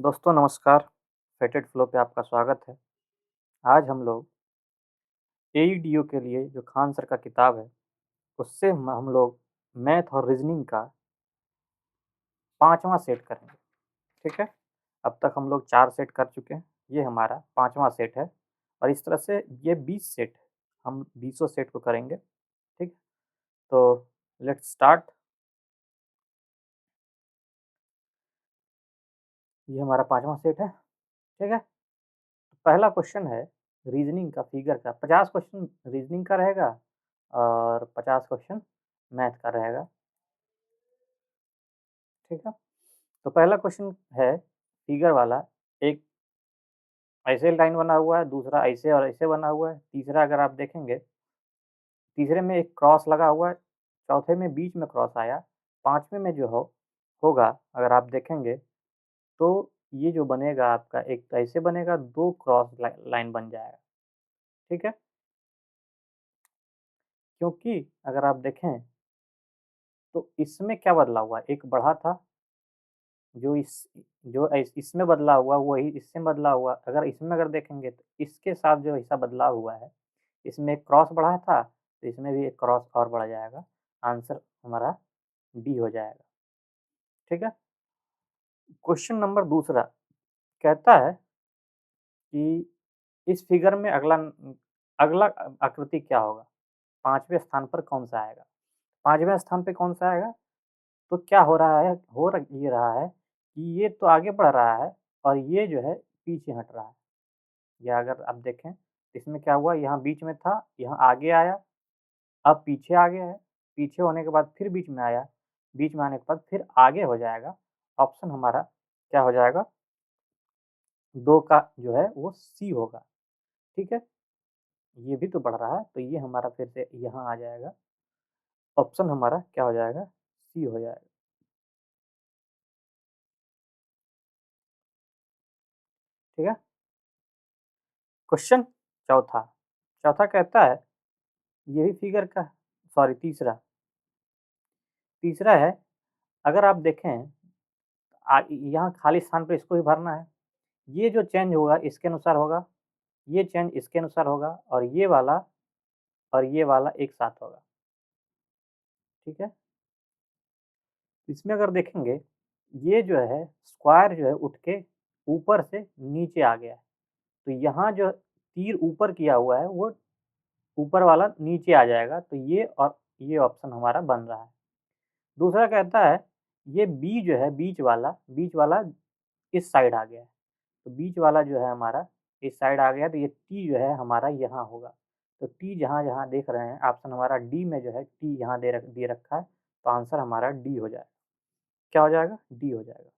दोस्तों नमस्कार, फेटेड फ्लो पे आपका स्वागत है। आज हम लोग एईडीओ के लिए जो खान सर का किताब है, उससे हम लोग मैथ और रीज़निंग का 5वां सेट करेंगे, ठीक है? अब तक हम लोग 4 सेट कर चुके हैं, ये हमारा 5वां सेट है और इस तरह से ये 20 सेट है, हम 20 सेट को करेंगे, ठीक? तो लेट्स स्टार्ट। ये हमारा 5वां सेट है, ठीक है? पहला क्वेश्चन है रीज़निंग का फिगर का, 50 क्वेश्चन रीज़निंग का रहेगा और 50 क्वेश्चन मैथ का रहेगा, ठीक है? तो पहला क्वेश्चन है फिगर वाला, एक ऐसे लाइन बना हुआ है, दूसरा ऐसे और ऐसे बना हुआ है, तीसरा अगर आप देखेंगे, तीसरे में एक क्रॉस लगा हुआ है, चौथे में बीच में क्रॉस आया, 5वें में जो होगा अगर आप देखेंगे तो ये जो बनेगा आपका एक तो ऐसे बनेगा, 2 क्रॉस लाइन बन जाएगा, ठीक है? क्योंकि अगर आप देखें तो इसमें क्या बदला हुआ है, एक बढ़ा था जो इस जो इसमें बदला हुआ वही इसमें बदला हुआ। अगर इसमें अगर देखेंगे तो इसके साथ जो ऐसा बदलाव हुआ है, इसमें एक क्रॉस बढ़ा था, तो इसमें भी एक क्रॉस और बढ़ जाएगा। आंसर हमारा डी हो जाएगा, ठीक है? क्वेश्चन नंबर दूसरा कहता है कि इस फिगर में अगला आकृति क्या होगा? 5वें स्थान पर कौन-सा आएगा? 5वें स्थान पे कौन-सा आएगा? तो क्या हो रहा है, ये रहा है कि ये तो आगे बढ़ रहा है और ये जो है पीछे हट रहा है। या अगर आप देखें, इसमें क्या हुआ, यहाँ बीच में था, यहाँ आगे आया, अब पीछे आ गया है, पीछे होने के बाद फिर बीच में आया, बीच में आने के बाद फिर आगे हो जाएगा। ऑप्शन हमारा क्या हो जाएगा? 2 का जो है वो सी होगा, ठीक है? ये भी तो बढ़ रहा है, तो ये हमारा फिर से यहाँ आ जाएगा। ऑप्शन हमारा क्या हो जाएगा? सी हो जाएगा, ठीक है? क्वेश्चन चौथा, चौथा कहता है, ये भी फिगर का सॉरी तीसरा, तीसरा है, अगर आप देखें यहाँ खाली स्थान पे इसको भी भरना है। ये जो चेंज होगा इसके अनुसार होगा, ये चेंज इसके अनुसार होगा और ये वाला एक साथ होगा, ठीक है? इसमें अगर देखेंगे, ये जो है स्क्वायर जो है उठ के ऊपर से नीचे आ गया है। तो यहाँ जो तीर ऊपर किया हुआ है वो ऊपर वाला नीचे आ जाएगा, तो ये और ये ऑप्शन हमारा बन रहा है। दूसरा कहता है, ये बी जो है बीच वाला इस साइड आ गया है। तो बीच वाला जो है हमारा इस साइड आ गया, तो ये टी जो है हमारा यहाँ होगा। तो टी जहाँ-जहाँ देख रहे हैं, ऑप्शन हमारा डी में जो है टी यहाँ दे रखा है, तो आंसर हमारा डी हो जाएगा। क्या हो जाएगा? डी हो जाएगा।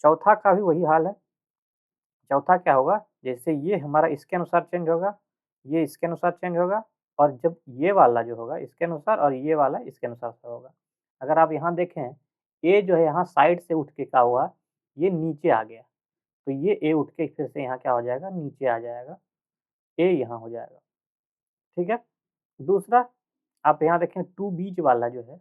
चौथा का भी वही हाल है। चौथा क्या होगा? जैसे ये हमारा इसके अनुसार चेंज होगा, ये इसके अनुसार चेंज होगा और जब ये वाला जो होगा इसके अनुसार और ये वाला इसके अनुसार से होगा। अगर आप यहाँ देखें, ए जो है यहाँ साइड से उठ के क्या हुआ, ये नीचे आ गया। तो ये ए उठ के फिर से यहाँ क्या हो जाएगा? नीचे आ जाएगा। ए यहाँ हो जाएगा, ठीक है? दूसरा, आप यहाँ देखें 2 बीच वाला जो है,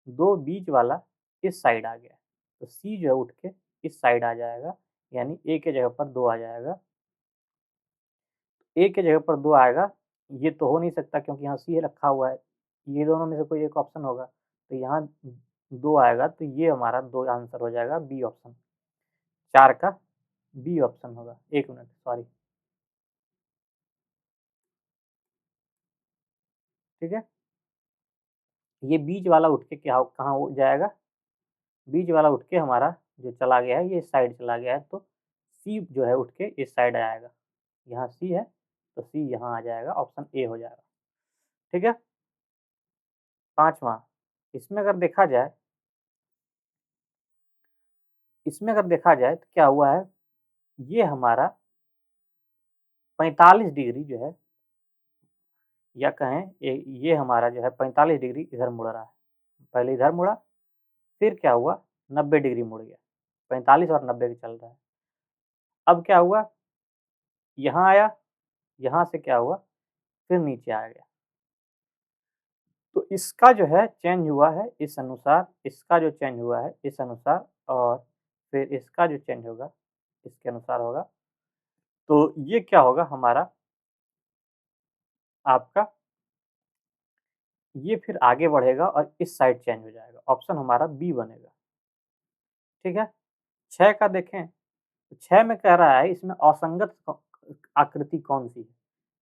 2 बीच वाला इस साइड आ गया। तो सी जो है उठ के इस साइड आ जाएगा, यानी ए के जगह पर 2 आ जाएगा। ए की जगह पर 2 आएगा, ये तो हो नहीं सकता क्योंकि यहाँ सी रखा हुआ है, ये दोनों में से कोई एक ऑप्शन होगा, तो यहाँ 2 आएगा, तो ये हमारा 2 आंसर हो जाएगा बी ऑप्शन, 4 का बी ऑप्शन होगा। 1 मिनट सॉरी, ठीक है? ये बीच वाला उठ के क्या कहाँ हो जाएगा? बीच वाला उठ के हमारा जो चला गया है, ये इस साइड चला गया है, तो सी जो है उठ के इस साइड आएगा। यहाँ सी है, तो सी यहाँ आ जाएगा, ऑप्शन ए हो जाएगा, ठीक है? 5वां, इसमें अगर देखा जाए तो क्या हुआ है, ये हमारा 45 डिग्री जो है या कहें ये हमारा जो है 45 डिग्री इधर मुड़ रहा है। पहले इधर मुड़ा, फिर क्या हुआ 90 डिग्री मुड़ गया। 45 और 90 का चल रहा है। अब क्या हुआ, यहाँ आया, यहाँ से क्या हुआ, फिर नीचे आ गया। तो इसका जो है चेंज हुआ है इस अनुसार, इसका जो चेंज हुआ है इस अनुसार और फिर इसका जो चेंज होगा, इसके अनुसार होगा। तो ये क्या होगा हमारा आपका, ये फिर आगे बढ़ेगा और इस साइड चेंज हो जाएगा। ऑप्शन हमारा बी बनेगा, ठीक है? 6 का देखें, तो 6 में कह रहा है इसमें असंगत आकृति कौन-सी है?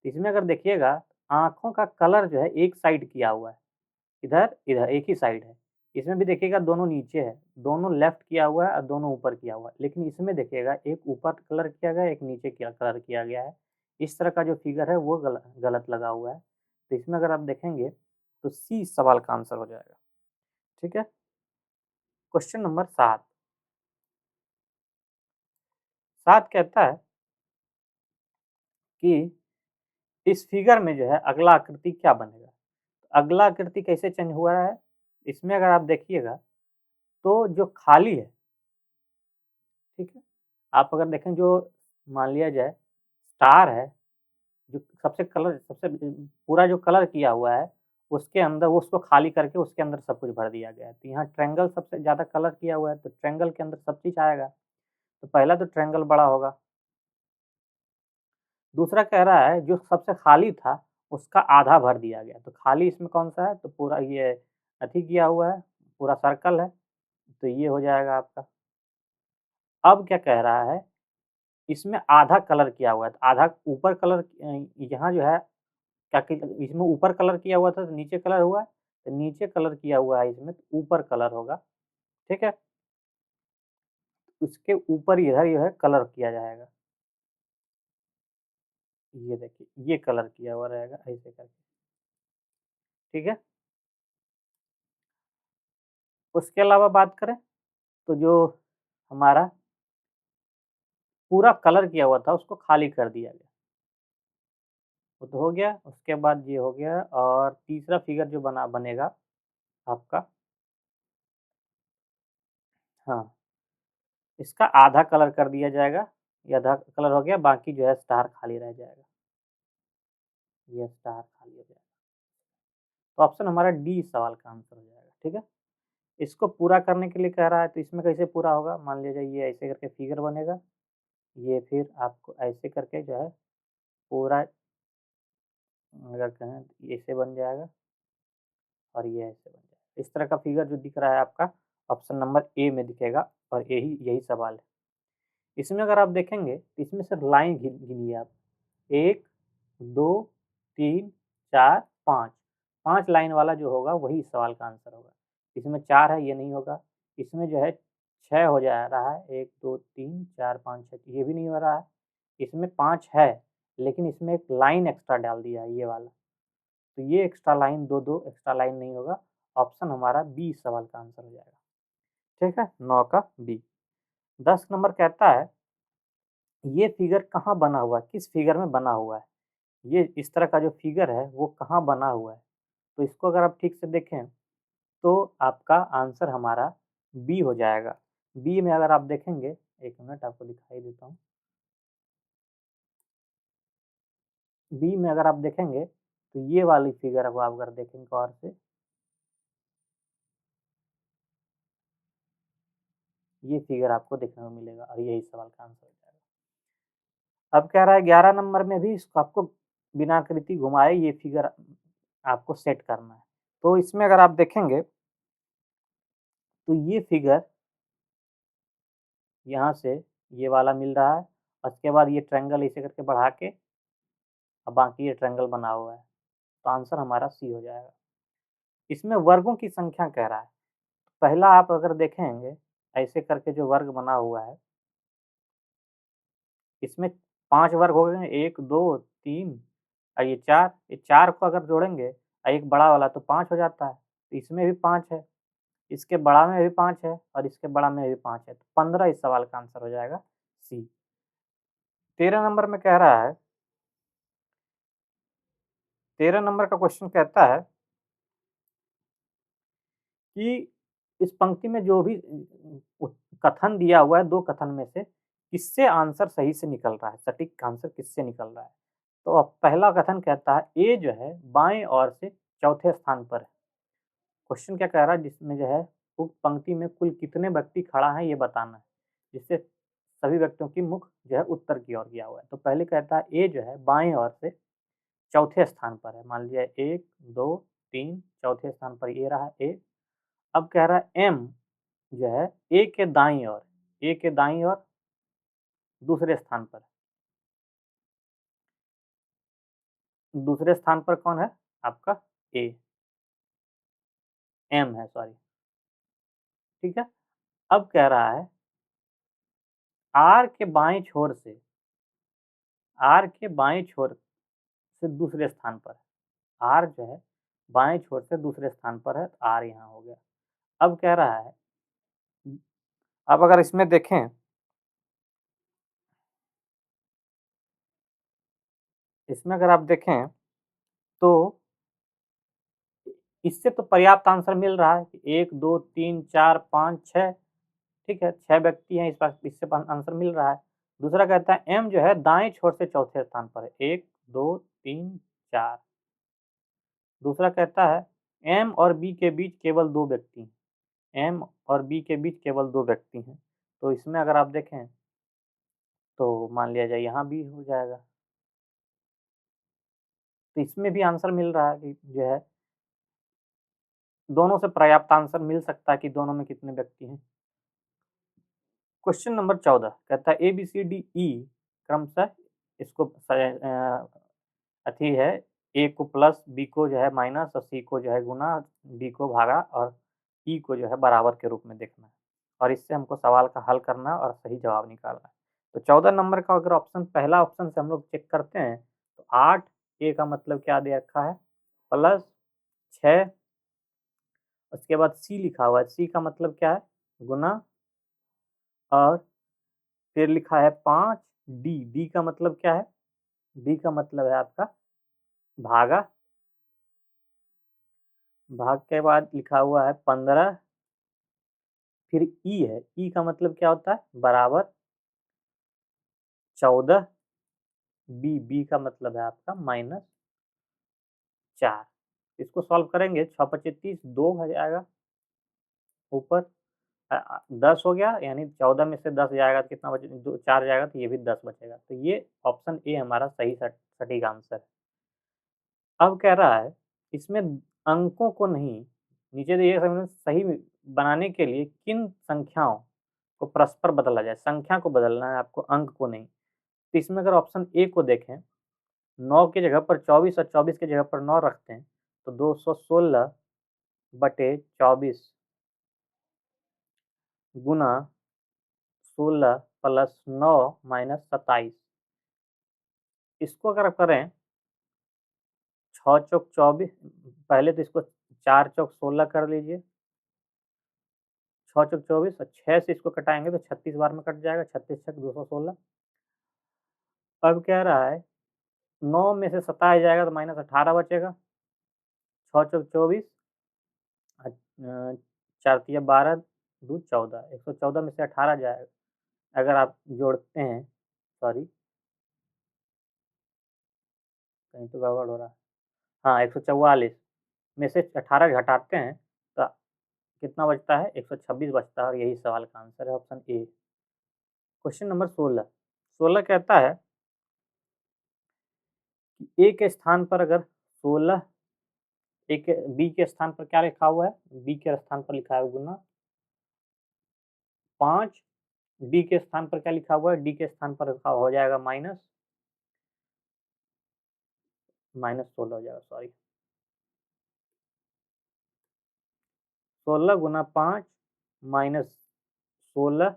इसमें अगर देखिएगा, आँखों का कलर जो है एक साइड किया हुआ है। इधर, इधर एक ही साइड है। इसमें भी देखिएगा दोनों नीचे है, दोनों लेफ्ट किया हुआ है और दोनों ऊपर किया हुआ है। लेकिन इसमें देखिएगा एक ऊपर कलर किया गया है, एक नीचे किया कलर किया गया है। इस तरह का जो फिगर है वो गलत लगा हुआ है। तो इसमें अगर आप देखेंगे तो सी सवाल का आंसर हो जाएगा, ठीक है? क्वेश्चन नंबर 7, 7 कहता है कि इस फिगर में जो है अगला आकृति क्या बनेगा? अगला आकृति कैसे चेंज हुआ है? इसमें अगर आप देखिएगा तो जो खाली है, ठीक है? आप अगर देखें जो मान लिया जाए स्टार है, जो सबसे पूरा जो कलर किया हुआ है, उसके अंदर वो उसको खाली करके उसके अंदर सब कुछ भर दिया गया है। तो यहाँ ट्रायंगल सबसे ज़्यादा कलर किया हुआ है, तो ट्रायंगल के अंदर सब चीज़ आएगा। तो पहला तो ट्रायंगल बड़ा होगा। दूसरा कह रहा है जो सबसे खाली था, उसका आधा भर दिया गया। तो खाली इसमें कौन-सा है? तो पूरा ये अथी किया हुआ है, पूरा सर्कल है, तो ये हो जाएगा आपका। अब क्या कह रहा है, इसमें आधा कलर किया हुआ है, तो आधा ऊपर कलर यहाँ जो है क्या कि इसमें ऊपर कलर किया हुआ था तो नीचे कलर हुआ है, तो नीचे कलर किया हुआ है इसमें तो ऊपर कलर होगा, ठीक है? उसके ऊपर इधर जो है कलर किया जाएगा। ये देखिए, ये कलर किया हुआ रहेगा ऐसे करके, ठीक है? उसके अलावा बात करें तो जो हमारा पूरा कलर किया हुआ था उसको खाली कर दिया गया। वो तो हो गया, उसके बाद ये हो गया और तीसरा फिगर जो बनेगा आपका, हाँ, इसका आधा कलर कर दिया जाएगा, ये आधा कलर हो गया, बाकी जो है स्टार खाली रह जाएगा। ये स्टार खाली हो जाएगा। तो ऑप्शन हमारा डी सवाल का आंसर हो जाएगा, ठीक है? इसको पूरा करने के लिए कह रहा है तो इसमें कैसे पूरा होगा? मान लीजिए ये ऐसे करके फिगर बनेगा, ये फिर आपको ऐसे करके जो है पूरा अगर कहें तो ऐसे बन जाएगा और ये ऐसे बन जाएगा। इस तरह का फिगर जो दिख रहा है आपका ऑप्शन नंबर ए में दिखेगा और यही यही सवाल है। इसमें अगर आप देखेंगे तो इसमें सिर्फ लाइन गिनिए आप। 1, 2, 3, 4, 5, 5 लाइन वाला जो होगा वही इस सवाल का आंसर होगा। इसमें 4 है ये नहीं होगा। इसमें जो है 6 हो जा रहा है, 1, 2, 3, 4, 5, 6 ये भी नहीं हो रहा है। इसमें 5 है, लेकिन इसमें एक लाइन एक्स्ट्रा डाल दिया है ये वाला। तो ये एक्स्ट्रा लाइन 2-2 एक्स्ट्रा लाइन नहीं होगा। ऑप्शन हमारा बी सवाल का आंसर हो जाएगा। ठीक है? 9 का बी। 10 नंबर कहता है ये फिगर कहाँ बना हुआ है? किस फिगर में बना हुआ है? ये इस तरह का जो फिगर है वो कहाँ बना हुआ है? तो इसको अगर आप ठीक से देखें तो आपका आंसर हमारा बी हो जाएगा। बी में अगर आप देखेंगे, 1 मिनट आपको दिखाई देता हूँ। बी में अगर आप देखेंगे तो ये वाली फिगर को आप अगर देखेंगे गौर से, ये फिगर आपको देखने को मिलेगा और यही सवाल का आंसर हो जाएगा। अब कह रहा है 11 नंबर में भी इसको आपको बिना आकृति घुमाए ये फिगर आपको सेट करना है। तो इसमें अगर आप देखेंगे तो ये फिगर यहाँ से ये वाला मिल रहा है और उसके बाद ये ट्रायंगल ऐसे करके बढ़ा के और बाकी ये ट्रायंगल बना हुआ है। तो आंसर हमारा सी हो जाएगा। इसमें वर्गों की संख्या कह रहा है। पहला आप अगर देखेंगे ऐसे करके जो वर्ग बना हुआ है, इसमें 5 वर्ग हो गए 1, 2, 3 और ये 4। ये 4 को अगर जोड़ेंगे और एक बड़ा वाला तो 5 हो जाता है। तो इसमें भी 5 है, इसके बड़ा में भी 5 है और इसके बड़ा में भी 5 है। तो 15 इस सवाल का आंसर हो जाएगा सी। 13 नंबर में कह रहा है 13 नंबर का क्वेश्चन कहता है कि इस पंक्ति में जो भी कथन दिया हुआ है, 2 कथन में से किससे आंसर सही से निकल रहा है, सटीक आंसर किससे निकल रहा है? तो अब पहला कथन कहता है ए जो है बाएँ ओर से चौथे स्थान पर है। क्वेश्चन क्या कह रहा है जिसमें जो है उक्त पंक्ति में कुल कितने व्यक्ति खड़ा हैं ये बताना है। जिससे सभी व्यक्तियों की मुख जो है उत्तर की ओर गया हुआ है। तो पहले कहता है ए जो है बाएँ ओर से चौथे स्थान पर है। मान लीजिए 1, 2, 3 चौथे स्थान पर ये रहा ए। अब कह रहा है एम जो है ए के दाईं ओर, ए के दाईं ओर दूसरे स्थान पर। दूसरे स्थान पर कौन है? आपका ए, एम है सॉरी, ठीक है? अब कह रहा है आर के बाएँ छोर से, आर के बाएँ छोर से दूसरे स्थान पर। आर जो है बाएँ छोर से दूसरे स्थान पर है, तो आर यहाँ हो गया। अब कह रहा है अब अगर इसमें देखें, इसमें अगर आप देखें तो इससे तो पर्याप्त आंसर मिल रहा है कि 1, 2, 3, 4, 5, 6 ठीक है, 6 व्यक्ति हैं, इस बार इससे आंसर मिल रहा है। दूसरा कहता है एम जो है दाएँ छोर से चौथे स्थान पर है, 1, 2, 3, 4। दूसरा कहता है एम और बी के बीच केवल 2 व्यक्ति हैं, एम और बी के बीच केवल 2 व्यक्ति हैं। तो इसमें अगर आप देखें, तो मान लिया जाए यहाँ बी हो जाएगा। तो इसमें भी आंसर मिल रहा है कि जो है दोनों से पर्याप्त आंसर मिल सकता है कि दोनों में कितने व्यक्ति हैं। क्वेश्चन नंबर 14 कहता है ABCDE क्रमशः इसको अथी है, ए को प्लस, बी को जो है माइनस और सी को जो है गुना, डी को भागा और ई को जो है बराबर के रूप में देखना है। और इससे हमको सवाल का हल करना है और सही जवाब निकालना है। तो 14 नंबर का अगर ऑप्शन पहला ऑप्शन से हम लोग चेक करते हैं तो 8 ए का मतलब क्या दे रखा है प्लस 6, उसके बाद सी लिखा हुआ है, सी का मतलब क्या है गुना, और फिर लिखा है 5 डी, डी का मतलब क्या है, डी का मतलब है आपका भागा, भाग के बाद लिखा हुआ है 15, फिर ई है, ई का मतलब क्या होता है बराबर 14, बी, बी का मतलब है आपका माइनस 4। इसको सॉल्व करेंगे 6 पच्चे 30, 2 हो जाएगा ऊपर 10 हो गया, यानी 14 में से 10 जाएगा तो कितना बचे, 2 4 जाएगा तो ये भी 10 बचेगा। तो ये ऑप्शन ए हमारा सही सटीक आंसर है। अब कह रहा है इसमें अंकों को नहीं, नीचे दिए गए सही बनाने के लिए किन संख्याओं को परस्पर बदला जाए, संख्या को बदलना है आपको, अंक को नहीं। तो इसमें अगर ऑप्शन ए को देखें, 9 की जगह पर 24 और 24 की जगह पर 9 रखते हैं तो 216 बटे 24 गुना 16 प्लस 9 माइनस 27। इसको अगर करें 6 चौक 24, पहले तो इसको 4 चौक 16 कर लीजिए, 6 चौक 24 और 6 से इसको कटाएंगे तो 36 बार में कट जाएगा, 36 छक 216। अब कह रहा है 9 में से 27 जाएगा तो माइनस 18 बचेगा, 6 चौक 24 4 तिया 12 2 14, 114 में से 18 जाएगा। अगर आप जोड़ते हैं, सॉरी कहीं तो गड़बड़ हो रहा है, हाँ 144 में से 18 घटाते हैं तो कितना बचता है 126 बचता है, और यही सवाल का आंसर है ऑप्शन ए। क्वेश्चन नंबर 16, 16 कहता है कि ए के स्थान पर अगर 16, ए के बी के स्थान पर क्या लिखा हुआ है, बी के स्थान पर लिखा है गुना 5, डी के स्थान पर क्या लिखा हुआ है, डी के स्थान पर लिखा हो जाएगा माइनस, माइनस 16 हो जाएगा सॉरी, 16 गुना 5 माइनस 16,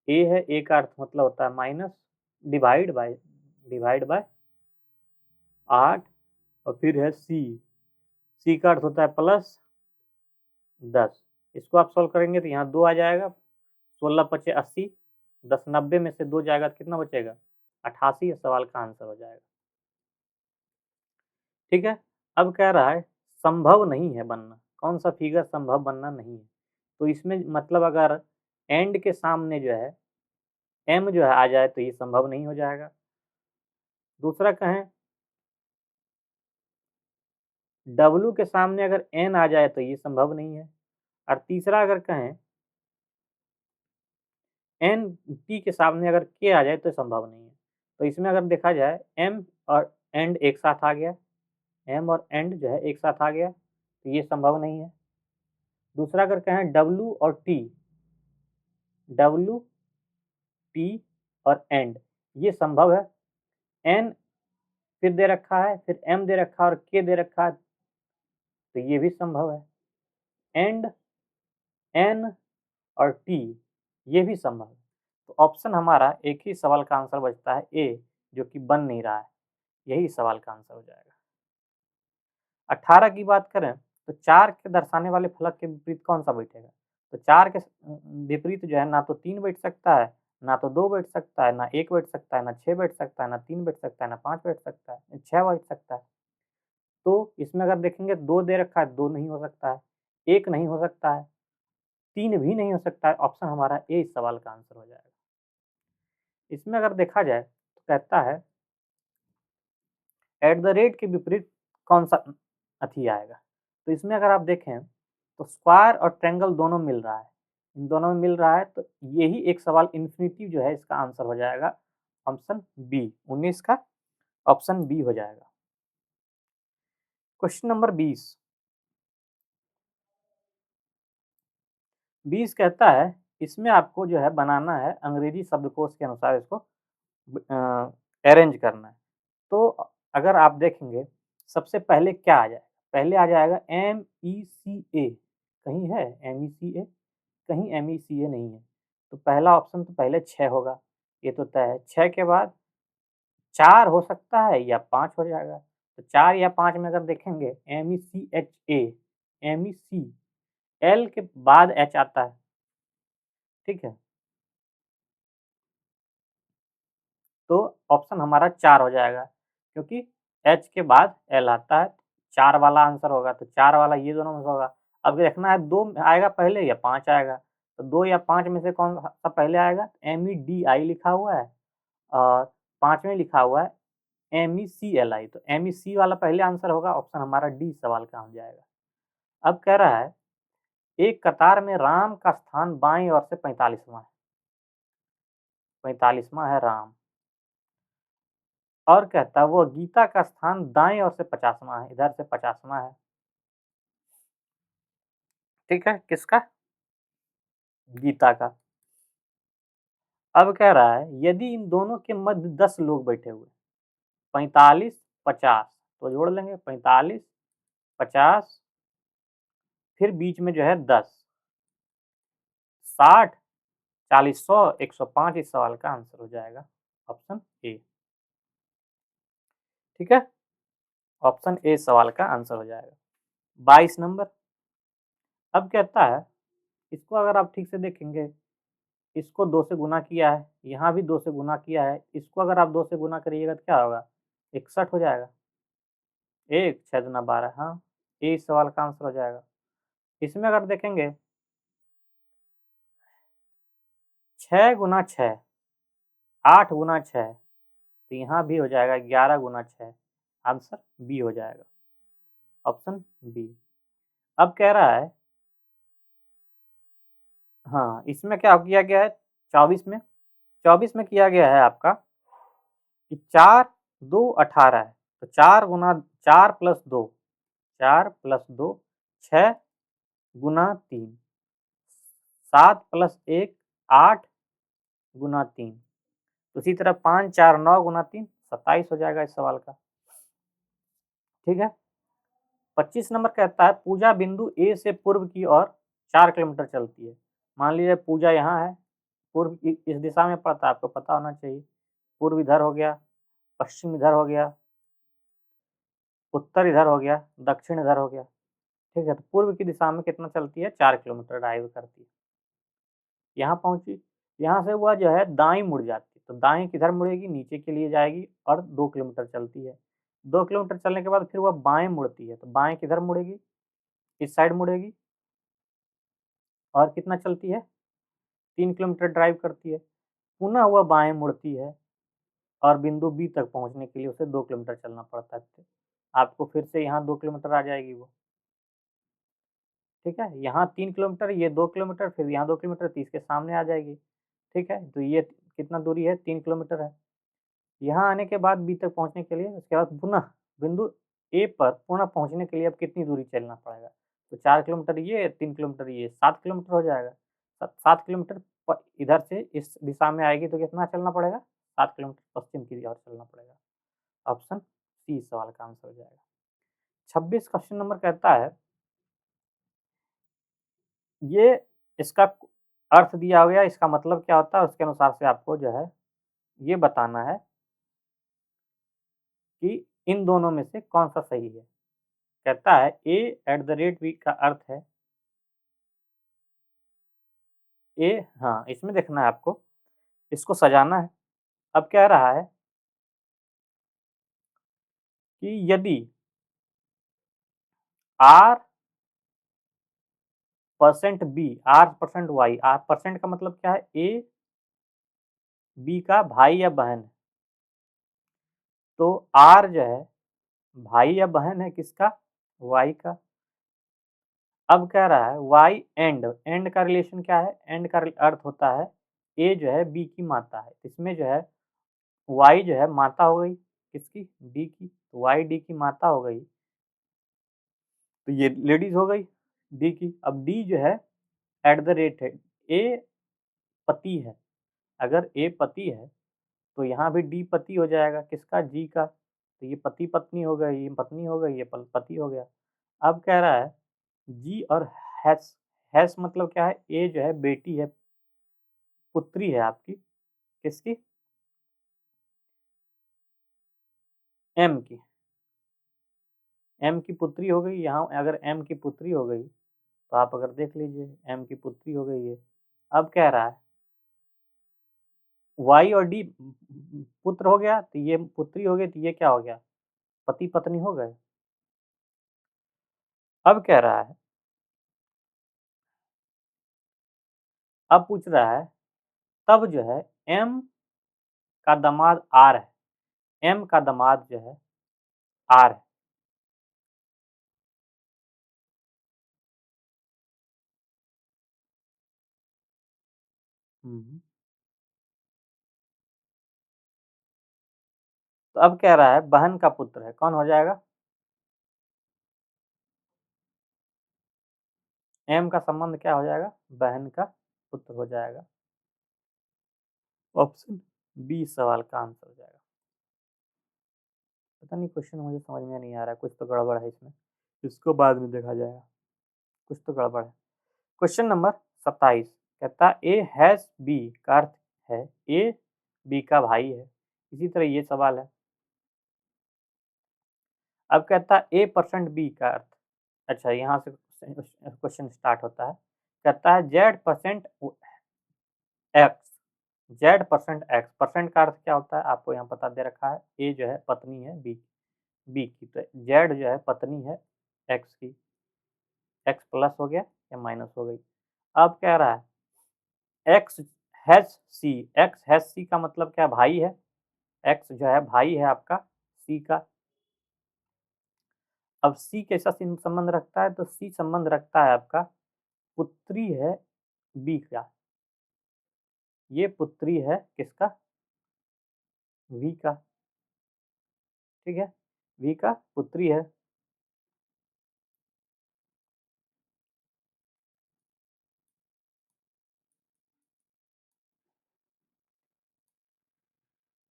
ए है, ए का अर्थ मतलब होता है माइनस, डिवाइड बाय 8, और फिर है सी, सी का अर्थ होता है प्लस 10। इसको आप सॉल्व करेंगे तो यहाँ 2 आ जाएगा, 16 पचे 80, 10 90 में से 2 जाएगा तो कितना बचेगा 88, सवाल का आंसर हो जाएगा। ठीक है, अब कह रहा है संभव नहीं है बनना, कौन सा फिगर संभव बनना नहीं है। तो इसमें मतलब अगर एंड के सामने जो है एम जो है आ जाए तो ये संभव नहीं हो जाएगा। दूसरा कहें डब्ल्यू के सामने अगर एन आ जाए तो ये संभव नहीं है। और तीसरा अगर कहें एन टी के सामने अगर के आ जाए तो संभव नहीं है। तो इसमें अगर देखा जाए एम और एंड एक साथ आ गया, एम और एंड जो है एक साथ आ गया, तो ये संभव नहीं है। दूसरा अगर कहें डब्ल्यू और टी, डब्ल्यू टी और एंड, ये संभव है। एन फिर दे रखा है, फिर एम दे रखा है और के दे रखा है, तो ये भी संभव है। एंड एन और टी, ये भी संभव है। तो ऑप्शन हमारा एक ही सवाल का आंसर बचता है ए, जो कि बन नहीं रहा है, यही सवाल का आंसर हो जाएगा। 18 की बात करें तो 4 के दर्शाने वाले फलक के विपरीत कौन सा बैठेगा? तो 4 के विपरीत जो है ना तो 3 बैठ सकता है, ना तो 2 बैठ सकता है, ना 1 बैठ सकता है, ना 6 बैठ सकता है, ना 3 बैठ सकता है, ना 5 बैठ सकता है, 6 बैठ सकता है। तो इसमें अगर देखेंगे 2 दे रखा है, 2 नहीं हो सकता है, 1 नहीं हो सकता है, 3 भी नहीं हो सकता है। ऑप्शन हमारा ए इस सवाल का आंसर हो जाएगा। इसमें अगर देखा जाए तो कहता है एट द रेट के विपरीत कौन सा अथी आएगा? तो इसमें अगर आप देखें तो स्क्वायर और ट्रायंगल दोनों मिल रहा है, इन दोनों में मिल रहा है, तो यही एक सवाल इन्फिनिटिव जो है इसका आंसर हो जाएगा ऑप्शन बी। 19 का ऑप्शन बी हो जाएगा। Question number 20। 20 कहता है इसमें आपको जो है बनाना है, अंग्रेजी शब्दकोश के अनुसार इसको अरेंज करना है। तो अगर आप देखेंगे सबसे पहले क्या आ जाएगा? पहले आ जाएगा MECA, कहीं है MECA? कहीं MECA नहीं है। तो पहला ऑप्शन तो पहले 6 होगा, ये तो तय है। 6 के बाद 4 हो सकता है या 5 हो जाएगा। तो 4 या 5 में अगर देखेंगे MECHA, MEC, L के बाद H आता है, ठीक है? तो ऑप्शन हमारा 4 हो जाएगा, क्योंकि H के बाद L आता है, 4 वाला आंसर होगा, तो 4 वाला ये दोनों में से होगा। अब देखना है 2 आएगा पहले या 5 आएगा, तो 2 या 5 में से कौन सा पहले आएगा? MEDI लिखा हुआ है और 5 में लिखा हुआ है MECLI, तो MEC वाला पहले आंसर होगा, ऑप्शन हमारा डी सवाल का हो जाएगा। अब कह रहा है एक कतार में राम का स्थान बाईं ओर से 45वां है, 45वां है राम, और कहता है वो गीता का स्थान दाएं ओर से 50वां है, इधर से 50वां है, ठीक है? किसका? गीता का। अब कह रहा है यदि इन दोनों के मध्य 10 लोग बैठे हुए, 45 50, तो जोड़ लेंगे 45 50, फिर बीच में जो है 10, 60 40 100 105 इस सवाल का आंसर हो जाएगा, ऑप्शन ए, ठीक है? ऑप्शन ए सवाल का आंसर हो जाएगा। 22 नंबर। अब कहता है इसको अगर आप ठीक से देखेंगे, इसको 2 से गुना किया है, यहाँ भी 2 से गुना किया है, इसको अगर आप 2 से गुना करिएगा तो क्या होगा? 61 हो जाएगा। 1 6 दूना 12, हाँ, ये इस सवाल का आंसर हो जाएगा। इसमें अगर देखेंगे 6 गुना 6, 8 गुना 6, तो यहाँ भी हो जाएगा 11 गुना 6, आंसर बी हो जाएगा, ऑप्शन बी। अब कह रहा है हाँ, इसमें क्या किया गया है 24 में? 24 में किया गया है आपका कि 4 2 18 है, तो 4 गुना 4 प्लस 2, 4 प्लस 2 6 गुना 3, 7 प्लस 1 8 गुना 3, उसी तरह 5 4 9 गुना 3 27 हो जाएगा इस सवाल का, ठीक है? 25 नंबर कहता है पूजा बिंदु ए से पूर्व की ओर 4 किलोमीटर चलती है। मान लीजिए पूजा यहाँ है, पूर्व इस दिशा में पड़ता है, आपको पता होना चाहिए। पूर्व इधर हो गया, पश्चिम इधर हो गया, उत्तर इधर हो गया, दक्षिण इधर हो गया, ठीक है? तो पूर्व की दिशा में कितना चलती है? 4 किलोमीटर ड्राइव करती है। यहाँ पहुँची, यहाँ से वह जो है दाईं मुड़ जाती है, तो दाईं किधर मुड़ेगी? नीचे के लिए जाएगी और 2 किलोमीटर चलती है। 2 किलोमीटर चलने के बाद फिर वह बाएँ मुड़ती है, तो बाएँ किधर मुड़ेगी? इस साइड मुड़ेगी और कितना चलती है? 3 किलोमीटर ड्राइव करती है। पुनः वह बाएँ मुड़ती है और बिंदु बी तक पहुँचने के लिए उसे 2 किलोमीटर चलना पड़ता है। आपको फिर से यहाँ 2 किलोमीटर आ जाएगी वो, ठीक है? यहाँ 3 किलोमीटर, ये 2 किलोमीटर, फिर यहाँ 2 किलोमीटर, तो इसके सामने आ जाएगी, ठीक है, तो ये कितना दूरी है 3 किलोमीटर है। यहाँ आने के बाद बी तक पहुँचने के लिए उसके बाद पुनः बिंदु ए पर पुनः पहुँचने के लिए अब कितनी दूरी चलना पड़ेगा? तो 4 किलोमीटर ये, 3 किलोमीटर ये, 7 किलोमीटर हो जाएगा। 7 किलोमीटर इधर से इस दिशा में आएगी तो कितना चलना पड़ेगा? 7 किलोमीटर पश्चिम की ओर चलना पड़ेगा। ऑप्शन सी इस सवाल का आंसर हो जाएगा। 26 क्वेश्चन नंबर कहता है, ये इसका अर्थ दिया हुआ है, इसका मतलब क्या होता है, उसके अनुसार से आपको जो है ये बताना है कि इन दोनों में से कौन-सा सही है। कहता है ए एट द रेट बी का अर्थ है ए, हाँ, इसमें देखना है आपको, इसको सजाना है। अब कह रहा है कि यदि r percent b, r percent y, r percent का मतलब क्या है, ए बी का भाई या बहन है। तो आर जो है भाई या बहन है किसका, वाई का। अब कह रहा है वाई एंड, एंड का रिलेशन क्या है, एंड का अर्थ होता है ए जो है बी की माता है। इसमें जो है वाई जो है माता हो गई किसकी, डी की, तो वाई डी की माता हो गई, तो ये लेडीज हो गई डी की। अब डी जो है एट द रेट है, ए पति है, अगर ए पति है तो यहाँ भी डी पति हो जाएगा किसका, जी का, तो ये पति पत्नी हो गई, ये पत्नी हो गई, ये पति हो गया। अब कह रहा है जी और हैस, हैस मतलब क्या है, ए जो है बेटी है, पुत्री है आपकी किसकी, एम की, एम की पुत्री हो गई। यहाँ अगर एम की पुत्री हो गई तो आप अगर देख लीजिए एम की पुत्री हो गई है। अब कह रहा है वाई और डी पुत्र हो गया, तो ये पुत्री हो गई, तो ये क्या हो गया, पति पत्नी हो गए। अब कह रहा है, अब पूछ रहा है तब जो है एम का दामाद आर है, एम का दामाद जो है आर है। तो अब कह रहा है बहन का पुत्र है, कौन हो जाएगा, एम का संबंध क्या हो जाएगा, बहन का पुत्र हो जाएगा। ऑप्शन बी सवाल का आंसर हो जाएगा। पता नहीं क्वेश्चन मुझे समझ में नहीं आ रहा है, कुछ तो गड़बड़ है इसमें, इसको बाद में देखा जाएगा, कुछ तो गड़बड़ है। क्वेश्चन नंबर 27 कहता है ए हैज बी का अर्थ है ए बी का भाई है। इसी तरह ये सवाल है। अब कहता है ए परसेंट बी का अर्थ, अच्छा यहाँ से क्वेश्चन स्टार्ट होता है। कहता है Z percent x, Z percent x, percent का अर्थ क्या होता है आपको यहाँ पता दे रखा है, ए जो है पत्नी है बी, बी की, तो जेड जो है पत्नी है एक्स की, एक्स प्लस हो गया या माइनस हो गई। अब कह रहा है x has c, x has c का मतलब क्या, भाई है, एक्स जो है भाई है आपका सी का। अब सी कैसा संबंध रखता है, तो सी संबंध रखता है आपका पुत्री है बी का, ये पुत्री है किसका, वी का, ठीक है, वी का पुत्री है।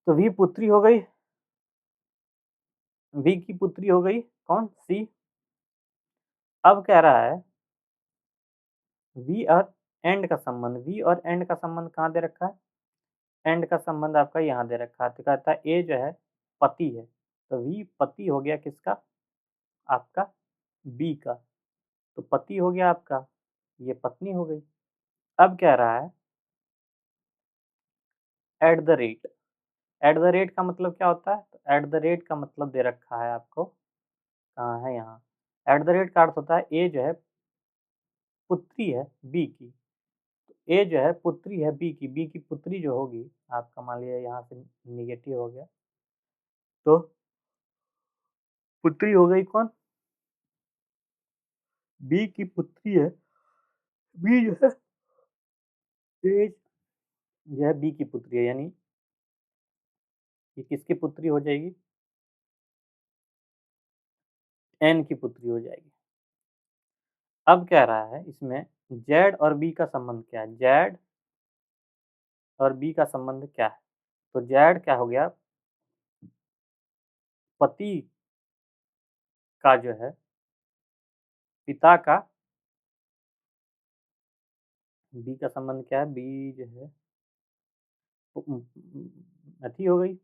तो वी पुत्री हो गई, वी की पुत्री हो गई कौन, सी। अब कह रहा है वी और एंड का संबंध, वी और एंड का संबंध कहाँ दे रखा है, एंड का संबंध आपका यहाँ दे रखा है, तो कहता है ए जो है पति है, तो वी पति हो गया किसका, आपका बी का, तो पति हो गया आपका, ये पत्नी हो गई। अब कह रहा है eight the rate, eight the rate का मतलब क्या होता है, तो एट द रेट का मतलब दे रखा है आपको, कहाँ है यहाँ, एट द रेट का अर्थ होता है ए जो है पुत्री है बी की, ए जो है पुत्री है बी की पुत्री जो होगी आपका, मान लिया यहाँ से निगेटिव हो गया, तो पुत्री हो गई कौन, बी की पुत्री है, बी जो है एज यह बी की पुत्री है, यानी ये किसकी पुत्री हो जाएगी? एन की पुत्री हो जाएगी। अब कह रहा है इसमें जेड और बी का संबंध क्या है? जेड और बी का संबंध क्या है? तो जेड क्या हो गया? पति का जो है, पिता का, बी का संबंध क्या है? बी जो है अथी हो गई,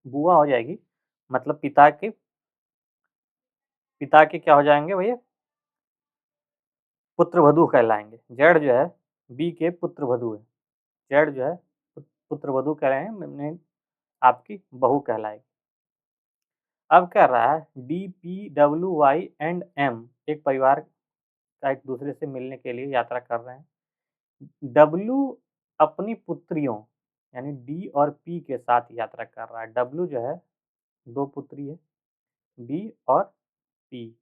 बुआ हो जाएगी, मतलब पिता के क्या हो जाएंगे भैया? पुत्रवधू कहलाएंगे। जेड जो है बी के पुत्रवधू है। जेड जो है पुत्रवधू कह रहे हैं, मैंने आपकी बहू कहलाएगी। अब कह रहा है D, P, W, Y and M एक परिवार का एक दूसरे से मिलने के लिए यात्रा कर रहे हैं। डब्ल्यू अपनी पुत्रियों यानी डी और पी के साथ यात्रा कर रहा है। डब्ल्यू जो है 2 पुत्री है, डी और पी,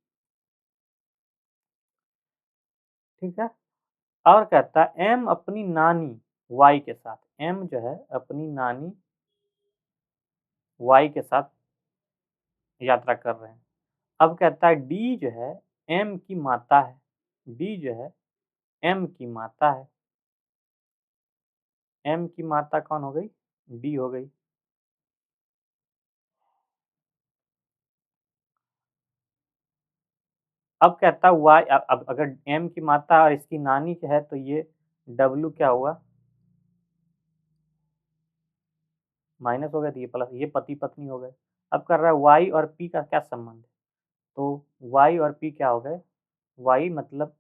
ठीक है। और कहता है एम अपनी नानी वाई के साथ, एम जो है अपनी नानी वाई के साथ यात्रा कर रहे हैं। अब कहता है डी जो है एम की माता है, डी जो है एम की माता है। एम की माता कौन हो गई? डी हो गई। अब कहता है वाई, अब अगर एम की माता और इसकी नानी है तो ये डब्ल्यू क्या हुआ? माइनस हो गया, तो ये प्लस, ये पति पत्नी हो गए। अब कर रहा है वाई और पी का क्या संबंध है? तो वाई और पी क्या हो गए? वाई मतलब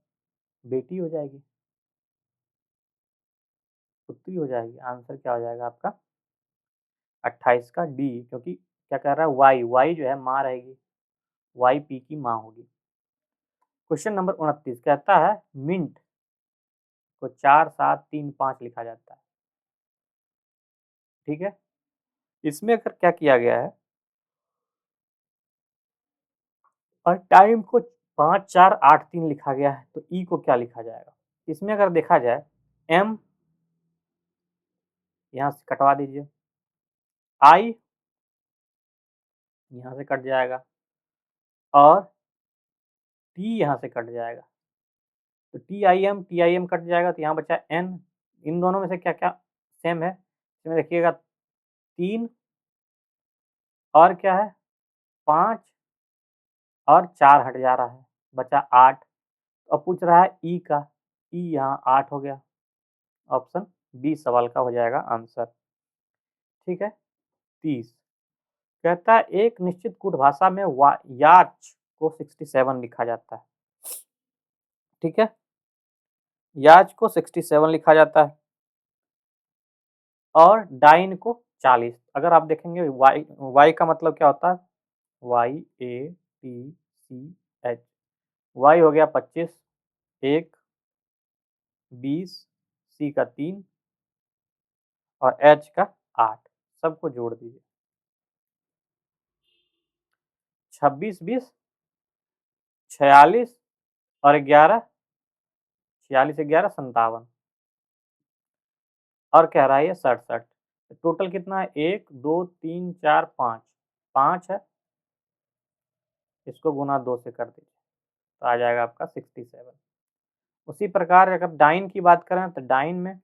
बेटी हो जाएगी, पुत्री हो जाएगी। आंसर क्या हो जाएगा आपका? 28 का डी, क्योंकि क्या कर रहा है वाई, वाई जो है माँ रहेगी, वाई पी की माँ होगी। क्वेश्चन नंबर 29 कहता है मिंट को 4, 7, 3, 5 लिखा जाता है, ठीक है। इसमें अगर क्या किया गया है और टाइम को 5, 4, 8, 3 लिखा गया है, तो ई को क्या लिखा जाएगा? इसमें अगर देखा जाए एम यहाँ से कटवा दीजिए, आई यहाँ से कट जाएगा और टी यहाँ से कट जाएगा, तो टी आई एम कट जाएगा, तो यहाँ बचा एन। इन दोनों में से क्या क्या सेम है? इसमें देखिएगा 3 और क्या है 5 और 4 हट जा रहा है, बचा 8। अब पूछ रहा है ई का, ई यहाँ 8 हो गया। ऑप्शन बी सवाल का हो जाएगा आंसर, ठीक है। 30 कहता है एक निश्चित कूट भाषा में याच को 67 लिखा जाता है, ठीक है। याच को 67 लिखा जाता है और डाइन को 40। अगर आप देखेंगे वाई, वाई का मतलब क्या होता है? Y A T C H, Y हो गया 25, 1, 20, सी का 3 और एच का 8, सबको जोड़ दीजिए। 26, 20, 46 और 11, 46, 11, 57 और कह रहा है ये 67। टोटल कितना है? 1, 2, 3, 4, 5, 5 है, इसको गुना 2 से कर दीजिए तो आ जाएगा आपका 67। उसी प्रकार अगर डाइन की बात करें तो डाइन में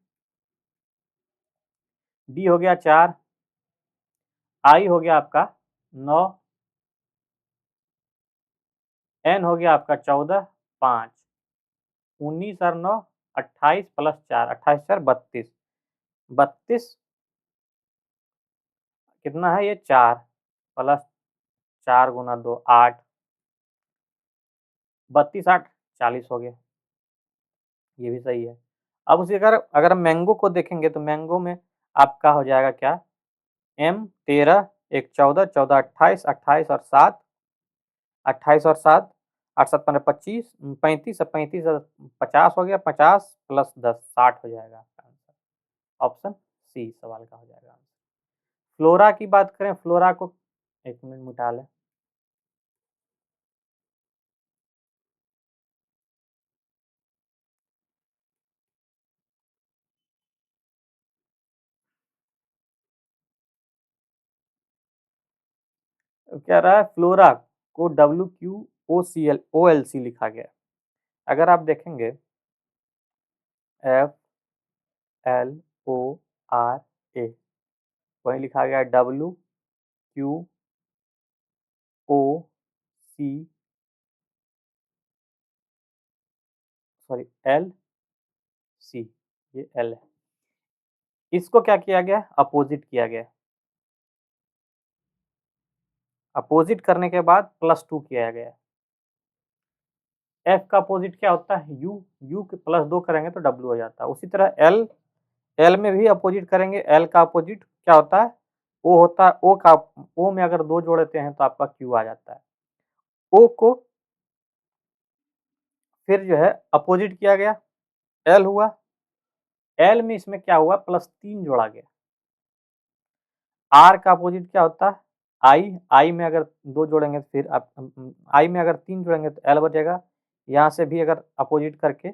डी हो गया 4, आई हो गया आपका 9, एन हो गया आपका 14, 5, 19 और 9, 28 प्लस 4, 28 4, 32, 32 कितना है? ये 4 प्लस 4 गुना 2, 8, 32, 8, 40 हो गया, ये भी सही है। अब उसी अगर हम मैंगो को देखेंगे तो मैंगो में आपका हो जाएगा क्या? एम 13, एक 14, 14, 28, 28 और 7, 28 और 7, 8, 7, 15, 25, 35 और 35 और 50 हो गया, 50 प्लस 10, 60 हो जाएगा आपका आंसर। ऑप्शन सी सवाल का हो जाएगा आंसर। फ्लोरा की बात करें, फ्लोरा को 1 मिनट मिटा लें। तो कह रहा है फ्लोरा को WQOCl लिखा गया। अगर आप देखेंगे FLORA, वही लिखा गया WQOC, सॉरी LC, ये L है। इसको क्या किया गया, अपोजिट किया गया। अपोजिट करने के बाद +2 किया गया। F का अपोजिट क्या होता है, U के +2 करेंगे तो W हो जाता है। उसी तरह L में भी अपोजिट करेंगे, L का अपोजिट क्या होता है, O होता है। O में अगर 2 जोड़ते हैं तो आपका Q आ जाता है। O को फिर जो है अपोजिट किया गया, L हुआ। L में इसमें क्या हुआ, +3 जोड़ा गया। R का अपोजिट क्या होता है, I में अगर 2 जोड़ेंगे तो फिर आप I में अगर 3 जोड़ेंगे तो L बचेगा। यहाँ से भी अगर अपोजिट करके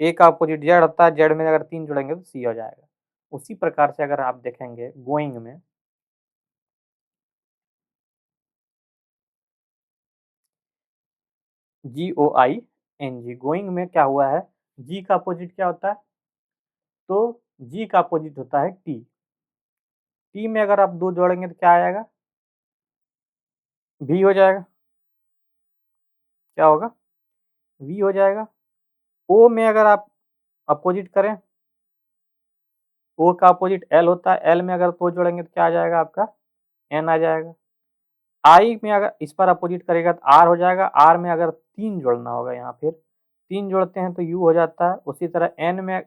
A का अपोजिट Z होता है, Z में अगर 3 जोड़ेंगे तो C हो जाएगा। उसी प्रकार से अगर आप देखेंगे गोइंग में, GOING, गोइंग में क्या हुआ है, G का अपोजिट क्या होता है, तो G का अपोजिट होता है T। T में अगर आप 2 जोड़ेंगे तो क्या आएगा, V हो जाएगा। क्या होगा, V हो जाएगा। O में अगर आप अपोजिट करें, O का अपोजिट L होता है, L में अगर 2 जोड़ेंगे तो क्या आ जाएगा आपका, N आ जाएगा। I में अगर इस पर अपोजिट करेगा तो R हो जाएगा। R में अगर 3 जोड़ना होगा, यहाँ फिर 3 जोड़ते हैं तो U हो जाता है। उसी तरह N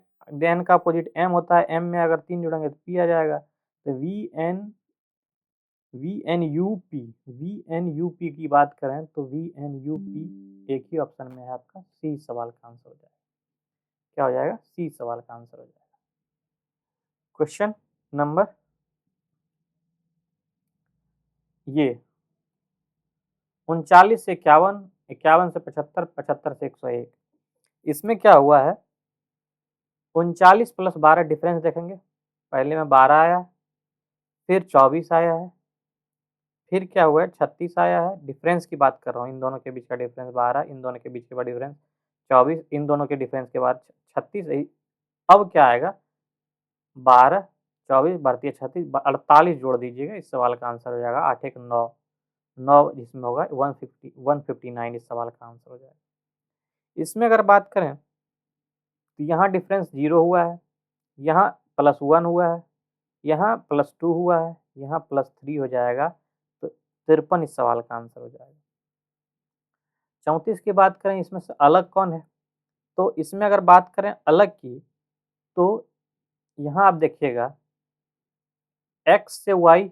का अपोजिट M होता है, M में अगर 3 जोड़ेंगे तो P आ जाएगा। तो VNUP की बात करें तो VNUP एक ही ऑप्शन में है आपका, C सवाल का आंसर हो जाएगा। क्या हो जाएगा, C सवाल का आंसर हो जाएगा। क्वेश्चन नंबर ये 39 से 51, 51 से 75, 75 से 101। इसमें क्या हुआ है, 39 + 12 डिफरेंस देखेंगे। पहले में 12 आया, फिर 24 आया है, फिर क्या हुआ है 36 आया है। डिफरेंस की बात कर रहा हूँ, इन दोनों के बीच का डिफरेंस 12, इन दोनों के बीच का डिफरेंस 24, इन दोनों के डिफरेंस के बाद 36। अब क्या आएगा, 12, 24 बढ़ती है 36, 48 जोड़ दीजिएगा, इस सवाल का आंसर हो जाएगा 8 1 9, 9 जिसमें होगा 159, इस सवाल का आंसर हो जाएगा। इसमें अगर बात करें तो यहाँ डिफरेंस 0 हुआ है, यहाँ +1 हुआ है, यहाँ +2 हुआ है, यहाँ +3 हो जाएगा, तो 53 इस सवाल का आंसर हो जाएगा। 34 की बात करें, इसमें से अलग कौन है, तो इसमें अगर बात करें अलग की, तो यहाँ आप देखिएगा x से y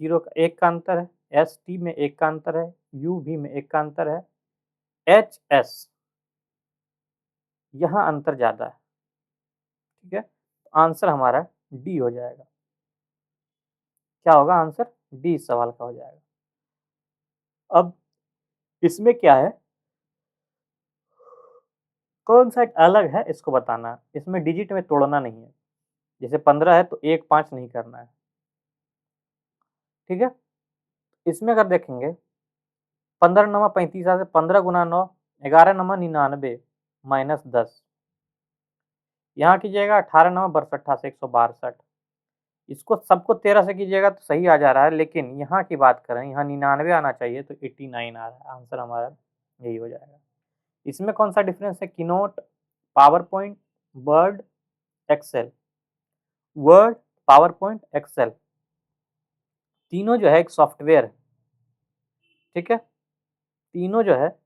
0 का 1 का अंतर है, ST में 1 का अंतर है, UV में 1 का अंतर है, HS यहाँ अंतर ज़्यादा है। ठीक है, तो आंसर हमारा D हो जाएगा। क्या होगा आंसर, D इस सवाल का हो जाएगा। अब इसमें क्या है, कौन सा एक अलग है इसको बताना है। इसमें डिजिट में तोड़ना नहीं है, जैसे 15 है तो 1 5 नहीं करना है। ठीक है, इसमें अगर देखेंगे 15 नमा 35 से 15 गुना 9, 11 नमा 99 -10, यहाँ कीजिएगा 18 नमा 62 से 162। इसको सबको 13 से कीजिएगा तो सही आ जा रहा है, लेकिन यहाँ की बात करें, यहाँ 99 आना चाहिए तो 89 आ रहा है। आंसर हमारा यही हो जाएगा। इसमें कौन सा डिफरेंस है, Keynote, PowerPoint, Word, Excel. Word, PowerPoint, Excel तीनों जो है एक सॉफ्टवेयर है। ठीक है, तीनों जो है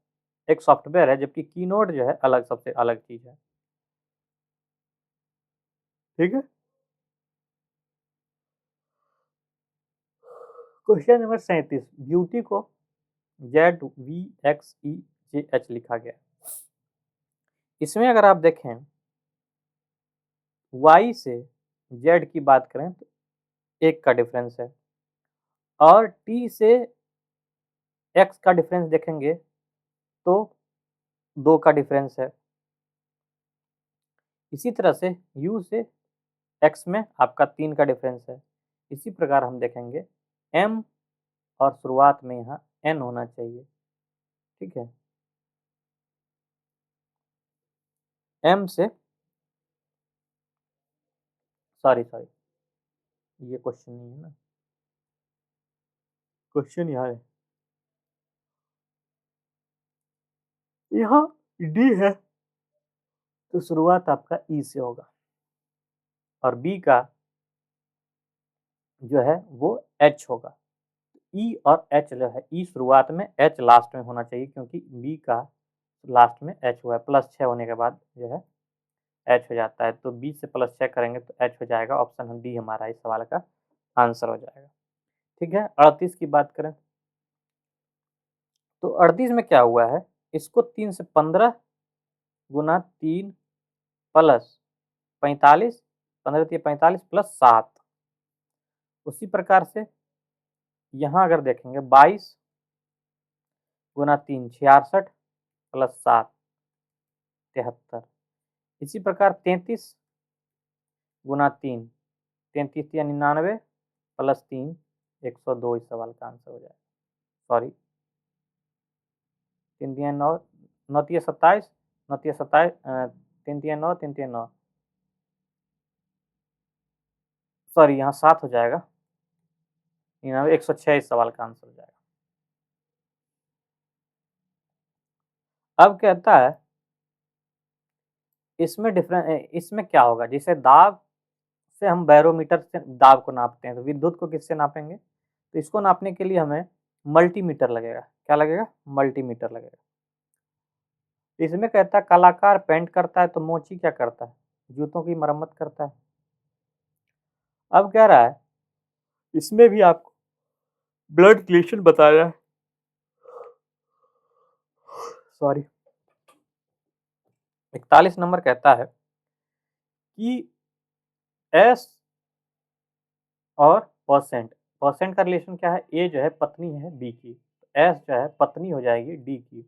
एक सॉफ्टवेयर है, जबकि कीनोट जो है अलग, सबसे अलग चीज है। ठीक है, क्वेश्चन नंबर 37, ब्यूटी को ZVXEJH लिखा गया। इसमें अगर आप देखें Y से Z की बात करें तो 1 का डिफरेंस है, और T से X का डिफरेंस देखेंगे तो 2 का डिफरेंस है। इसी तरह से U से X में आपका 3 का डिफरेंस है। इसी प्रकार हम देखेंगे M और शुरुआत में यहाँ N होना चाहिए, ठीक है। M से सॉरी ये क्वेश्चन नहीं है ना, क्वेश्चन यहाँ है, यहाँ D है तो शुरुआत आपका E से होगा और B का जो है वो H होगा। E और H जो है, E शुरुआत में, H लास्ट में होना चाहिए क्योंकि B का लास्ट में H हुआ है, +6 होने के बाद जो है H हो जाता है, तो B से +6 करेंगे तो H हो जाएगा। ऑप्शन डी हमारा इस सवाल का आंसर हो जाएगा, ठीक है। 38 की बात करें तो 38 में क्या हुआ है, इसको 3 से 15 गुना 3 प्लस 45, 15 45 प्लस 7। उसी प्रकार से यहाँ अगर देखेंगे 22 गुना 3 66 प्लस 7 73। इसी प्रकार 33 गुना 3 33 या 99 प्लस 3 102 इस सवाल का आंसर हो जाएगा। सॉरी 3 3 9 9 3 27 9 3 27 3 3 9 3 3 9 सॉरी यहाँ 7 हो जाएगा, 106 इस सवाल का आंसर हो जाएगा। अब कहता है इसमें क्या होगा, जैसे दाब से हम बैरोमीटर से दाब को नापते हैं तो विद्युत को किससे नापेंगे, तो इसको नापने के लिए हमें मल्टीमीटर लगेगा। क्या लगेगा, मल्टीमीटर लगेगा। इसमें कहता है कलाकार पेंट करता है तो मोची क्या करता है, जूतों की मरम्मत करता है। अब कह रहा है इसमें भी आपको ब्लड रिलेशन बताया है, सॉरी 41 नंबर कहता है कि एस और परसेंट, परसेंट का रिलेशन क्या है, ए जो है पत्नी है बी की, एस जो है पत्नी हो जाएगी डी की,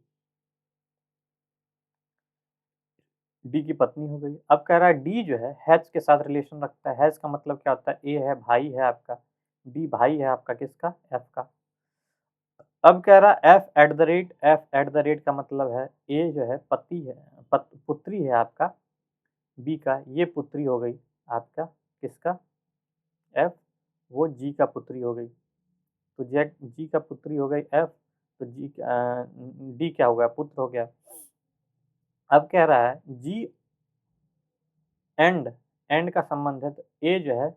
डी की पत्नी हो गई। अब कह रहा है डी जो है हैच के साथ रिलेशन रखता है। हैच का मतलब क्या होता है, ए है भाई है आपका, डी भाई है आपका किसका, एफ का। अब कह रहा है एफ एट द रेट का मतलब है ए जो है पति है, पुत्री है आपका बी का, ये पुत्री हो गई आपका किसका, एफ, वो जी का पुत्री हो गई, तो जेड जी का पुत्री हो गई एफ, तो जी डी क्या हो गया, पुत्र हो गया। अब कह रहा है जी एंड, एंड का संबंध है तो ए जो है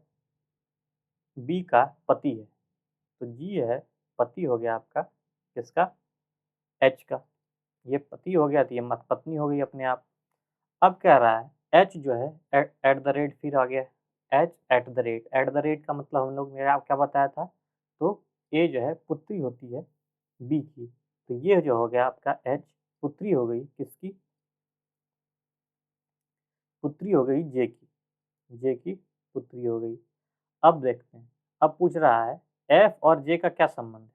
बी का पति है, तो जी है पति हो गया आपका किसका, एच का, ये पति हो गया तो ये मत पत्नी हो गई अपने आप। अब कह रहा है एच जो है एट द रेट, फिर आ गया एच एट द रेट का मतलब हम लोग ने आप क्या बताया था, तो ए जो है पुत्री होती है बी की, तो ये जो हो गया आपका एच पुत्री हो गई किसकी, पुत्री हो गई जे की, जे की पुत्री हो गई। अब देखते हैं, अब पूछ रहा है एफ और जे का क्या संबंध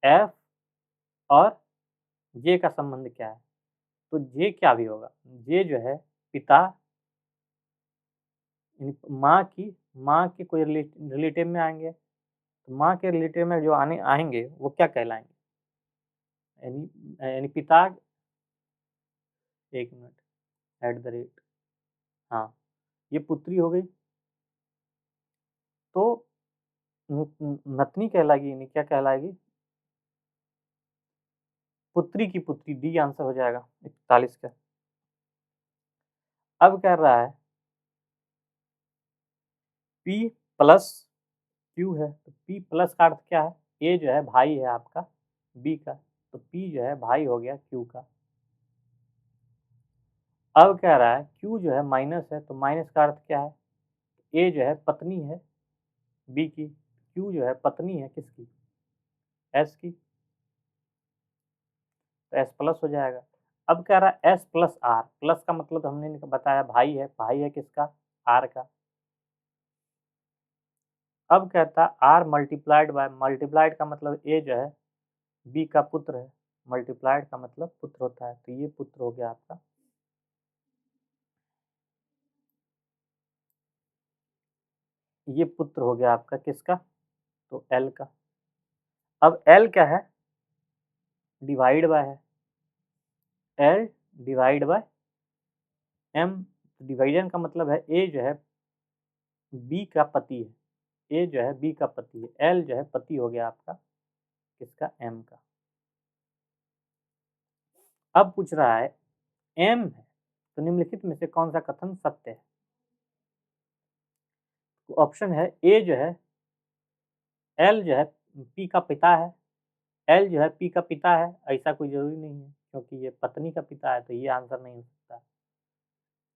है, एफ और जे का संबंध क्या है, तो जे क्या भी होगा, जे जो है पिता माँ की कोई रिलेटिव में आएंगे, तो माँ के रिलेटिव में जो आने आएंगे वो क्या कहलाएंगे, यानी पिता, एक मिनट एट द रेट, हाँ ये पुत्री हो गई तो नतनी कहलाएगी, यानी क्या कहलाएगी, पुत्री की पुत्री, डी आंसर हो जाएगा 41 का। अब कह रहा है P प्लस Q है, तो P प्लस का अर्थ क्या है, ए जो है भाई है आपका B का, तो P जो है भाई हो गया Q का। अब कह रहा है Q जो है माइनस है, तो माइनस का अर्थ क्या है, ए जो है पत्नी है B की, Q जो है पत्नी है किसकी, S की, तो S प्लस हो जाएगा। अब कह रहा है S प्लस R, प्लस का मतलब हमने बताया भाई है किसका, R का। अब कहता है R मल्टीप्लाइड बाय, मल्टीप्लाइड का मतलब ए जो है बी का पुत्र है, मल्टीप्लाइड का मतलब पुत्र होता है, तो ये पुत्र हो गया आपका, ये पुत्र हो गया आपका किसका, तो एल का। अब L क्या है, डिवाइड बाय है, L divide by M। Division का मतलब है A जो है B का पति है, A जो है B का पति है, L जो है पति हो गया आपका किसका, M का। अब पूछ रहा है M है तो निम्नलिखित में से कौन सा कथन सत्य है। तो ऑप्शन है A जो है L जो है P का पिता है, L जो है P का पिता है, ऐसा कोई जरूरी नहीं है क्योंकि ये पत्नी का पिता है तो ये आंसर नहीं हो सकता।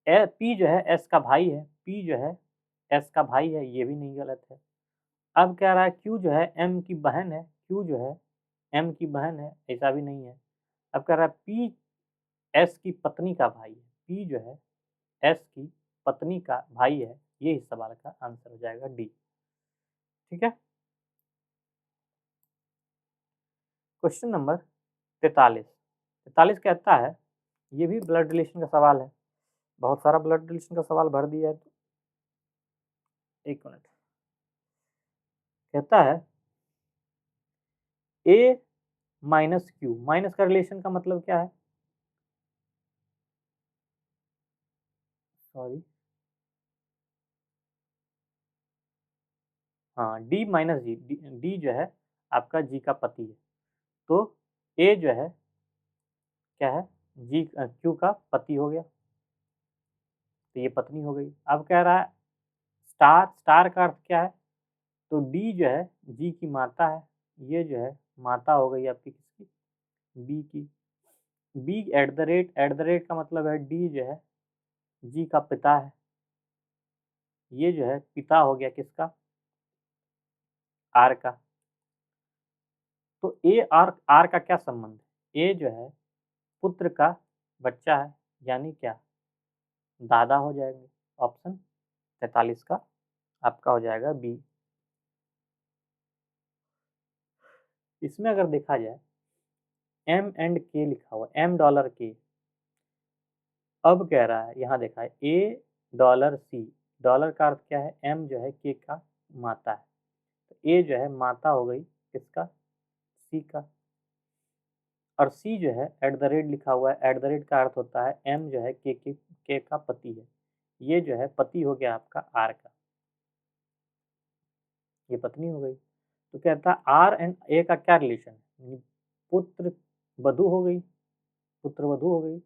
P जो है S का भाई है, P जो है S का भाई है, ये भी नहीं, गलत है। अब कह रहा है Q जो है M की बहन है, Q जो है M की बहन है, ऐसा भी नहीं है। अब कह रहा है P S की पत्नी का भाई है, P जो है S की पत्नी का भाई है, ये इस सवाल का आंसर हो जाएगा डी। ठीक है। क्वेश्चन नंबर 43 कहता है, ये भी ब्लड रिलेशन का सवाल है, बहुत सारा ब्लड रिलेशन का सवाल भर दिया है तो एक मिनट। कहता है A माइनस क्यू, माइनस का रिलेशन का मतलब क्या है, सॉरी हाँ, D माइनस जी, डी जो है आपका G का पति है, तो A जो है क्या है, G Q का पति हो गया, तो ये पत्नी हो गई। अब कह रहा है स्टार, स्टार का अर्थ क्या है, तो डी जो है जी की माता है, ये जो है माता हो गई आपकी किसकी, बी की। बी एट द रेट का मतलब है डी जो है जी का पिता है, ये जो है पिता हो गया किसका, आर का। तो ए आर आर का क्या संबंध है, ए जो है पुत्र का बच्चा है, यानी क्या, दादा हो जाएंगे। ऑप्शन 43 का आपका हो जाएगा बी। इसमें अगर देखा जाए एम एंड के लिखा हुआ, एम डॉलर के, अब कह रहा है यहाँ देखा है ए डॉलर सी, डॉलर का अर्थ क्या है, एम जो है के का माता है, तो ए जो है माता हो गई किसका, सी का, और सी जो है एट द रेट लिखा हुआ है, एट द रेट का अर्थ होता है एम जो है के का पति है, ये जो है पति हो गया आपका आर का, ये पत्नी हो गई। तो कहता है आर एंड ए का क्या रिलेशन है, पुत्र वधु हो गई, पुत्र वधु हो गई,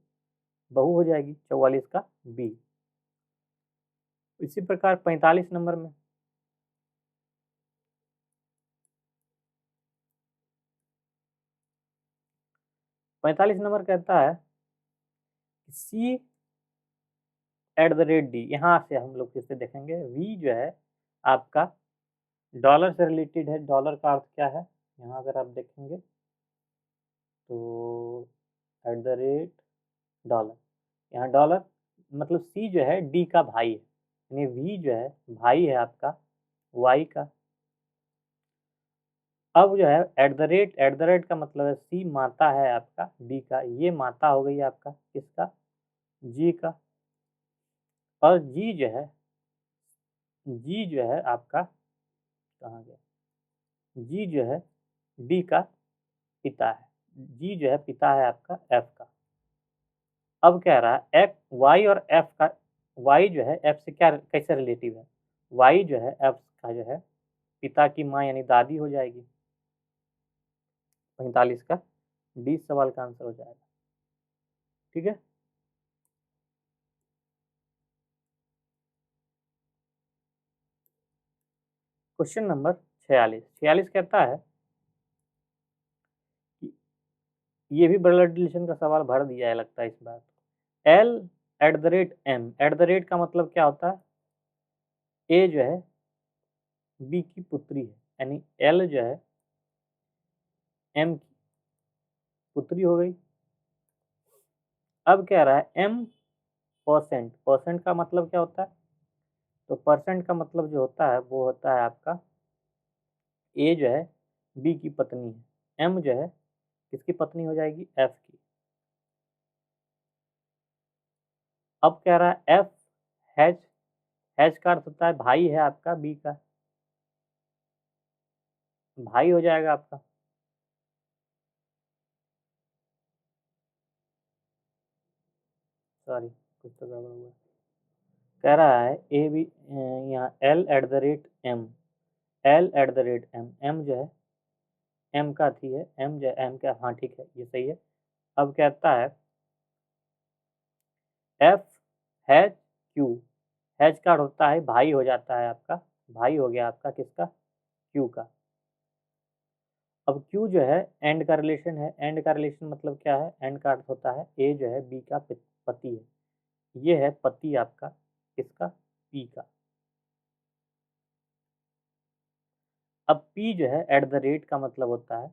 बहू हो जाएगी, 44 का बी। इसी प्रकार 45 नंबर में 45 नंबर कहता है सी एट द रेट डी, यहाँ से हम लोग किससे देखेंगे, वी जो है आपका डॉलर से रिलेटेड है, डॉलर का अर्थ क्या है, यहाँ अगर आप देखेंगे तो एट द रेट डॉलर, यहाँ डॉलर मतलब सी जो है डी का भाई है, यानी वी जो है भाई है आपका वाई का। अब जो है एट द रेट का मतलब है सी माता है आपका डी का, ये माता हो गई आपका किसका, जी का, और जी जो है आपका कहाँ गया, जी जो है डी का पिता है, जी जो है पिता है आपका एफ का। अब कह रहा है एफ वाई और एफ का, वाई जो है एफ से क्या कैसे रिलेटिव है, वाई जो है एफ का जो है पिता की माँ यानी दादी हो जाएगी। 45 का डी सवाल का आंसर हो जाएगा। ठीक है। क्वेश्चन नंबर 46 कहता है कि ये भी ब्लड रिलेशन का सवाल भर दिया है लगता है इस बार। L at the rate m, at the rate का मतलब क्या होता है, ए जो है बी की पुत्री है, यानी एल जो है एम की पुत्री हो गई। अब कह रहा है एम परसेंट, परसेंट का मतलब क्या होता है, तो परसेंट का मतलब जो होता है वो होता है आपका ए जो है बी की पत्नी है, एम जो है किसकी पत्नी हो जाएगी, एफ की। अब कह रहा है एफ हैज, हैज का अर्थ होता है भाई है आपका बी का, भाई हो जाएगा आपका। सॉरी कुछ तो गड़बड़ हुआ। कह रहा है ए बी, यहाँ L@M, L@M, M जो है M का थी है, M जो है M का, हाँ ठीक है ये सही है। अब कहता है F हैज Q, हैज का होता है भाई हो जाता है आपका, भाई हो गया आपका किसका, Q का। अब Q जो है एंड का रिलेशन है, एंड का रिलेशन मतलब क्या है, एंड का अर्थ होता है A जो है B का पति है, ये है पति आपका किसका, P का। अब P जो है एट द रेट का मतलब होता है,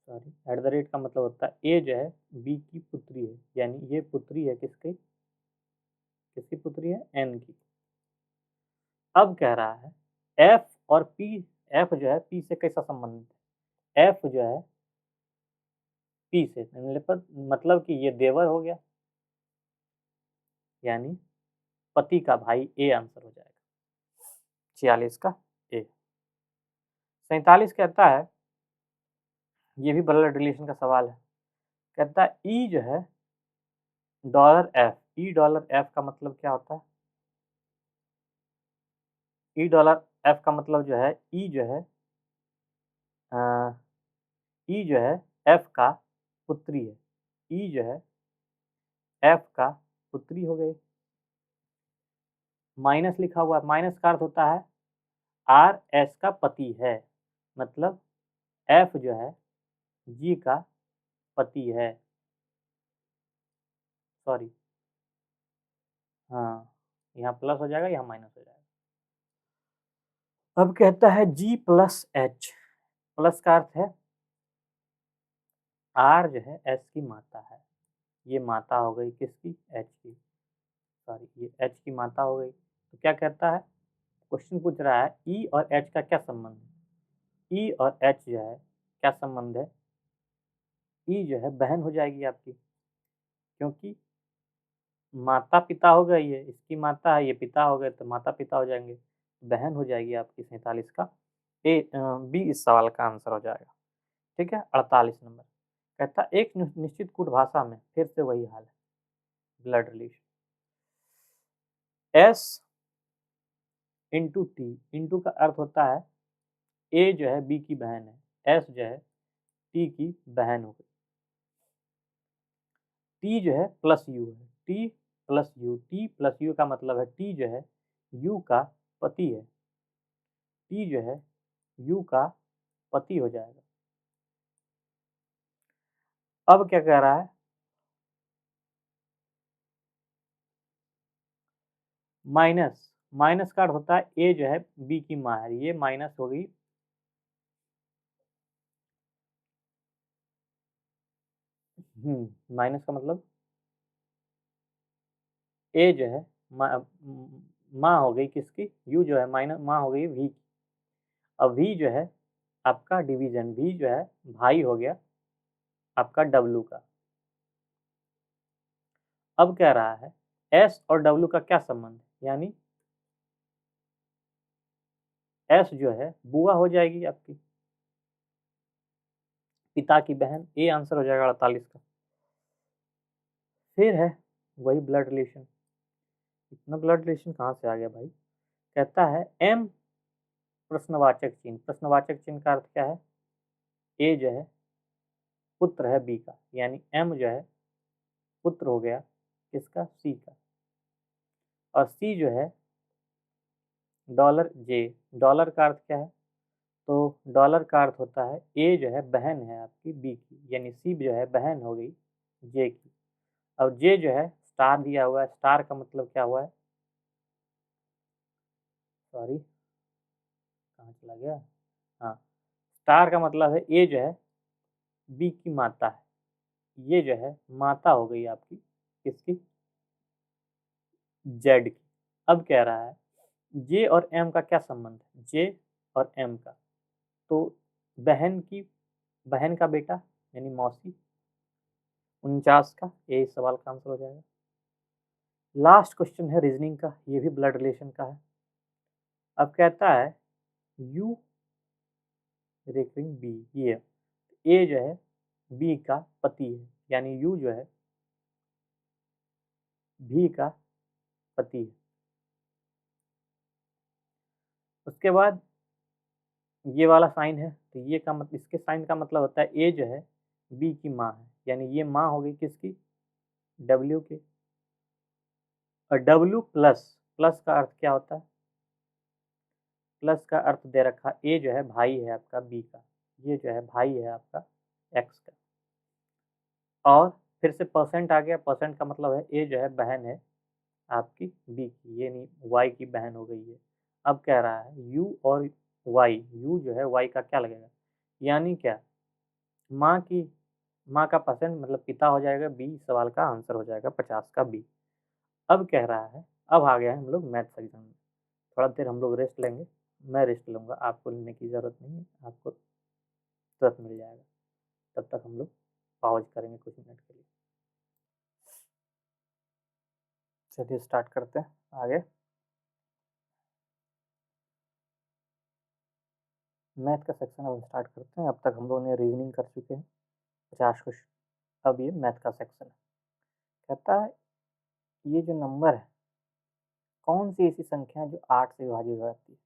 सॉरी एट द रेट का मतलब होता है A जो है B की पुत्री है, यानी ये पुत्री है किसकी, किसकी पुत्री है, N की। अब कह रहा है F और P, F जो है P से कैसा संबंधित है, F जो है P से, मतलब कि ये देवर हो गया, यानी पति का भाई, ए आंसर हो जाएगा 46 का ए। 47 कहता है, ये भी ब्लड रिलेशन का सवाल है, कहता है ई जो है $F, $F का मतलब क्या होता है, $F का मतलब जो है ई जो है ई जो है F का पुत्री है, ई जो है F का पुत्री हो गई। माइनस लिखा हुआ है, माइनस का अर्थ होता है आर एस का पति है, मतलब F जो है G का पति है, सॉरी हाँ यहाँ प्लस हो जाएगा, यहाँ माइनस हो जाएगा। अब कहता है G प्लस H, प्लस का अर्थ है R जो है S की माता है, ये माता हो गई किसकी, H की, सॉरी ये H की माता हो गई। तो क्या कहता है, क्वेश्चन पूछ रहा है E और H का क्या संबंध है, E और H जो है क्या संबंध है, E जो है बहन हो जाएगी आपकी, क्योंकि माता पिता हो गई है, इसकी माता है, ये पिता हो गए तो माता पिता हो जाएंगे, बहन हो जाएगी आपकी 47 का बी इस सवाल का आंसर हो जाएगा। ठीक है, 48 नंबर कहता है एक निश्चित कूट भाषा में फिर से वही हाल है, blood relation, S into T, into का अर्थ होता है ए जो है बी की बहन है, S जो है टी की बहन हो गई, टी जो है प्लस यू है, T plus you, T plus you का मतलब है टी जो है यू का पति है, टी जो है यू का पति हो जाएगा। अब क्या कह रहा है, माइनस, माइनस का अर्थ होता है ए जो है बी की माँ है, ये माइनस हो गई, माइनस का मतलब ए जो है माँ हो गई किसकी, यू जो है माइनस माँ हो गई वी की। अब वी जो है आपका डिवीजन, वी जो है भाई हो गया आपका डब्लू का। अब कह रहा है एस और डब्लू का क्या संबंध है, यानी एस जो है बुआ हो जाएगी आपकी, पिता की बहन, ए आंसर हो जाएगा 48 का। फिर है वही ब्लड रिलेशन, इतना ब्लड रिलेशन कहाँ से आ गया भाई, कहता है एम प्रश्नवाचक चिन्ह, प्रश्नवाचक चिन्ह का अर्थ क्या है, ए जो है पुत्र है बी का, यानी एम जो है पुत्र हो गया किसका, सी का, और सी जो है $J, डॉलर का अर्थ क्या है, तो डॉलर का अर्थ होता है ए जो है बहन है आपकी बी की, यानी सी जो है बहन हो गई जे की। अब जे जो है स्टार दिया हुआ है, स्टार का मतलब क्या हुआ है, सॉरी कहाँ चला गया, हाँ स्टार का मतलब है ए जो है बी की माता है, ये जो है माता हो गई आपकी किसकी, जेड की। अब कह रहा है जे और एम का क्या संबंध है, जे और एम का, तो बहन की, बहन का बेटा यानी मौसी, 49 का, ये इस सवाल का आंसर हो जाएगा। लास्ट क्वेश्चन है रीजनिंग का, ये भी ब्लड रिलेशन का है। अब कहता है यू रेफरिंग बी, ये ए जो है बी का पति है, यानी यू जो है भी का पति है। उसके बाद ये वाला साइन है, तो ये का मतलब, इसके साइन का मतलब होता है ए जो है बी की माँ है, यानी ये माँ हो गई किसकी, डब्ल्यू की। और डब्ल्यू प्लस, प्लस का अर्थ क्या होता है, प्लस का अर्थ दे रखा, ए जो है भाई है आपका बी का, ये जो है भाई है आपका एक्स का। और फिर से परसेंट आ गया, परसेंट का मतलब है ए जो है बहन है आपकी बी की, ये नहीं वाई की बहन हो गई है। अब कह रहा है यू और वाई, यू जो है वाई का क्या लगेगा, यानी क्या, माँ की, माँ का परसेंट मतलब पिता हो जाएगा, बी सवाल का आंसर हो जाएगा 50 का बी। अब कह रहा है, अब आ गया है हम लोग मैथ सेक्शन में, थोड़ा देर हम लोग रेस्ट लेंगे, मैं रेस्ट लूँगा, आपको लेने की ज़रूरत नहीं है, आपको तुरंत मिल जाएगा। तब तक हम लोग पॉज करेंगे कुछ मिनट के लिए। चलिए स्टार्ट करते हैं आगे। मैथ का सेक्शन अब स्टार्ट करते हैं। अब तक हम लोगों ने रीजनिंग कर चुके हैं 50 क्वेश्चन, अब ये मैथ का सेक्शन है। कहता है ये जो नंबर है, कौन सी ऐसी संख्या है जो 8 से विभाजित हो जाती है।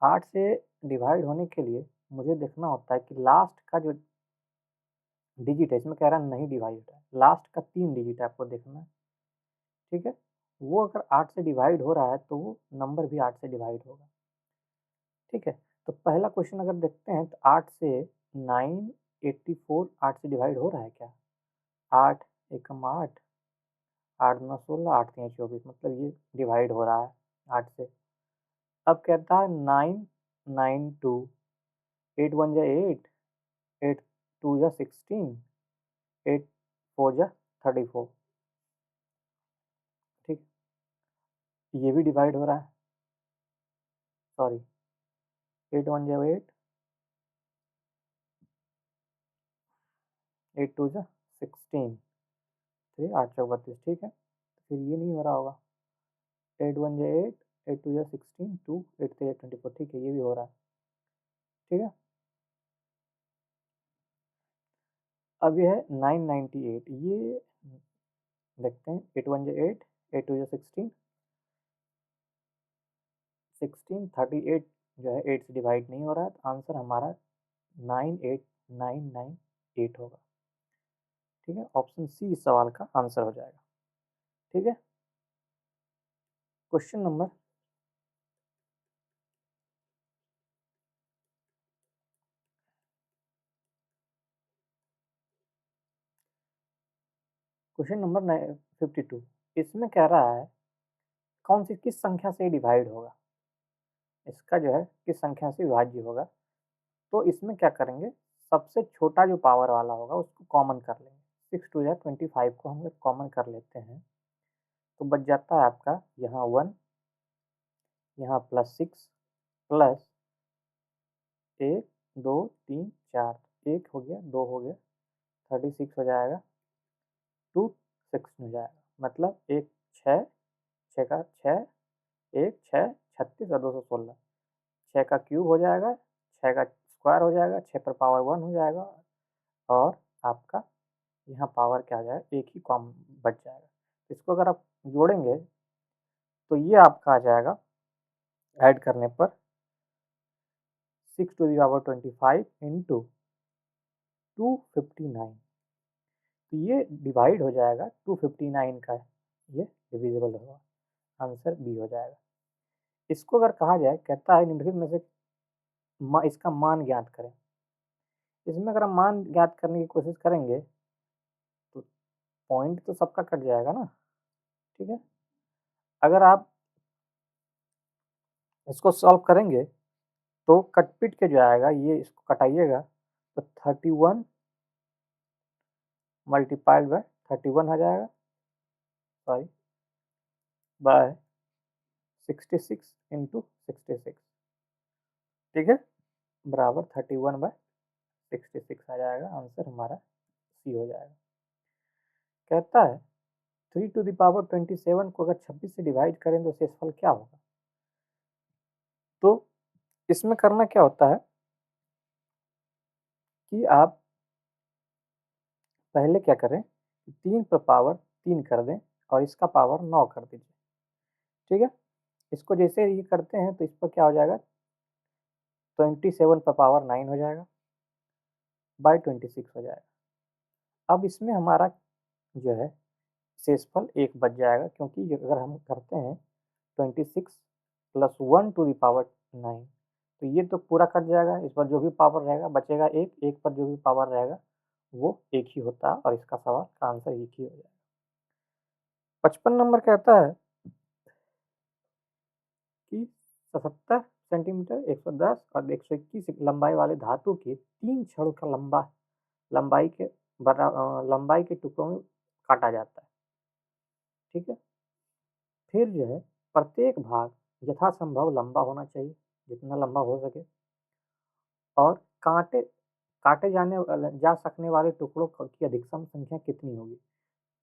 8 से डिवाइड होने के लिए मुझे देखना होता है कि लास्ट का जो डिजिट है, इसमें कह रहा है नहीं डिवाइड होता है, लास्ट का 3 डिजिट है आपको देखना है, ठीक है। वो अगर 8 से डिवाइड हो रहा है तो वो नंबर भी 8 से डिवाइड होगा, ठीक है। तो पहला क्वेश्चन अगर देखते हैं तो 8 से 984 8 से डिवाइड हो रहा है क्या, 8 एकम 8, 8 9 16, 8 3 24, मतलब ये डिवाइड हो रहा है 8 से। अब कहता है 992, 8 1 जा 8, 8 2 जा 16, 8 4 जा 34, ठीक, ये भी डिवाइड हो रहा है, सॉरी 8 1 जा 8, 8 2 जा 16, ठीक, 8 चौक 32, ठीक है। तो फिर ये नहीं हो रहा होगा, 8 1 जा 8, 8 2 जा 16, 2 8 3 24, ठीक है, ये भी हो रहा है, ठीक है। अब ये है 998, ये देखते हैं, 8 1 जा 8, 8 2 जा 16, 16 38 जो है 8 से डिवाइड नहीं हो रहा है, तो आंसर हमारा 98998 होगा, ठीक है। ऑप्शन सी इस सवाल का आंसर हो जाएगा, ठीक है। क्वेश्चन नंबर क्वेश्चन नंबर 52, इसमें कह रहा है कौन सी किस संख्या से डिवाइड होगा, इसका जो है किस संख्या से विभाज्य होगा। तो इसमें क्या करेंगे, सबसे छोटा जो पावर वाला होगा उसको कॉमन कर लेंगे, 6 2 या 25 को हम लोग कॉमन कर लेते हैं, तो बच जाता है आपका यहाँ 1, यहाँ +6 प्लस 1 2 3 4, 1 हो गया, 2 हो गया, 36 हो जाएगा, 2 6 हो जाएगा, मतलब 1 6, 6 का 6, 1 6 36 और 216, 6 का क्यूब हो जाएगा, 6 का स्क्वायर हो जाएगा, 6 पर पावर 1 हो जाएगा, और आपका यहाँ पावर क्या आ जाएगा, एक ही कॉम बच जाएगा। इसको अगर आप जोड़ेंगे तो ये आपका आ जाएगा, ऐड करने पर 6 टू द पावर 25 इंटू 259, तो ये डिवाइड हो जाएगा 259 का, ये डिविजिबल होगा, आंसर बी हो जाएगा। इसको अगर कहा जाए, कहता है निम्नलिखित में से इसका मान ज्ञात करें, इसमें अगर हम मान ज्ञात करने की कोशिश करेंगे तो पॉइंट तो सबका कट जाएगा ना, ठीक है। अगर आप इसको सॉल्व करेंगे तो कट पिट के जो आएगा, ये इसको कटाइएगा तो 31 मल्टीप्लाइड बाय 31 आ जाएगा, सॉरी बाय 66 इंटू 66, ठीक है, बराबर 31 बाय 66 आ जाएगा, आंसर हमारा सी हो जाएगा। कहता है 3 टू द पावर 27 को अगर 26 से डिवाइड करें तो शेषफल क्या होगा। तो इसमें करना क्या होता है कि आप पहले क्या करें, 3 पर पावर 3 कर दें और इसका पावर 9 कर दीजिए, ठीक है। इसको जैसे ये करते हैं तो इस पर क्या हो जाएगा, 27 पर पावर 9 हो जाएगा, बाई 26 हो जाएगा। अब इसमें हमारा जो है शेषफल 1 बच जाएगा, क्योंकि अगर हम करते हैं 26 प्लस 1 टू द पावर 9, तो ये तो पूरा कट जाएगा, इस पर जो भी पावर रहेगा बचेगा 1, 1 पर जो भी पावर रहेगा वो 1 ही होता है, और इसका सवाल का आंसर 1 ही हो जाएगा। 55 नंबर कहता है कि 77 सेंटीमीटर, 110 और 121 लंबाई वाले धातु के 3 छड़ों का लंबाई के टुकड़ों में काटा जाता है, ठीक है। फिर जो है प्रत्येक भाग यथासंभव लंबा होना चाहिए, जितना लंबा हो सके, और काटे जा सकने वाले टुकड़ों की अधिकतम संख्या कितनी होगी।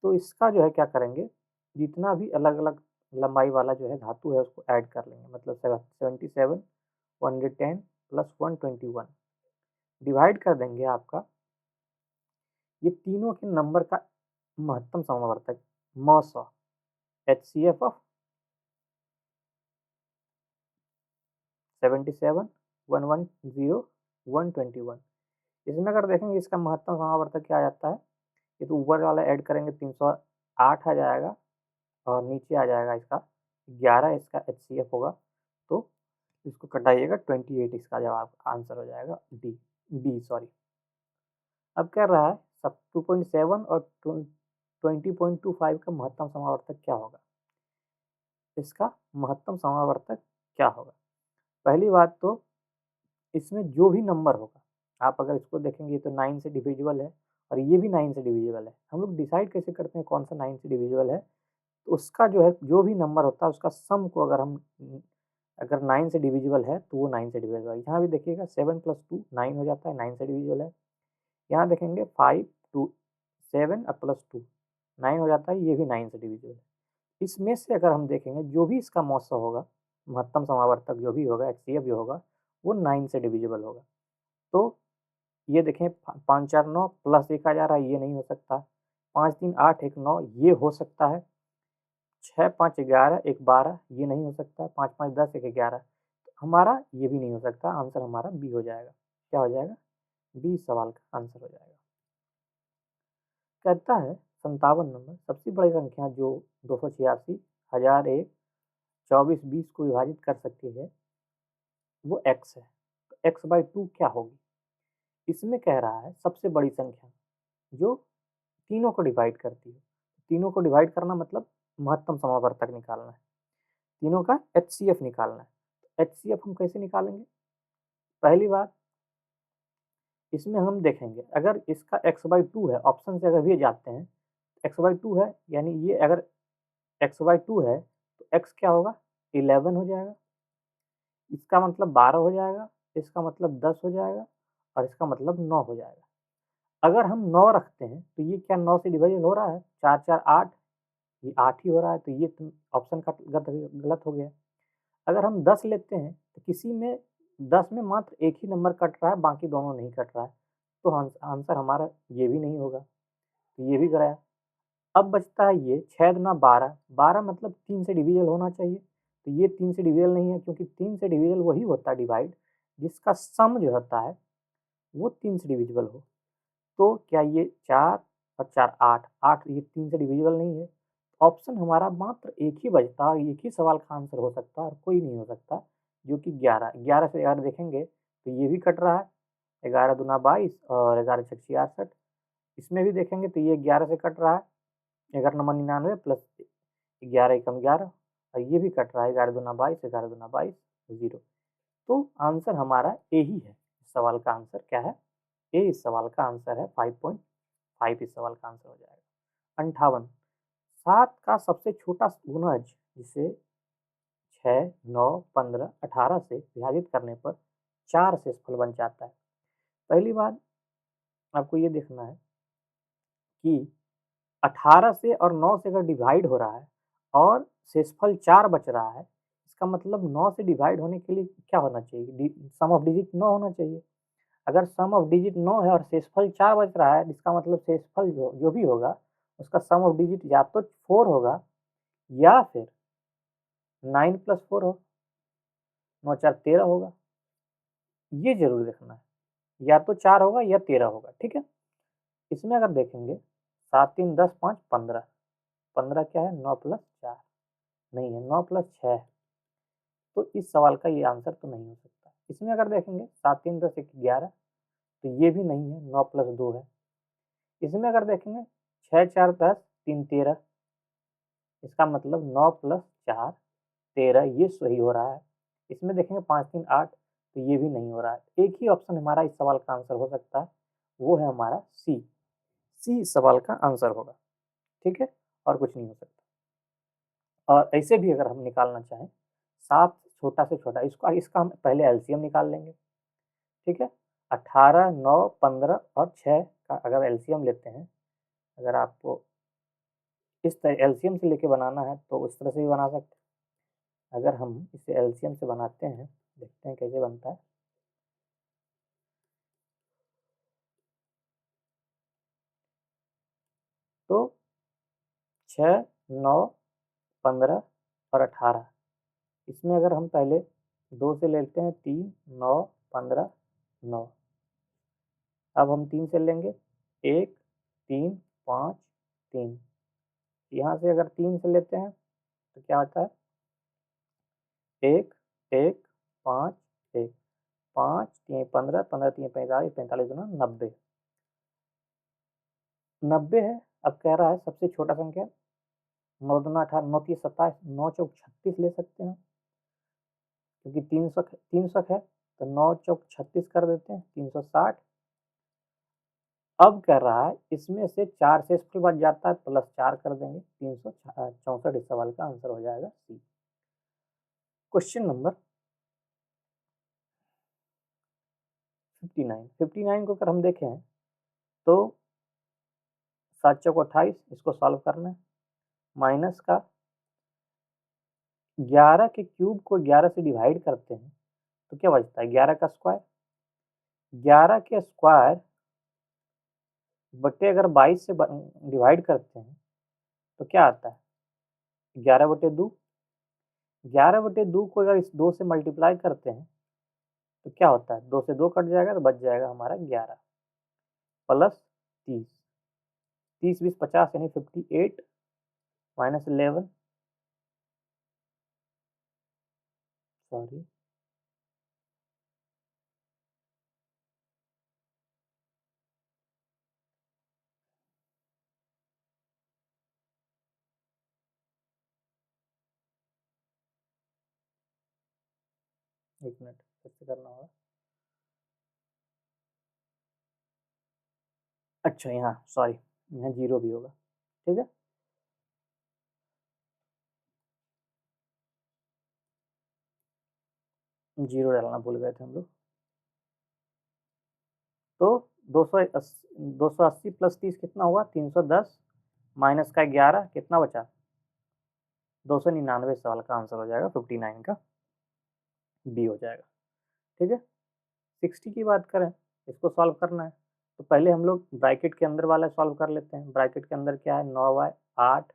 तो इसका जो है क्या करेंगे, जितना भी अलग अलग लंबाई वाला जो है धातु है उसको ऐड कर लेंगे, मतलब 77, 110 प्लस 121 डिवाइड कर देंगे आपका ये तीनों के नंबर का महत्तम समावर्तक मॉस HCF ऑफ 77, 110, 121। इसमें अगर देखेंगे इसका महत्तम समावर्तक क्या आ जाता है, ये तो ऊपर वाला ऐड करेंगे 308 आ जाएगा, और नीचे आ जाएगा इसका 11 इसका HCF होगा, तो इसको कटाइएगा 28, इसका जवाब आंसर हो जाएगा डी सॉरी। अब कह रहा है सब 2.7 और 20.25 का महत्तम समावर्तक क्या होगा। इसका महत्तम समावर्तक क्या होगा, पहली बात तो इसमें जो भी नंबर होगा, आप अगर इसको देखेंगे तो 9 से डिविजिबल है और ये भी 9 से डिविजिबल है। हम लोग डिसाइड कैसे करते हैं कौन सा 9 से डिविजिबल है, तो उसका जो है जो भी नंबर होता है उसका सम को अगर 9 से डिविजिबल है तो वो 9 से डिविजिबल है। यहाँ भी देखिएगा 7 प्लस 2 9 हो जाता है, 9 से डिविजिबल है। यहाँ देखेंगे 5 2 7 और प्लस 2 9 हो जाता है, ये भी 9 से डिविजिबल है। इसमें से अगर हम देखेंगे जो भी इसका मौसा होगा, महत्तम समावर्तक जो भी होगा, HCF जो होगा, वो 9 से डिविजिबल होगा। तो ये देखें 5 4 9 प्लस 1 आ जा रहा है, ये नहीं हो सकता। 5 3 8 1 9 ये हो सकता है। 6 5 11 1 12 ये नहीं हो सकता। 5 5 10 1 11 हमारा ये भी नहीं हो सकता। आंसर हमारा बी हो जाएगा। क्या हो जाएगा, बी सवाल का आंसर हो जाएगा। कहता है 57 नंबर, सबसे बड़ी संख्या जो 286 1001 24 20 को विभाजित कर सकती है वो x है। तो x/2 क्या होगी। इसमें कह रहा है सबसे बड़ी संख्या जो तीनों को डिवाइड करती है। तीनों को डिवाइड करना मतलब महत्तम समावर्तक निकालना है, तीनों का HCF निकालना है। HCF हम कैसे निकालेंगे, पहली बात इसमें हम देखेंगे अगर इसका x/2 है, ऑप्शन से अगर ये जाते हैं x/2 है, यानी ये अगर x/2 है तो x क्या होगा 11 हो जाएगा, इसका मतलब 12 हो जाएगा, इसका मतलब 10 हो जाएगा और इसका मतलब 9 हो जाएगा। अगर हम 9 रखते हैं तो ये क्या 9 से डिवाइड हो रहा है, 4 4 8, ये 8 ही हो रहा है, तो ये ऑप्शन का गलत हो गया। अगर हम 10 लेते हैं तो किसी में 10 में मात्र एक ही नंबर कट रहा है, बाकी दोनों नहीं कट रहा है, तो आंसर हमारा ये भी नहीं होगा, तो ये भी गया। अब बचता है ये 6 दूना 12, 12 मतलब 3 से डिविजल होना चाहिए, तो ये 3 से डिविजल नहीं है, क्योंकि 3 से डिविजल वही होता है डिवाइड जिसका सम जो होता है वो 3 से डिविजिबल हो। तो क्या ये 4 और 4 8, 8 ये 3 से डिविजिबल नहीं है। ऑप्शन हमारा मात्र एक ही बचता है, एक ही सवाल का आंसर हो सकता है और कोई नहीं हो सकता, जो कि 11। 11 से अगर देखेंगे तो ये भी कट रहा है, 11 दूना 22 और 11 छक 66। इसमें भी देखेंगे तो ये 11 से कट रहा है, 11 नंबर 99 प्लस 11 एकम 11, और ये भी कट रहा है, 11 दूना 22, 11 दूना 22 0। तो आंसर हमारा ए ही है। इस सवाल का आंसर क्या है, ए इस सवाल का आंसर है। 5.5 इस सवाल का आंसर हो जाएगा। 58 7 का सबसे छोटा गुणज जिसे 6 9 15 18 से विभाजित करने पर 4 शेषफल बन जाता है। पहली बात आपको ये देखना है कि 18 से और 9 से अगर डिवाइड हो रहा है और शेषफल 4 बच रहा है, इसका मतलब 9 से डिवाइड होने के लिए क्या होना चाहिए, सम ऑफ डिजिट 9 होना चाहिए। अगर सम ऑफ डिजिट 9 है और शेषफल 4 बच रहा है, इसका मतलब शेषफल जो भी होगा उसका सम ऑफ डिजिट या तो 4 होगा या फिर 9 + 4 हो, 9 4 13 होगा। ये जरूर देखना है, या तो 4 होगा या 13 होगा, ठीक है। इसमें अगर देखेंगे 7 3 10 5 15, 15 क्या है 9 + 4 नहीं है, 9 + 6 है। तो इस सवाल का ये आंसर तो नहीं हो सकता। इसमें अगर देखेंगे 7 3 10 1 11, तो ये भी नहीं है, 9 + 2 है। इसमें अगर देखेंगे 6 4 10 3 13, इसका मतलब 9 + 4 13, ये सही हो रहा है। इसमें देखेंगे 5 3 8, तो ये भी नहीं हो रहा है। एक ही ऑप्शन हमारा इस सवाल का आंसर हो सकता है, वो है हमारा सी। सी इस सवाल का आंसर होगा, ठीक है, और कुछ नहीं हो सकता। और ऐसे भी अगर हम निकालना चाहें 7 छोटा से छोटा, इसका हम पहले एलसीएम निकाल लेंगे, ठीक है। 18 9 15 और 6 का अगर एलसीएम लेते हैं, अगर आपको इस तरह एलसीएम से लेके बनाना है तो उस तरह से भी बना सकते हैं। अगर हम इसे एलसीएम से बनाते हैं, देखते हैं कैसे बनता है। तो 6 9 15 और 18, इसमें अगर हम पहले 2 से लेते हैं 3 9 15 9, अब हम 3 से लेंगे 1 3 5 3, यहाँ से अगर 3 से लेते हैं तो क्या आता है 1 1 5 1, 5 3 15 15 3 45 45 दूना 90, 90 है। अब कह रहा है सबसे छोटा संख्या 9 दूना 18, 9 3 27, 9 चौक 36 ले सकते हैं, क्योंकि 300 है तो 9 चौक 36 कर देते हैं 360। अब कह रहा है इसमें से 4 शेषफल बच जाता है, +4 कर देंगे 364। इस सवाल का आंसर हो जाएगा सी। क्वेश्चन नंबर 59, 59 को अगर हम देखें तो 7 चौक 28, इसको सॉल्व करना है। माइनस का 11 के क्यूब को 11 से डिवाइड करते हैं तो क्या बचता है 11 का स्क्वायर, 11 के स्क्वायर बटे अगर 22 से डिवाइड करते हैं तो क्या आता है 11/2। 11/2 को अगर इस 2 से मल्टीप्लाई करते हैं तो क्या होता है 2 से 2 कट जाएगा तो बच जाएगा हमारा 11 प्लस 30, 30 20 50 यानी 58 माइनस 11, सॉरी 1 मिनट कैसे करना होगा। अच्छा यहाँ सॉरी, यहाँ 0 भी होगा, ठीक है। जीरो डालना भूल गए थे हम लोग। तो 280 + 30 कितना हुआ 310, माइनस का 11 कितना बचा 299। सवाल का आंसर हो जाएगा 59 का बी हो जाएगा, ठीक है। 60 की बात करें, इसको सॉल्व करना है तो पहले हम लोग ब्रैकेट के अंदर वाला सॉल्व कर लेते हैं। ब्रैकेट के अंदर क्या है 9y 8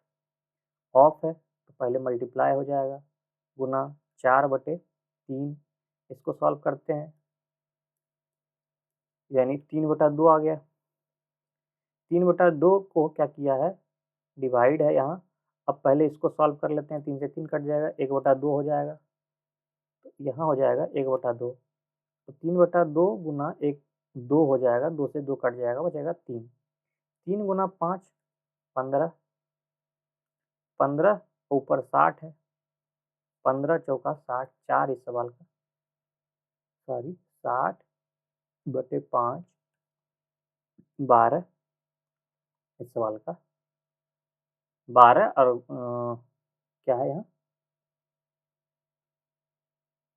ऑफ है तो पहले मल्टीप्लाई हो जाएगा गुना 4/3, इसको सॉल्व करते हैं यानी 3/2 आ गया। 3/2 को क्या किया है डिवाइड है यहाँ। अब पहले इसको सॉल्व कर लेते हैं, 3 से 3 कट जाएगा, 1/2 हो जाएगा, तो यहाँ हो जाएगा 1/2। तो 3/2 गुना 1 2 हो जाएगा, 2 से 2 कट जाएगा, बचेगा 3। 3 गुना 5 15, 15 ऊपर 60 है, 15 चौका 60, 4 इस सवाल का, सॉरी 60/5 12 इस सवाल का, 12 और क्या है यहाँ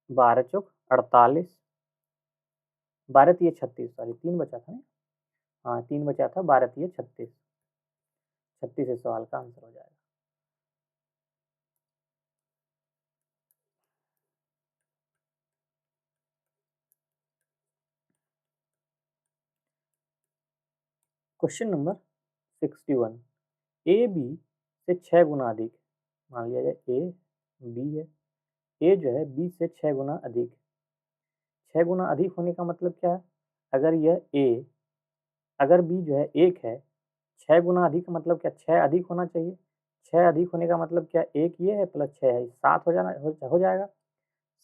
12 चौक 48, 12 तिये 36, सॉरी 3 बचा था ना, हाँ 3 बचा था, 12 तिये 36, 36 इस सवाल का आंसर हो जाएगा। क्वेश्चन नंबर 61, ए बी से 6 गुना अधिक, मान लिया जाए ए बी है, ए जो है बी से 6 गुना अधिक। 6 गुना अधिक होने का मतलब क्या है? अगर यह ए, अगर बी जो है 1 है, 6 गुना अधिक का मतलब क्या? 6 अधिक होना चाहिए। 6 अधिक होने का मतलब क्या? 1 ये है प्लस 6 है, 7 हो जाएगा,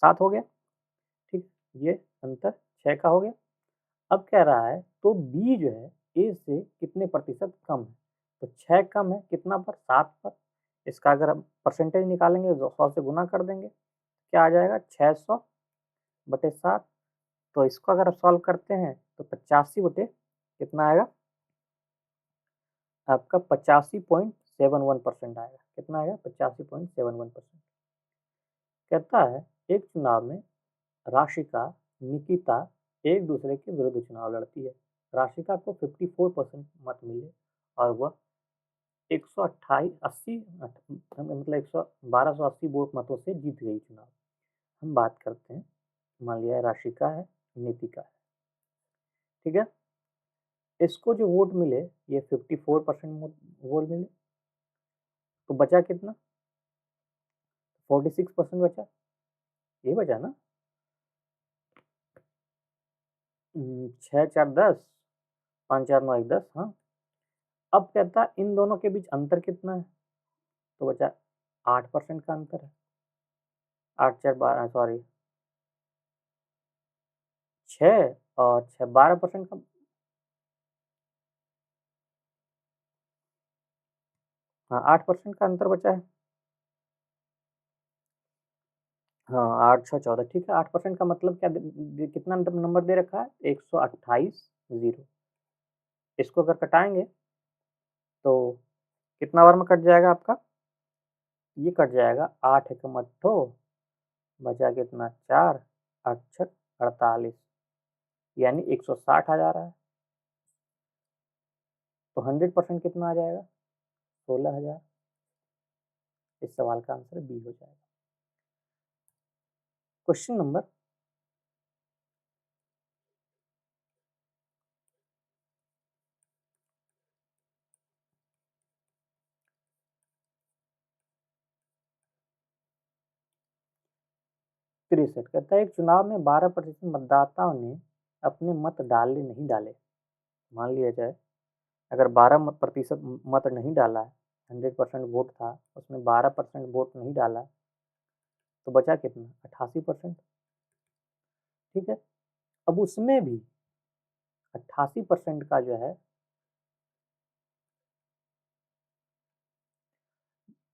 7 हो गया, ठीक। ये अंतर 6 का हो गया। अब कह रहा है तो बी जो है ए से कितने प्रतिशत कम है? तो 6 कम है कितना पर? 7 पर। इसका अगर हम परसेंटेज निकालेंगे तो 100 से गुना कर देंगे, क्या आ जाएगा? 600 बटे 7। तो इसको अगर आप सॉल्व करते हैं तो 85 बटे कितना आएगा? आपका 85.71% आएगा। कितना आएगा? 85.71%। कहता है एक चुनाव में राशिका, निकिता एक दूसरे के विरुद्ध चुनाव लड़ती है। राशिका को 54% मत मिले और वह 128 80 मतलब 1280 वोट मतों से जीत गई चुनाव। हम बात करते हैं, मान लिया राशिका है, नितिका है, ठीक है। इसको जो वोट मिले ये 54% वोट मिले, तो बचा कितना? 46% बचा, ये बचा ना। 6 4 10, 5 4 9 1 10, हाँ। अब कहता इन दोनों के बीच अंतर कितना है? तो बचा 8% का अंतर है। 8 4 12, सॉरी 6 और 6 12% का, हाँ 8% का अंतर बचा है। हाँ 8 6 14, ठीक है। 8% का मतलब क्या कितना नंबर दे रखा है? 128 0। इसको अगर कटाएंगे तो कितना बार में कट जाएगा आपका? ये कट जाएगा 8 एकम 8, बचा कितना? 4 8 6 48, यानी 160 आ जा रहा है। तो 100% कितना आ जाएगा? 16,000। इस सवाल का आंसर बी हो जाएगा। क्वेश्चन नंबर 63 कहता है एक चुनाव में 12% मतदाताओं ने अपने मत डाले नहीं डाले। मान लिया जाए अगर 12% मत नहीं डाला है, 100% वोट था, उसमें 12% वोट नहीं डाला, तो बचा कितना? 88%, ठीक है। अब उसमें भी 88% का जो है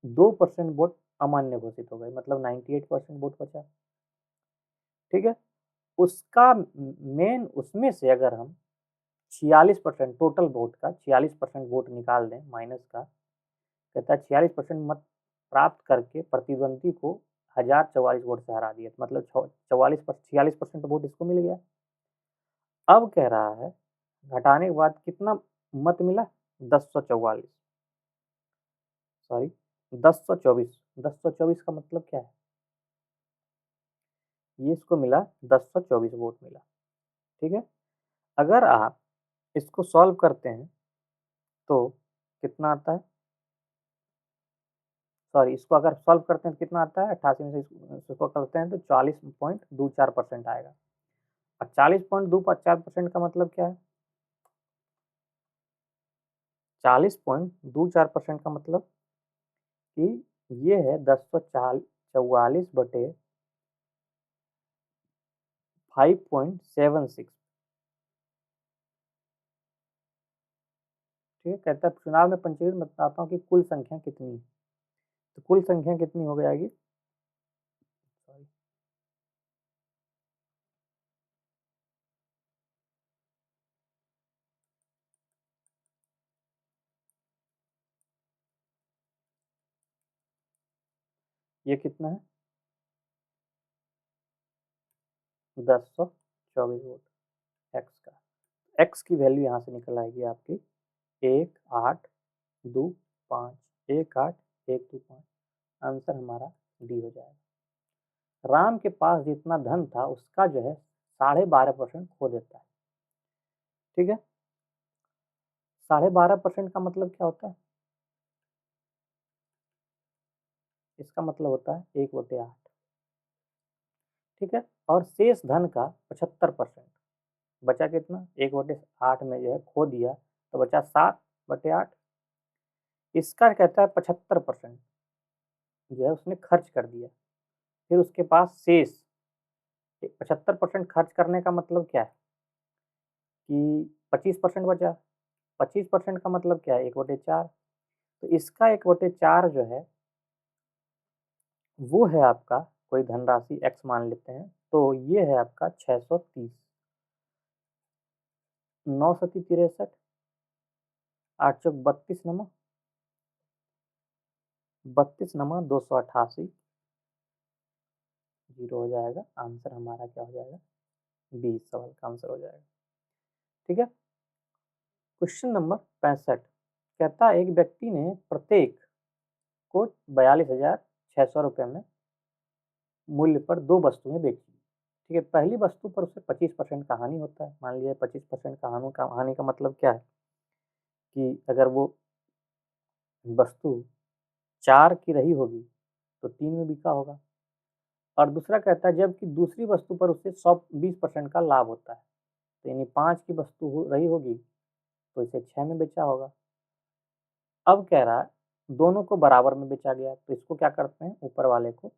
2% वोट अमान्य घोषित हो गए, मतलब 98% वोट बचा, ठीक है। उसका मेन उसमें से अगर हम 46% टोटल वोट का 46% वोट निकाल दें माइनस का, कहता है 46% मत प्राप्त करके प्रतिद्वंदी को 1044 वोट से हरा दिया, मतलब 46% वोट इसको मिल गया। अब कह रहा है घटाने के बाद कितना मत मिला? 1044, सॉरी 1024। 1024 का मतलब क्या है? ये इसको मिला 1024 वोट मिला, ठीक है। अगर आप इसको सॉल्व करते हैं तो कितना आता है? सॉरी इसको अगर सॉल्व करते हैं तो कितना आता है? 88 में से इसको करते हैं तो 40.24% आएगा। और 40.24% का मतलब क्या है? 40.24% का मतलब कि ये है 1044 बटे 5.76, ठीक है। कहता है चुनाव में पंजीकृत मतदाताओं की कुल संख्या कितनी है? तो कुल संख्या कितनी हो जाएगी? सॉरी ये कितना है? 1024 वोट एक्स का। एक्स की वैल्यू यहाँ से निकल आएगी आपकी 1,8,2,5, 1,8,1,2,5। आंसर हमारा डी हो जाएगा। राम के पास जितना धन था उसका जो है 12.5% खो देता है, ठीक है। 12.5% का मतलब क्या होता है? इसका मतलब होता है 1/8। ठीक है, और शेष धन का 75%। बचा कितना? 1/8 में जो है खो दिया तो बचा 7/8। इसका कहता है 75% जो है उसने खर्च कर दिया। फिर उसके पास शेष 75% खर्च करने का मतलब क्या है कि 25% बचा। 25% का मतलब क्या है? 1/4। तो इसका 1/4 जो है वो है आपका कोई धनराशि x मान लेते हैं, तो ये है आपका 630। 9 सती 63, 8 चौक 32 नमा, 32 नमा 288, जीरो हो जाएगा। आंसर हमारा क्या हो जाएगा? 20 सवाल का आंसर हो जाएगा। ठीक है, क्वेश्चन नंबर 65 कहता है एक व्यक्ति ने प्रत्येक को 42,600 रुपये में मूल्य पर 2 वस्तुएं बेची। ठीक है, पहली वस्तु पर उसे 25% का हानि होता है। मान लीजिए 25% का हानि का मतलब क्या है कि अगर वो वस्तु 4 की रही होगी तो 3 में बिका होगा। और दूसरा कहता है जबकि दूसरी वस्तु पर उसे 120% का लाभ होता है, तो यानी 5 की वस्तु रही होगी तो इसे 6 में बेचा होगा। अब कह रहा है दोनों को बराबर में बेचा गया, तो इसको क्या करते हैं, ऊपर वाले को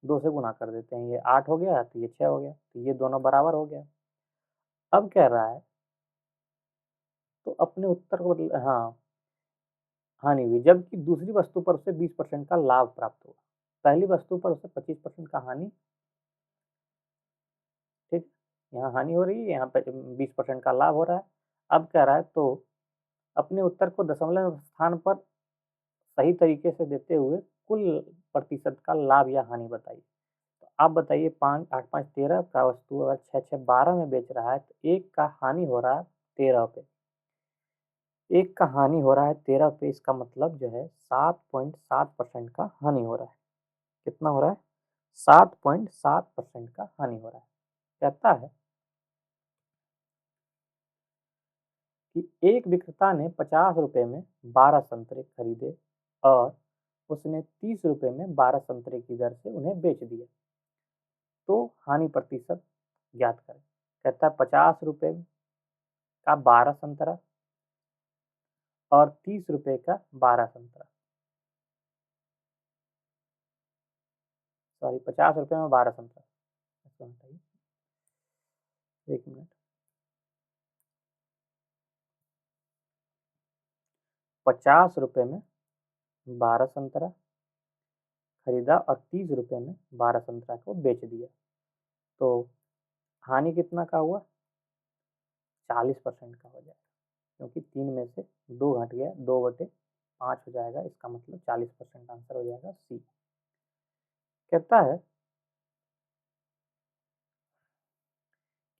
2 से गुना कर देते हैं। ये 8 हो गया तो ये 6 हो गया, तो ये दोनों बराबर हो गया। अब कह रहा है तो अपने उत्तर को बदल, हाँ, हानि हुई जबकि दूसरी वस्तु पर उसे 20% का लाभ प्राप्त हुआ। पहली वस्तु पर उसे 25% का हानि, ठीक, यहाँ हानि हो रही है, यहाँ पे 20% का लाभ हो रहा है। अब कह रहा है तो अपने उत्तर को दशमलव स्थान पर सही तरीके से देते हुए कुल प्रतिशत का लाभ या हानि बताइए। तो आप बताइए 5 8 5 13 का वस्तु अगर 6 6 12 में बेच रहा है तो एक का हानि हो रहा है 13 पे, एक का हानि हो रहा है 13 पे, इसका मतलब जो है 7.7% का हानि हो रहा है। कितना हो रहा है? 7.7% का हानि हो रहा है। कहता है कि एक विक्रेता ने 50 रुपए में 12 संतरे खरीदे और उसने 30 रुपए में 12 संतरे की दर से उन्हें बेच दिया, तो हानि प्रतिशत ज्ञात करें। कहता है 50 रुपए का 12 संतरा और 30 रुपए का 12 संतरा, सॉरी 50 रुपए में 12 संतरा। इसको हटाइए, एक मिनट। 50 रुपए में 12 संतरा खरीदा और 30 रुपए में 12 संतरा को बेच दिया, तो हानि कितना का हुआ? 40% का हो जाएगा, क्योंकि 3 में से 2 घट गया, 2/5 हो जाएगा। इसका मतलब 40% आंसर हो जाएगा सी। कहता है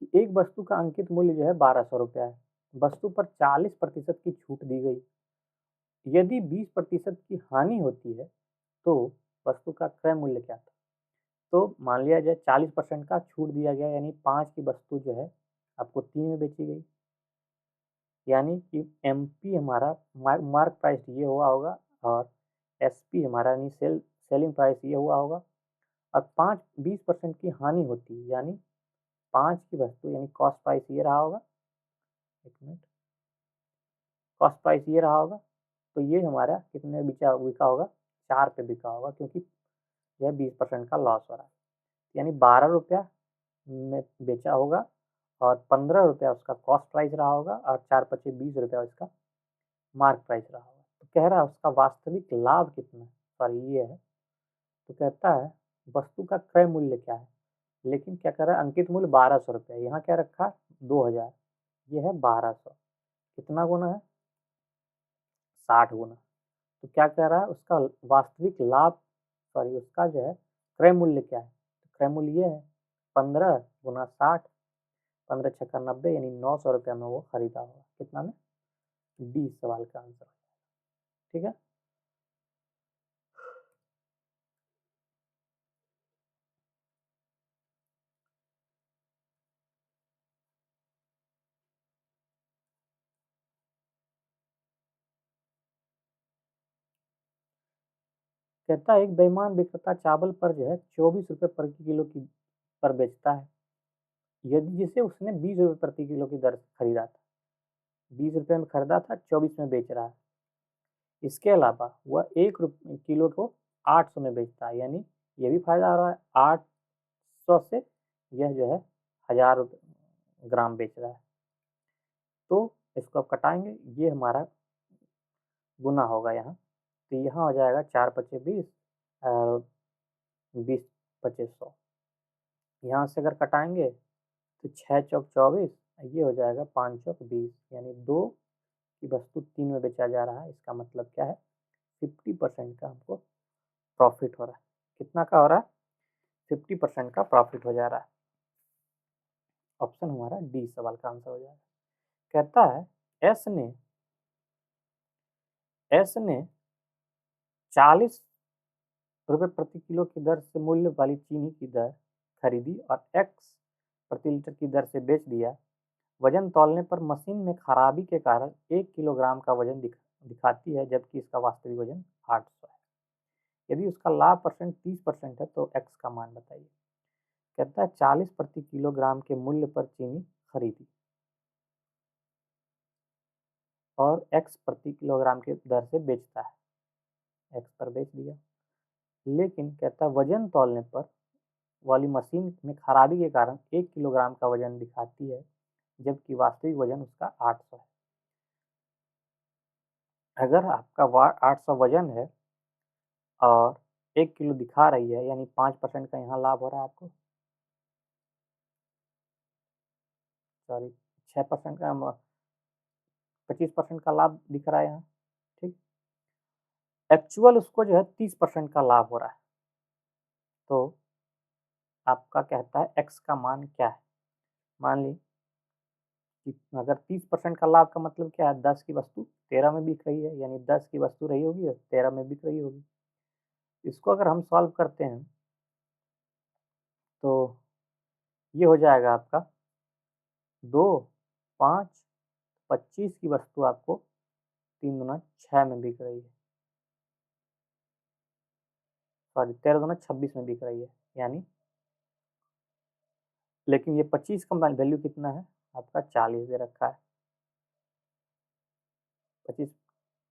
कि एक वस्तु का अंकित मूल्य जो है 1200 रुपया है, वस्तु पर 40% की छूट दी गई। यदि 20% की हानि होती है तो वस्तु का क्रय मूल्य क्या था? तो मान लिया जाए 40% का छूट दिया गया, यानी 5 की वस्तु जो है आपको 3 में बेची गई, यानी कि एमपी हमारा मार्क प्राइस ये हुआ होगा और एसपी हमारा यानी सेलिंग प्राइस ये हुआ होगा। और 20% की हानि होती है, यानी 5 की वस्तु यानी कॉस्ट प्राइस ये रहा होगा, एक मिनट, कॉस्ट प्राइस ये रहा होगा, तो ये हमारा कितने बिका होगा? 4 पे बिका होगा, क्योंकि यह 20% का लॉस हो रहा है। यानी 12 रुपया में बेचा होगा और 15 रुपया उसका कॉस्ट प्राइस रहा होगा और 4 पचे 20 रुपया उसका मार्क प्राइस रहा होगा। तो कह रहा है उसका वास्तविक लाभ कितना है? सॉरी ये है, तो कहता है वस्तु का क्रय मूल्य क्या है, लेकिन क्या कर रहा है, अंकित मूल्य 1200 रुपया, यहाँ क्या रखा है 2000, ये है 1200, कितना गुना है? 60 गुना। तो क्या कह रहा है उसका वास्तविक लाभ, सॉरी उसका जो है क्रय मूल्य क्या है? तो क्रय मूल्य ये है 15 गुना 60, 15 छक्का 90, यानी 900 रुपया में वो खरीदा होगा। कितना में? 20 सवाल का आंसर। ठीक है, कहता है एक बेईमान विक्रेता चावल पर जो है 24 रुपये प्रति किलो की पर बेचता है, यदि जिसे उसने 20 रुपये प्रति किलो की दर से खरीदा था। 20 रुपये में खरीदा था, 24 में बेच रहा है। इसके अलावा वह 1 किलो को 800 में बेचता है, यानी ये भी फायदा हो रहा है। 800 से यह जो है 1000 ग्राम बेच रहा है। तो इसको अब कटाएंगे, ये हमारा गुना होगा यहाँ। तो यहाँ हो जाएगा 4 पचे 20 और 20 पचे 100। यहाँ से अगर कटाएंगे तो 6 चौक 24, ये हो जाएगा 5 चौक 20, यानी 2 की वस्तु 3 में बेचा जा रहा है। इसका मतलब क्या है, 50% का हमको प्रॉफिट हो रहा है। कितना का हो रहा है, 50% का प्रॉफिट हो जा रहा है। ऑप्शन हमारा डी सवाल का आंसर हो जाएगा। कहता है एस ने 40 रुपये प्रति किलो की दर से मूल्य वाली चीनी की दर खरीदी और एक्स प्रति लीटर की दर से बेच दिया। वजन तौलने पर मशीन में खराबी के कारण 1 किलोग्राम का वजन दिखाती है, जबकि इसका वास्तविक वजन 800 है। यदि उसका लाभ परसेंट 30% है तो एक्स का मान बताइए। कहता है 40 प्रति किलोग्राम के मूल्य पर चीनी खरीदी और एक्स प्रति किलोग्राम के दर से बेचता है, एक्स पर बेच दिया। लेकिन कहता है वजन तौलने पर वाली मशीन में खराबी के कारण 1 किलोग्राम का वजन दिखाती है, जबकि वास्तविक वजन उसका 800 है। अगर आपका 800 वजन है और 1 किलो दिखा रही है, यानी 5% का यहाँ लाभ हो रहा है आपको, सॉरी 6% का, 25% का लाभ दिख रहा है यहाँ, ठीक। एक्चुअल उसको जो है 30% का लाभ हो रहा है। तो आपका कहता है एक्स का मान क्या है। मान ली कि अगर 30% का लाभ का मतलब क्या है, 10 की वस्तु 13 में बिक रही है, यानी 10 की वस्तु रही होगी और 13 में बिक रही होगी। इसको अगर हम सॉल्व करते हैं तो ये हो जाएगा आपका 2, 5, 25 की वस्तु आपको 3 दूना 6 में बिक रही है, सॉरी 13 दूना 26 में बिक रही है, यानी लेकिन ये 25 का वैल्यू कितना है आपका, 40 दे रखा है। 25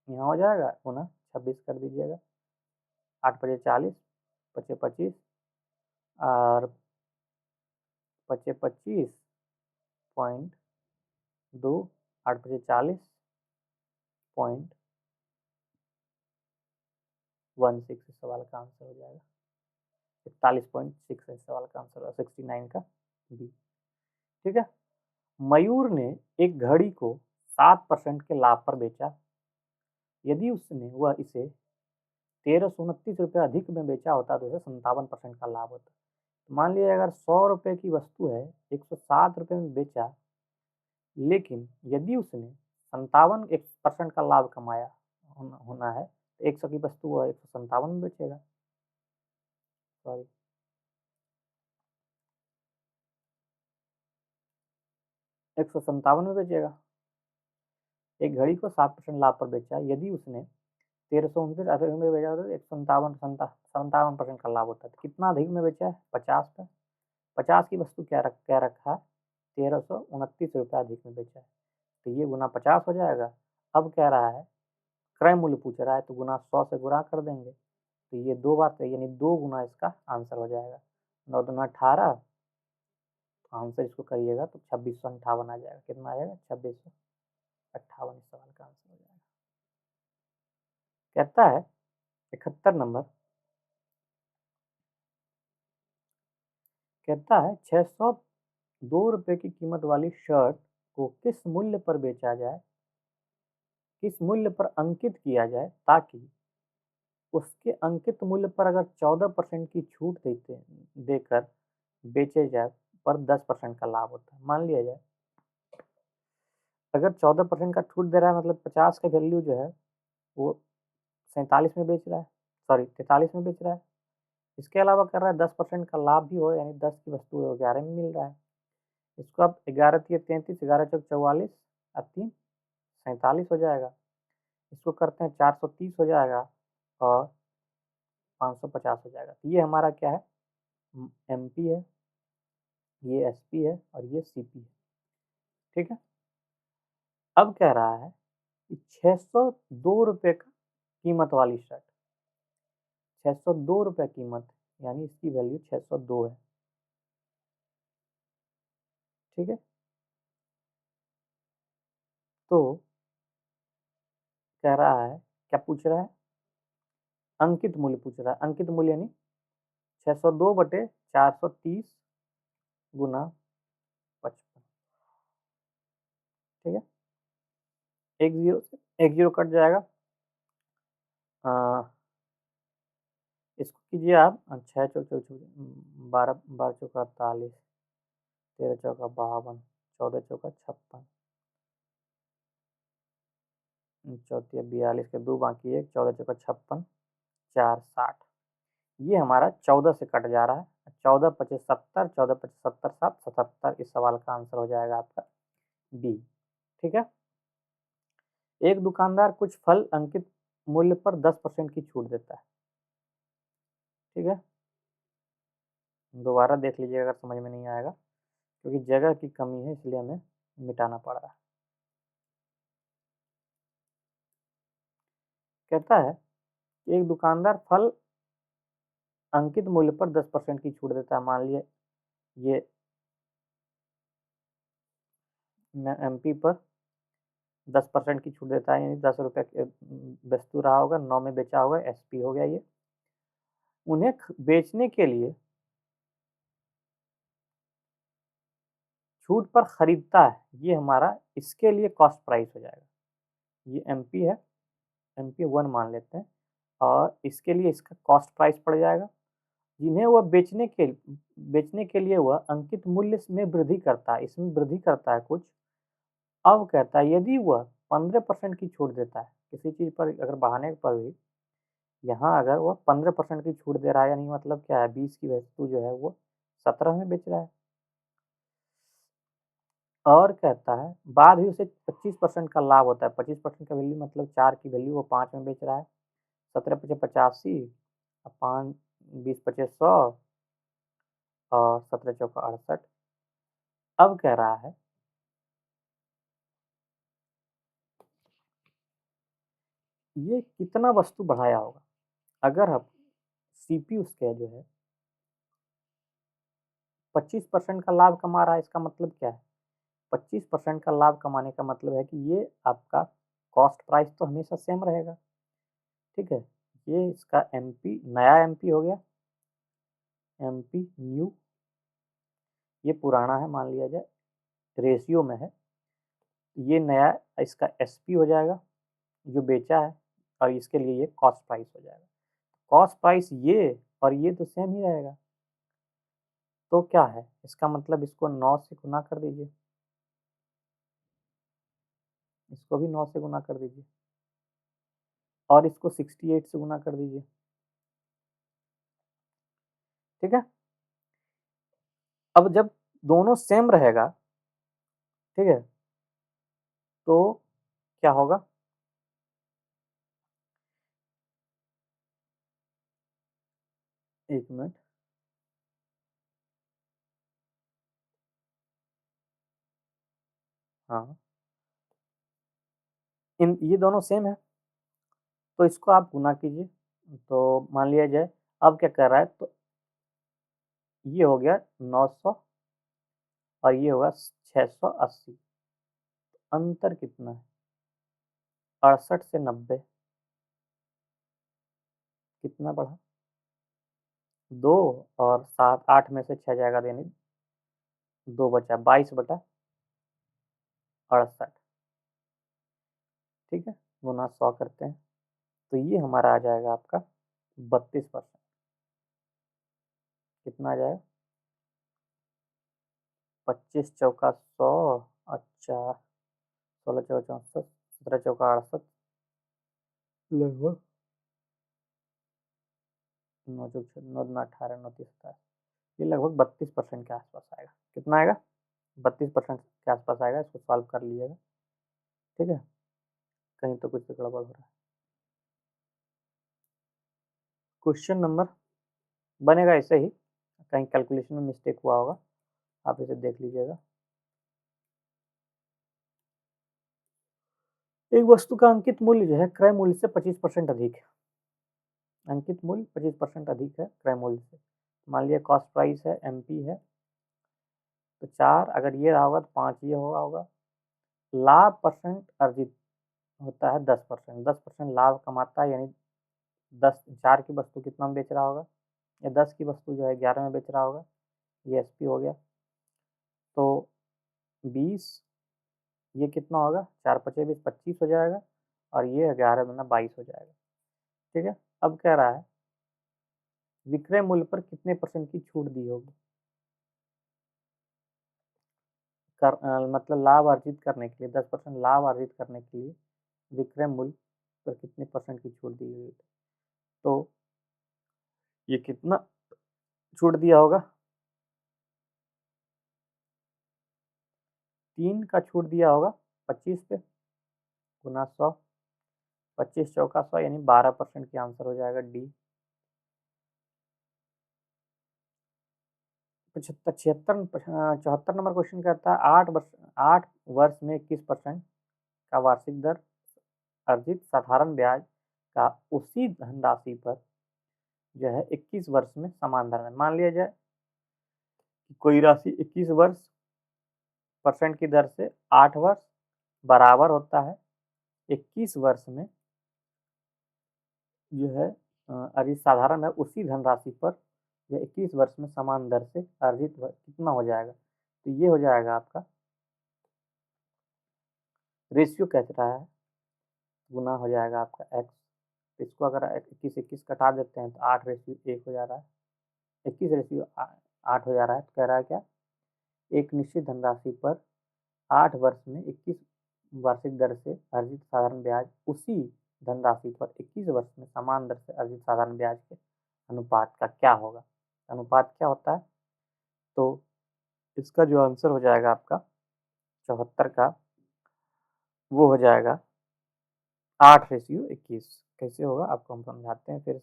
यहाँ हो जाएगा, गुना 26 कर दीजिएगा, 8 पचे 40, पचे 25 और पचे 25.2, 8 पचे 40.16 इस सवाल का आंसर हो जाएगा। 41.6 इस सवाल का आंसर होगा, 69 का बी। ठीक है। मयूर ने एक घड़ी को 7% के लाभ पर बेचा। यदि उसने वह इसे 1329 रुपये अधिक में बेचा होता तो उसे 57% का लाभ होता। मान लीजिए अगर 100 रुपये की वस्तु है, 107 रुपये में बेचा, लेकिन यदि उसने 57% का लाभ कमाया होना है, तो 100 की वस्तु वो 157 में बेचेगा, सॉरी 157 में बेचेगा। एक घड़ी को 7% लाभ पर बेचा, यदि उसने 1329 अधिक में बेचा तो 57% का लाभ होता है। तो कितना अधिक में बेचा है, 50 पे। 50 की वस्तु क्या रखा है, 1329 रुपये अधिक में बेचा है, तो ये गुना 50 हो जाएगा। अब कह रहा है क्रय मूल्य पूछ रहा है, तो गुना 100 से गुणा कर देंगे, तो ये 2 बार, यानी 2 गुना इसका आंसर हो जाएगा। 9 दूना 18, आंसर इसको करिएगा तो 2658 आ जाएगा। कितना आ जाएगा, 2658 इस सवाल का आंसर हो जाएगा। कहता है 71 नंबर, कहता है 602 रुपये की कीमत वाली शर्ट को किस मूल्य पर बेचा जाए, किस मूल्य पर अंकित किया जाए, ताकि उसके अंकित मूल्य पर अगर 14% की छूट देकर बेचे जाए पर 10% का लाभ होता है। मान लिया जाए अगर 14% का छूट दे रहा है, मतलब 50 का वैल्यू जो है वो 47 में बेच रहा है, सॉरी 43 में बेच रहा है। इसके अलावा कर रहा है 10% का लाभ भी हो, यानी 10 की वस्तु 11 में मिल रहा है। इसको आप 11 तिया 33, 11 चौक 44 और 3 47 हो जाएगा। इसको करते हैं 430 हो जाएगा और 550 हो जाएगा। तो ये हमारा क्या है, एमपी है, ये एसपी है और ये सीपी है। ठीक है। अब कह रहा है कि 602 रुपये का कीमत वाली शर्ट, 602 रुपये कीमत, यानी इसकी वैल्यू 602 है। ठीक है। तो कह रहा है, क्या पूछ रहा है, अंकित मूल्य पूछ रहा है। अंकित मूल्य यानी 602 बटे 430 गुना 55। ठीक है। एक जीरो कट जाएगा। इसको कीजिए आप, 6 चौक 12 चौका 48, 13 चौका 52, 14 चौका 56, चौथिया 42 के 2 बाकी 1, 14 चौका 56, 4 60। ये हमारा 14 से कट जा रहा है। 14 पचे 70, 14 पचे 70 7 77। इस सवाल का आंसर हो जाएगा आपका बी। ठीक है। एक दुकानदार कुछ फल अंकित मूल्य पर 10% की छूट देता है। ठीक है। दोबारा देख लीजिए अगर समझ में नहीं आएगा, क्योंकि जगह की कमी है इसलिए हमें मिटाना पड़ रहा है। कहता है कि एक दुकानदार फल अंकित मूल्य पर 10% की छूट देता है। मान लिए ये एमपी पर 10% की छूट देता है, यानी 10 रुपये वस्तु रहा होगा, 9 में बेचा होगा, एसपी हो गया ये। उन्हें बेचने के लिए छूट पर खरीदता है, ये हमारा इसके लिए कॉस्ट प्राइस हो जाएगा। ये एमपी है, एमपी 1 मान लेते हैं, और इसके लिए इसका कॉस्ट प्राइस पड़ जाएगा। जिन्हें वह बेचने के लिए वह अंकित मूल्य में वृद्धि करता है, इसमें वृद्धि करता है कुछ। अब कहता है यदि वह 15% की छूट देता है किसी चीज़ पर, अगर बढ़ाने पर भी, यहाँ अगर वह 15% की छूट दे रहा है, यानी मतलब क्या है, 20 की वस्तु जो है वो 17 में बेच रहा है। और कहता है बाद ही उसे 25% का लाभ होता है। 25% का वैल्यू मतलब 4 की वैल्यू वो 5 में बेच रहा है। 17 पचे 85, 5 20 पचे 100, और 17 चौका 68। अब कह रहा है ये कितना वस्तु बढ़ाया होगा। अगर हम सीपी उसके जो है 25% का लाभ कमा रहा है, इसका मतलब क्या है, 25% का लाभ कमाने का मतलब है कि ये आपका कॉस्ट प्राइस तो हमेशा सेम रहेगा। ठीक है। ये इसका एमपी, नया एमपी हो गया, एमपी न्यू, ये पुराना है मान लिया जाए, रेशियो में है। ये नया इसका एसपी हो जाएगा जो बेचा है, और इसके लिए ये कॉस्ट प्राइस हो जाएगा। कॉस्ट प्राइस ये और ये तो सेम ही रहेगा। तो क्या है इसका मतलब, इसको 9 से गुना कर दीजिए, इसको भी 9 से गुना कर दीजिए, और इसको 68 से गुना कर दीजिए। ठीक है। अब जब दोनों सेम रहेगा, ठीक है, तो क्या होगा, एक मिनट, हाँ, ये दोनों सेम है, तो इसको आप गुना कीजिए। तो मान लिया जाए, अब क्या कर रहा है, तो ये हो गया 900 और ये होगा 680। अंतर कितना है, 68 से 90, कितना बढ़ा, 2, और 7 8 में से 6 जाएगा, यानी 2 बचा, 22 बटा 68। ठीक है। गुना 100 करते हैं, तो ये हमारा आ जाएगा आपका 32%। कितना आ जाएगा, 25 चौका 100, अच्छा, 16 चौका 64, 17 चौका 68, लगभग 9 चौक 9 दूना 18, 9 तीस 27, ये लगभग 32% के आसपास आएगा। कितना आएगा, 32% के आसपास आएगा। इसको सॉल्व कर लीजिएगा। ठीक है। कहीं तो कुछ गड़बड़ हो रहा है। क्वेश्चन नंबर बनेगा ऐसे ही, कहीं कैलकुलेशन में मिस्टेक हुआ होगा, आप इसे देख लीजिएगा। एक वस्तु का अंकित मूल्य जो है क्रय मूल्य से 25% अधिक है। अंकित मूल्य 25% अधिक है क्रय मूल्य से। मान लिया कॉस्ट प्राइस है MP है, तो 4 अगर ये रहा होगा तो 5 ये होगा। लाभ परसेंट अर्जित होता है 10%। 10% लाभ कमाता है, यानी 4 की वस्तु कितना में बेच रहा होगा, या 10 की वस्तु जो है 11 में बेच रहा होगा। ये SP हो गया। तो 20, ये कितना होगा, 4 पचे 20, 25 हो जाएगा, और ये 11 दूना 22 हो जाएगा। ठीक है। अब कह रहा है विक्रय मूल्य पर कितने % की छूट दी होगी। मतलब लाभ अर्जित करने के लिए 10% लाभ अर्जित करने के लिए विक्रय मूल्य पर कितने % की छूट दी हुई। तो ये कितना छूट दिया होगा, 3 का छूट दिया होगा 25 पे, गुना 100, 25 चौका 100, यानी 12% की आंसर हो जाएगा डी। 74 नंबर क्वेश्चन कहता है 8 वर्ष में 21% का वार्षिक दर अर्जित साधारण ब्याज का उसी धनराशि पर जो है 21 वर्ष में समान दर में। मान लिया जाए कि कोई राशि 21 वर्ष % की दर से 8 वर्ष बराबर होता है 21 वर्ष में जो है अर्जित साधारण है उसी धनराशि पर यह 21 वर्ष में समान दर से अर्जित कितना हो जाएगा। तो ये हो जाएगा आपका रेशियो कह रहा है, गुना हो जाएगा आपका x। इसको अगर 21 कटा देते हैं तो 8:1 हो जा रहा है, 21:8 हो जा रहा है। तो कह रहा है क्या, एक निश्चित धनराशि पर 8 वर्ष में 21 वार्षिक दर से अर्जित साधारण ब्याज उसी धनराशि पर 21 वर्ष में समान दर से अर्जित साधारण ब्याज के अनुपात का क्या होगा। अनुपात क्या होता है, तो इसका जो आंसर हो जाएगा आपका 74 का, वो हो जाएगा 8:21। कैसे होगा आपको हम समझाते हैं फिर।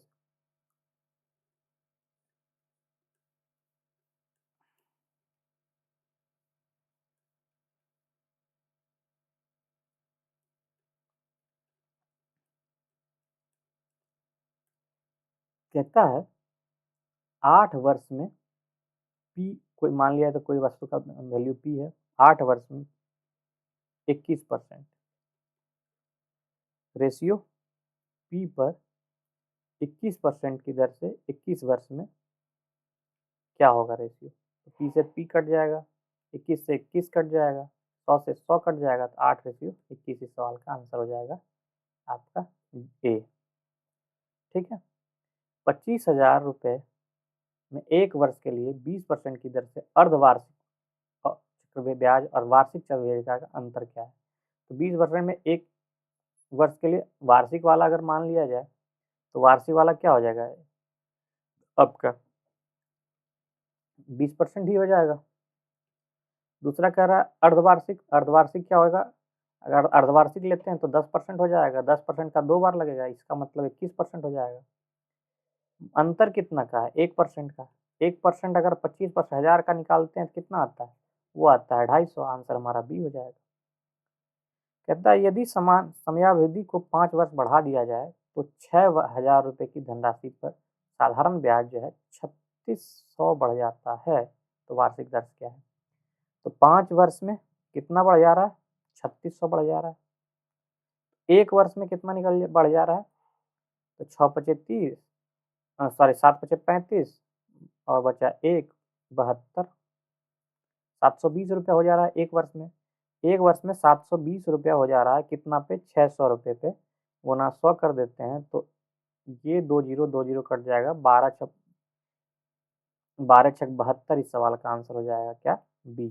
कहता है 8 वर्ष में P, कोई मान लिया तो कोई वस्तु का वैल्यू P है, 8 वर्ष में 21% रेशियो P पर 21% की दर से 21 वर्ष में क्या होगा रेशियो। तो P से P कट जाएगा, 21 से 21 कट जाएगा, 100 से 100 कट जाएगा, तो 8:21 इस सवाल का आंसर हो जाएगा आपका ए। ठीक है। 25,000 रुपये में 1 वर्ष के लिए 20% की दर से अर्धवार्षिक चक्रवृद्धि ब्याज और वार्षिक चक्रवृद्धि ब्याज का अंतर क्या है। तो 20% में 1 वर्ष के लिए वार्षिक वाला अगर मान लिया जाए तो वार्षिक वाला क्या हो जाएगा आपका 20% ही हो जाएगा। दूसरा कह रहा है अर्धवार्षिक, अर्धवार्षिक क्या होगा, अगर अर्धवार्षिक लेते हैं तो 10% हो जाएगा, 10% का 2 बार लगेगा, इसका मतलब 21% हो जाएगा। अंतर कितना का है, 1% का। 1% अगर 25% का निकालते हैं तो कितना आता है, वो आता है 250। आंसर हमारा बी हो जाएगा। कहता है यदि समान समयावधि को 5 वर्ष बढ़ा दिया जाए तो 6,000 रुपये की धनराशि पर साधारण ब्याज जो है 3600 बढ़ जाता है, तो वार्षिक दर क्या है। तो 5 वर्ष में कितना बढ़ जा रहा है, 3600 बढ़ जा रहा है। 1 वर्ष में कितना बढ़ जा रहा है, तो 6 पचे 30, सॉरी 7 पचे 35 और बचा 1, 72, 720 रुपया हो जा रहा है 1 वर्ष में। 1 वर्ष में 720 रुपया हो जा रहा है, कितना पे, 600 रुपये पे, गुना 100 कर देते हैं तो ये 2 जीरो कट जाएगा, 12 छक 72। इस सवाल का आंसर हो जाएगा क्या, बी।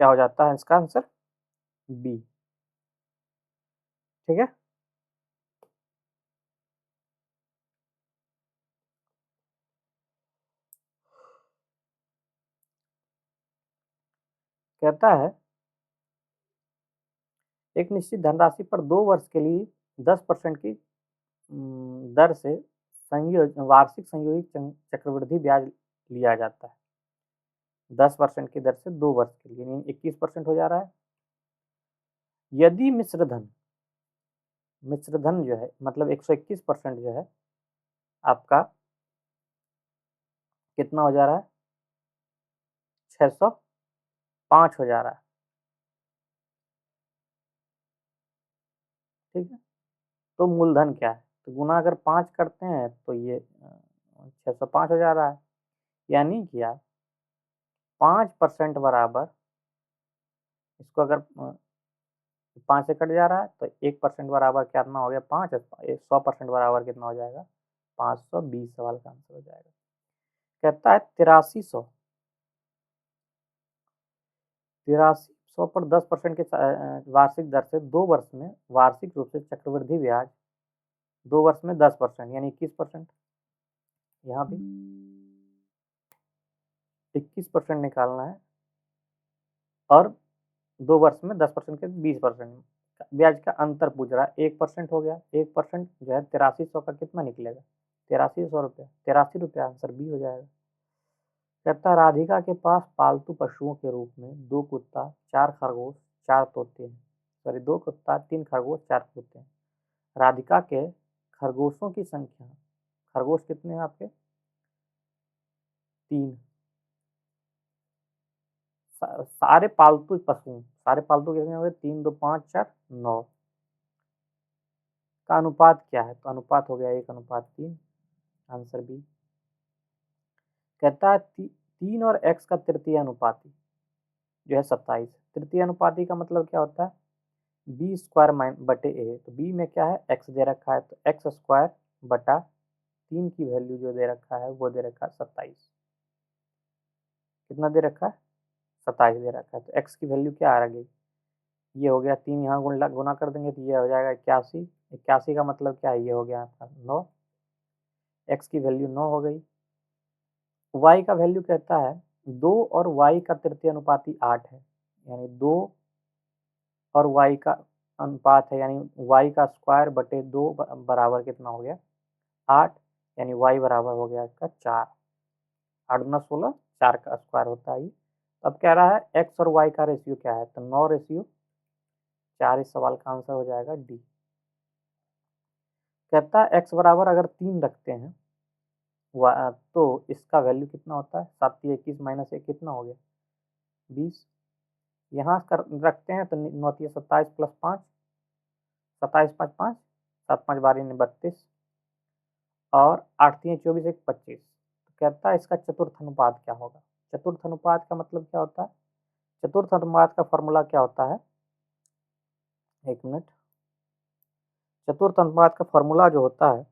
क्या हो जाता है इसका आंसर, बी। ठीक है। कहता है एक निश्चित धनराशि पर 2 वर्ष के लिए 10% की दर से वार्षिक संयोजित चक्रवृद्धि ब्याज लिया जाता है 10% की दर से 2 वर्ष के लिए, यानी 21% हो जा रहा है। यदि मिश्रधन जो है मतलब 121% जो है आपका कितना हो जा रहा है, 605 हो जा रहा है, ठीक है। तो मूलधन क्या है, तो गुना अगर 5 करते हैं तो ये 605 हो जा रहा है, यानी कि आप 5% बराबर, इसको अगर 5 से कट जा रहा है तो 1% बराबर कितना हो गया 5, 100% बराबर कितना हो जाएगा 520 सवाल का आंसर हो जाएगा। कहता है 8300 पर 10% के वार्षिक दर से 2 वर्ष में वार्षिक रूप से चक्रवृद्धि ब्याज 2 वर्ष में 10% यानी 21%, यहाँ भी 21% निकालना है और 2 वर्ष में 10% के 20% ब्याज का अंतर पूछ रहा है। 1% हो गया, 1% जो है 8300 का कितना निकलेगा 8300 रुपया, 83 रुपया, आंसर बी हो जाएगा। कहता है राधिका के पास पालतू पशुओं के रूप में 2 कुत्ता, 4 खरगोश, 4 तोते हैं। सॉरी 2 कुत्ता, 3 खरगोश, 4 तोते हैं। राधिका के खरगोशों की संख्या, खरगोश कितने हैं आपके 3, सारे पालतू कितने हो गए 3, 2, 5, 4, 9 का अनुपात क्या है, तो अनुपात हो गया 1:3, आंसर बी। कहता है 3 और x का तृतीय अनुपाती जो है 27, तृतीय अनुपाती का मतलब क्या होता है बी स्क्वायर बटे ए, तो बी में क्या है x दे रखा है तो एक्स स्क्वायर बटा 3 की वैल्यू जो दे रखा है वो दे रखा है 27, कितना दे रखा है 27 दे रखा है, तो x की वैल्यू क्या आ गई, ये हो गया 3, यहाँ गुना कर देंगे तो ये हो जाएगा 81, 81 का मतलब क्या है, ये हो गया आपका 9, x की वैल्यू 9 हो गई। y का वैल्यू कहता है 2 और y का तृतीय अनुपाती 8 है, यानी 2 और y का अनुपात है, यानी y का स्क्वायर बटे 2 बराबर कितना हो गया 8, यानी y बराबर हो गया इसका 4, 8 दूना 16, 4 का स्क्वायर होता है ये। अब कह रहा है x और y का रेशियो क्या है, तो 9:4, इस सवाल का आंसर हो जाएगा डी। कहता है x बराबर अगर 3 रखते हैं तो इसका वैल्यू कितना होता है, 7 21 माइनस 1 कितना हो गया 20, यहाँ कर रखते हैं तो 9 27 प्लस 5, 27 5 5, 7 5 12 32 और 8 24 1 25, तो कहता है इसका चतुर्थ अनुपात क्या होगा। चतुर्थ अनुपात का मतलब क्या होता है, चतुर्थ अनुपात का फॉर्मूला क्या होता है, एक मिनट, चतुर्थ अनुपात का फॉर्मूला जो होता है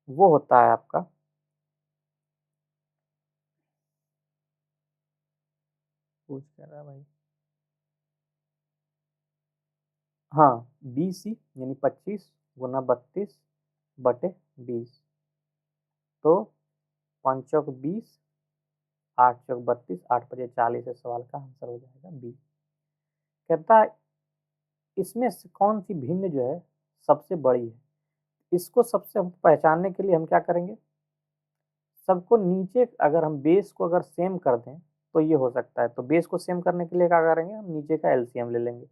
वो होता है आपका, पूछ कह रहा है भाई, हाँ BC यानी 25 गुना 32 बटे 20, तो 5 चौक 20, 8 चौक 32, 8 पचे 40, इस सवाल का आंसर हो जाएगा बी। कहता है इसमें से कौन सी भिन्न जो है सबसे बड़ी है, इसको सबसे पहचानने के लिए हम क्या करेंगे, सबको नीचे अगर हम बेस को अगर सेम कर दें तो ये हो सकता है, तो बेस को सेम करने के लिए क्या करेंगे, हम नीचे का एलसीएम ले लेंगे।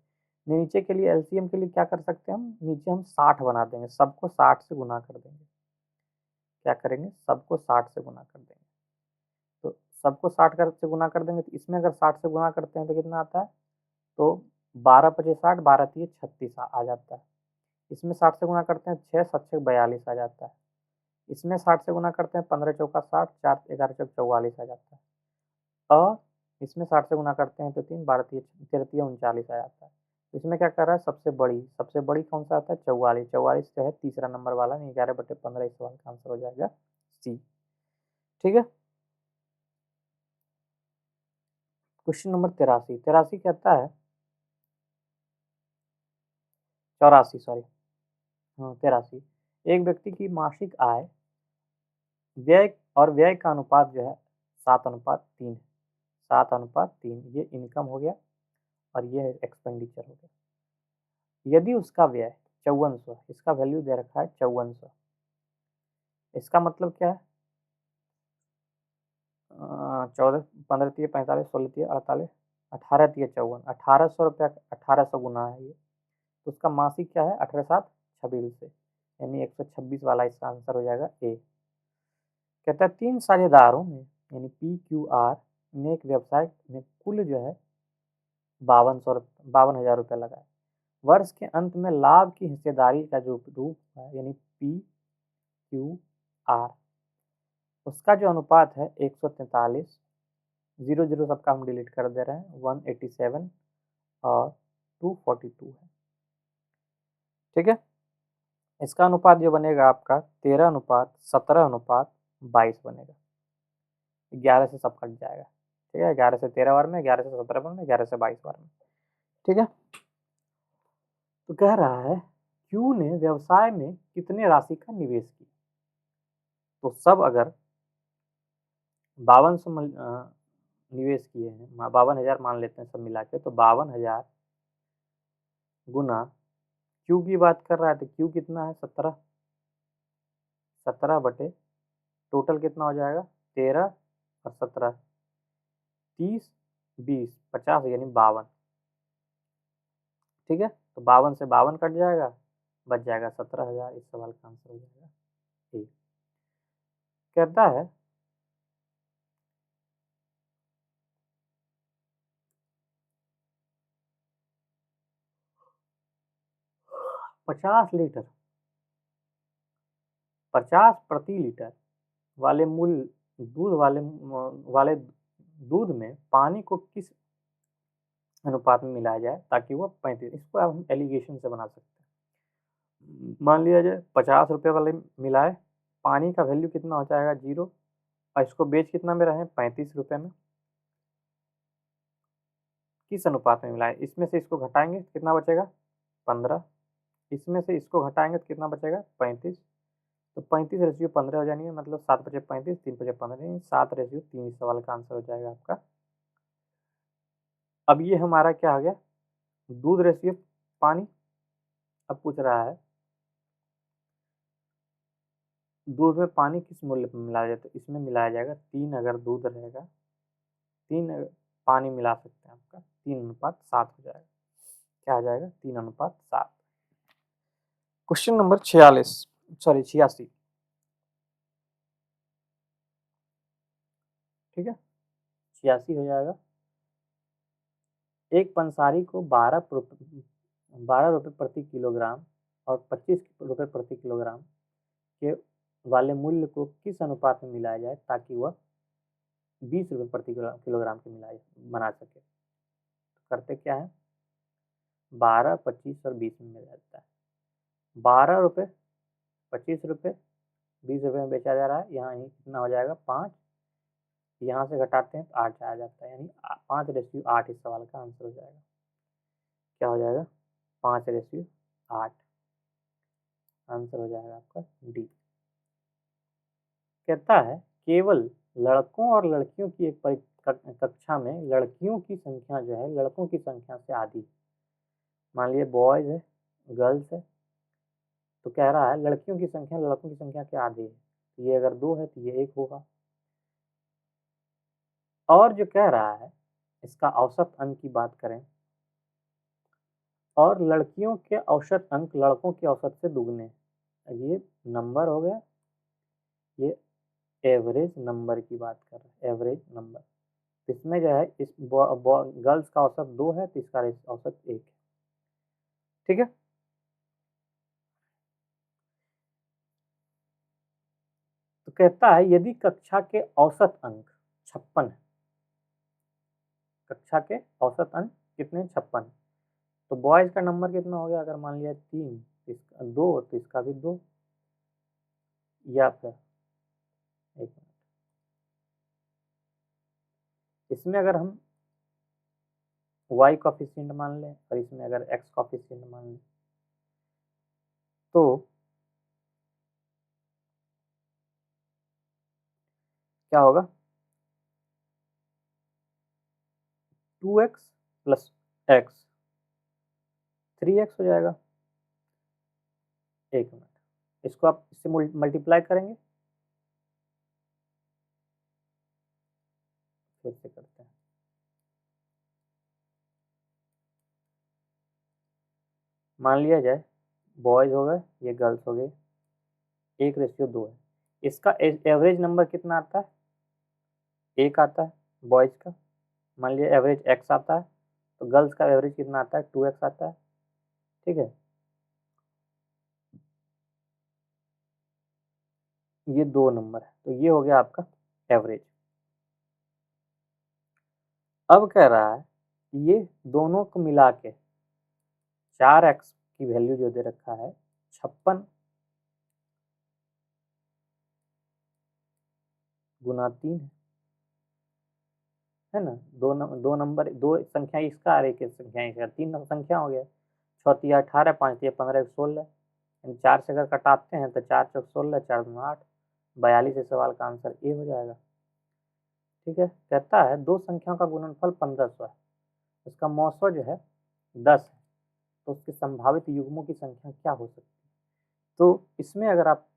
नीचे के लिए एलसीएम के लिए क्या कर सकते हैं, हम नीचे हम 60 बना देंगे, सबको 60 से गुना कर देंगे, क्या करेंगे सबको 60 से गुना कर देंगे, तो सबको 60 से गुना कर देंगे, तो इसमें अगर 60 से गुना करते हैं तो कितना आता है, तो 12 पचे 60, 12 तिये 36 आ जाता है। इसमें 60 से गुना करते हैं 6 7 6 42 आ जाता है। इसमें 60 से गुना करते हैं 15 चौका 60, 4 11 चौक 44 आ जाता है। और इसमें 60 से गुना करते हैं तो 3 12 तिये 39 आ जाता है। इसमें क्या कर रहा है, सबसे बड़ी कौन सा आता है 44, 44 जो है तीसरा नंबर वाला, 11/15, इस सवाल का आंसर हो जाएगा सी। ठीक है, क्वेश्चन नंबर 83, 83 कहता है 84, सॉरी, हाँ 83, एक व्यक्ति की मासिक आय व्यय का अनुपात जो है 7:3 है, 7:3, ये इनकम हो गया और ये एक्सपेंडिचर हो गया। यदि उसका व्यय 5400, इसका वैल्यू दे रखा है 5400। इसका मतलब क्या है? 14, 15 तिये 45, 16 तिये 48, 18 तिये 54, 1800 रुपया, 1800 गुना है ये। तो उसका मासिक क्या है? 18 7 26 से, यानी 126 वाला इसका आंसर हो जाएगा ए। कहता है 3 साझेदारों में यानी PQR ने एक व्यवसाय में कुल जो है 52,000 रुपया लगाए। वर्ष के अंत में लाभ की हिस्सेदारी का जो रूप है यानी PQR, उसका जो अनुपात है 143, 00 सबका हम डिलीट कर दे रहे हैं, 187 और 242 है। ठीक है, इसका अनुपात जो बनेगा आपका 13:17:22 बनेगा। 11 से सब कट जाएगा। ठीक है, 11 से 13 बार में, 11 से 17 बार में, 11 से 22 बार में। ठीक है, तो कह रहा है क्यू ने व्यवसाय में कितने राशि का निवेश किया। तो सब अगर 5200 निवेश किए हैं, 52,000 मान लेते हैं सब मिला के, तो 52,000 गुना क्यू की बात कर रहा है, तो क्यू कितना है? 17, 17 बटे टोटल कितना हो जाएगा? 13 और 17, 30, 20, 50 यानी 52। ठीक है, तो 52 से 52 कट जाएगा, बच जाएगा 17,000। इस सवाल का आंसर हो जाएगा ए। कहता है 50 लीटर 50 प्रति लीटर वाले वाले दूध में पानी को किस अनुपात में मिलाया जाए ताकि वो 35, इसको अब हम एलिगेशन से बना सकते हैं। मान लिया जाए 50 रुपये वाले मिलाए, पानी का वैल्यू कितना हो जाएगा? 0, और इसको बेच कितना में रहे? 35 रुपये में। किस अनुपात में मिलाए? इसमें से इसको घटाएंगे कितना बचेगा? 15, इसमें से इसको घटाएंगे तो कितना बचेगा? 35। तो 35:15 हो जानी है, मतलब 7 बचे 35, 3 बचे 15, 7:3। इस सवाल का आंसर हो जाएगा आपका। अब ये हमारा क्या आ गया? दूध रेशियो पानी। अब पूछ रहा है दूध में पानी किस मूल्य पर मिलाया जाए, तो इसमें मिलाया जाएगा 3। अगर दूध रहेगा 3, पानी मिला सकते हैं आपका 3:7 हो जाएगा। क्या आ जाएगा? 3:7। Question number 86। ठीक है, 86 हो जाएगा। एक पंसारी को 12 रुपये प्रति किलोग्राम और 25 रुपये प्रति किलोग्राम के वाले मूल्य को किस अनुपात में मिलाया जाए ताकि वह 20 रुपये प्रति किलोग्राम के बना सके। तो करते क्या है? 12, 25 और 20 में मिल जाता है। 12 रुपये, 25 रुपये, 20 रुपये में बेचा जा रहा है। यहाँ कितना हो जाएगा? 5। यहाँ से घटाते हैं तो 8 आ जाता है, यानी 5:8 इस सवाल का आंसर हो जाएगा। क्या हो जाएगा? 5:8 आंसर हो जाएगा आपका डी। कहता है केवल लड़कों और लड़कियों की एक कक्षा में लड़कियों की संख्या जो है लड़कों की संख्या से आधी। मान लीजिए बॉयज है, गर्ल्स है, तो कह रहा है लड़कियों की संख्या लड़कों की संख्या के आधी है। ये अगर 2 है तो ये 1 होगा। और जो कह रहा है इसका औसत अंक की बात करें, और लड़कियों के औसत अंक लड़कों के औसत से दुगने। ये नंबर हो गया, ये एवरेज नंबर की बात कर रहे हैं, एवरेज नंबर। इसमें जो है इस गर्ल्स का औसत 2 है तो इसका औसत 1 है। ठीक है, तो कहता है यदि कक्षा के औसत अंक 56 है, कक्षा के औसत अंक कितने? 56। तो बॉयज का नंबर कितना हो गया? अगर मान लिया 3, इसका 2, तो इसका भी 2, या फिर 1 मिनट, इसमें अगर हम y कॉफिशिएंट मान लें और इसमें अगर x कॉफिशिएंट मान लें तो क्या होगा? 2x + x 3x हो जाएगा। 1 मिनट, इसको आप इससे मल्टीप्लाई करेंगे, फिर से करते हैं। मान लिया जाए बॉयज़ हो गए, ये गर्ल्स हो गए, 1:2 है। इसका एवरेज नंबर कितना आता है? 1 आता है बॉयज़ का। मान लिया एवरेज x आता है, तो गर्ल्स का एवरेज कितना आता है? 2x आता है, ठीक है। ये 2 नंबर है, तो ये हो गया आपका एवरेज। अब कह रहा है ये दोनों को मिला के 4x की वैल्यू जो दे रखा है 56 गुना 3 है ना। दो नंबर, दो संख्या इसका और एक संख्या इसका, 3 संख्या हो गया। 6 तिया 18, 5 तिया 15, 1 16, 4 से अगर कटाते हैं तो 4 चौक 16, 4 दूना 8, 42 इस सवाल का आंसर ए हो जाएगा। ठीक है, कहता है दो संख्याओं का गुणनफल 1500 है, उसका मौसव जो है 10 है, तो उसके संभावित युग्मों की संख्या क्या हो सकती है? तो इसमें अगर आप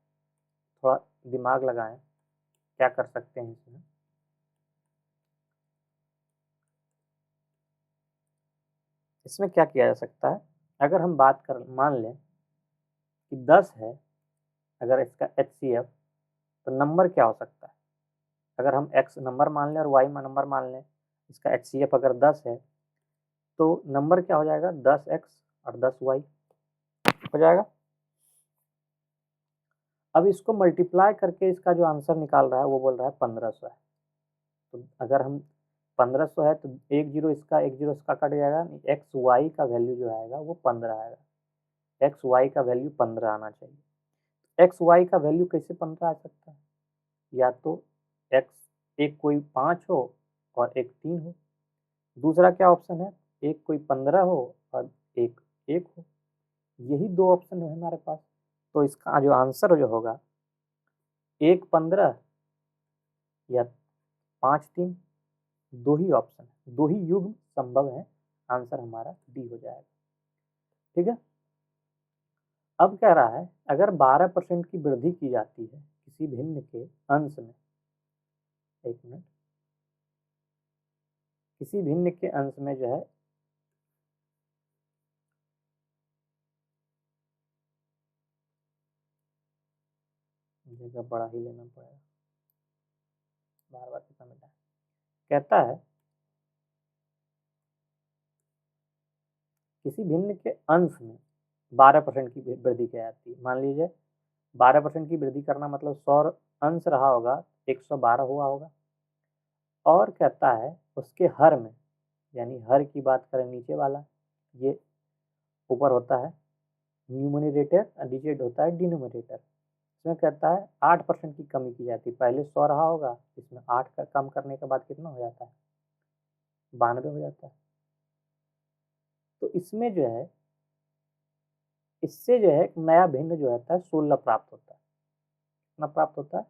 थोड़ा दिमाग लगाएं, क्या कर सकते हैं इसमें? इसमें क्या किया जा सकता है, अगर हम बात कर मान लें कि 10 है, अगर इसका HCF, तो नंबर क्या हो सकता है? अगर हम x नंबर मान लें और y नंबर मान लें, इसका HCF अगर 10 है, तो नंबर क्या हो जाएगा? 10x और 10y हो जाएगा। अब इसको मल्टीप्लाई करके इसका जो आंसर निकाल रहा है वो बोल रहा है 1500 है। तो अगर हम 1500 है तो एक जीरो इसका कट जाएगा, एक्स वाई का वैल्यू जो आएगा वो 15 आएगा। एक्स वाई का वैल्यू 15 आना चाहिए। एक्स वाई का वैल्यू कैसे 15 आ सकता है? या तो एक्स एक कोई 5 हो और एक 3 हो, दूसरा क्या ऑप्शन है, एक कोई 15 हो और एक 1 हो। यही दो ऑप्शन है हमारे पास। तो इसका जो आंसर जो होगा 1 15 या 5 3, दो ही ऑप्शन, दो ही युग्म संभव है, आंसर हमारा डी हो जाएगा। ठीक है, अब कह रहा है अगर 12% की वृद्धि की जाती है किसी भिन्न के अंश में, एक मिनट, किसी भिन्न के अंश में जो है जगह बड़ा ही लेना पड़ेगा, बार बार कितना मिला है। कहता है किसी भिन्न के अंश में 12% की वृद्धि की जाती है। मान लीजिए 12% की वृद्धि करना मतलब 100 अंश रहा होगा, 112 हुआ होगा। और कहता है उसके हर में, यानी हर की बात करें नीचे वाला, ये ऊपर होता है न्यूमरेटर और नीचे होता है डिनोमिनेटर। इसमें कहता है 8% की कमी की जाती है। पहले 100 रहा होगा, इसमें 8 का कम करने के बाद कितना हो जाता है? 92 हो जाता है। तो इसमें जो है, इससे जो है एक नया भिन्न जो होता है 16 प्राप्त होता है। कितना प्राप्त होता है?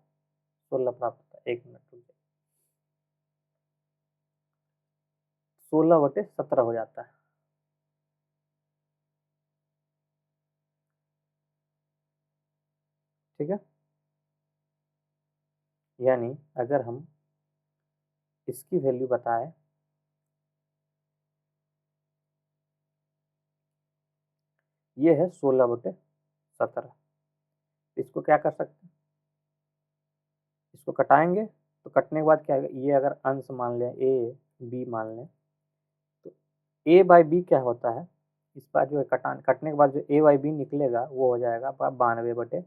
16 प्राप्त होता है। एक मिनट रुक जाइए, 16/17 हो जाता है। ठीक है, यानी अगर हम इसकी वैल्यू बताएं, ये है 16/17। इसको क्या कर सकते हैं, इसको कटाएंगे तो कटने के बाद क्या है, ये अगर अंश मान लें ए बी मान लें, तो ए बाई बी क्या होता है, इस बार जो है कटने के बाद जो ए बाई बी निकलेगा वो हो जाएगा 92/,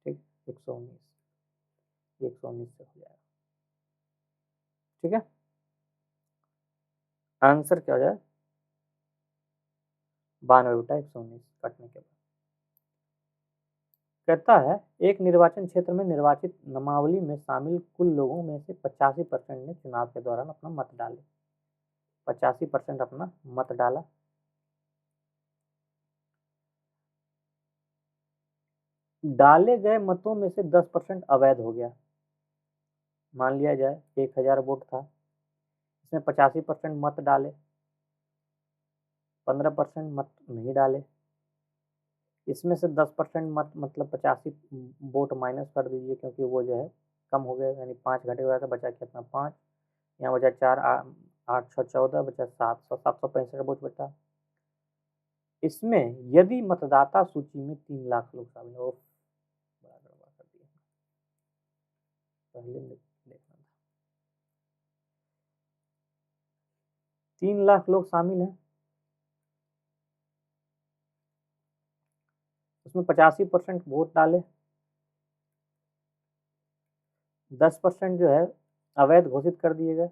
ठीक, 119, 119 से हो जाएगा। ठीक है, आंसर क्या हो जाए? 92/119 कटने के बाद। कहता है एक निर्वाचन क्षेत्र में निर्वाचित नामावली में शामिल कुल लोगों में से 85% ने चुनाव के दौरान अपना मत डाले। 85% अपना मत डाला। डाले गए मतों में से 10% अवैध हो गया। मान लिया जाए 1000 वोट था, इसमें 85% मत डाले, 15% मत नहीं डाले, इसमें से 10% मतलब 85 वोट माइनस कर दीजिए, क्योंकि वो जो है कम हो गया, यानी 5 घटे हुआ था, बचा कितना 5, यहाँ बचा 4, 8 6 14, बचा 765 वोट बचा। इसमें यदि मतदाता सूची में 3 लाख लोग शामिल हो, बड़ा गड़बड़ कर दिया, पहले देखना था। 3 लाख लोग शामिल हैं, उसमें 85% वोट डाले, 10% जो है अवैध घोषित कर दिए गए।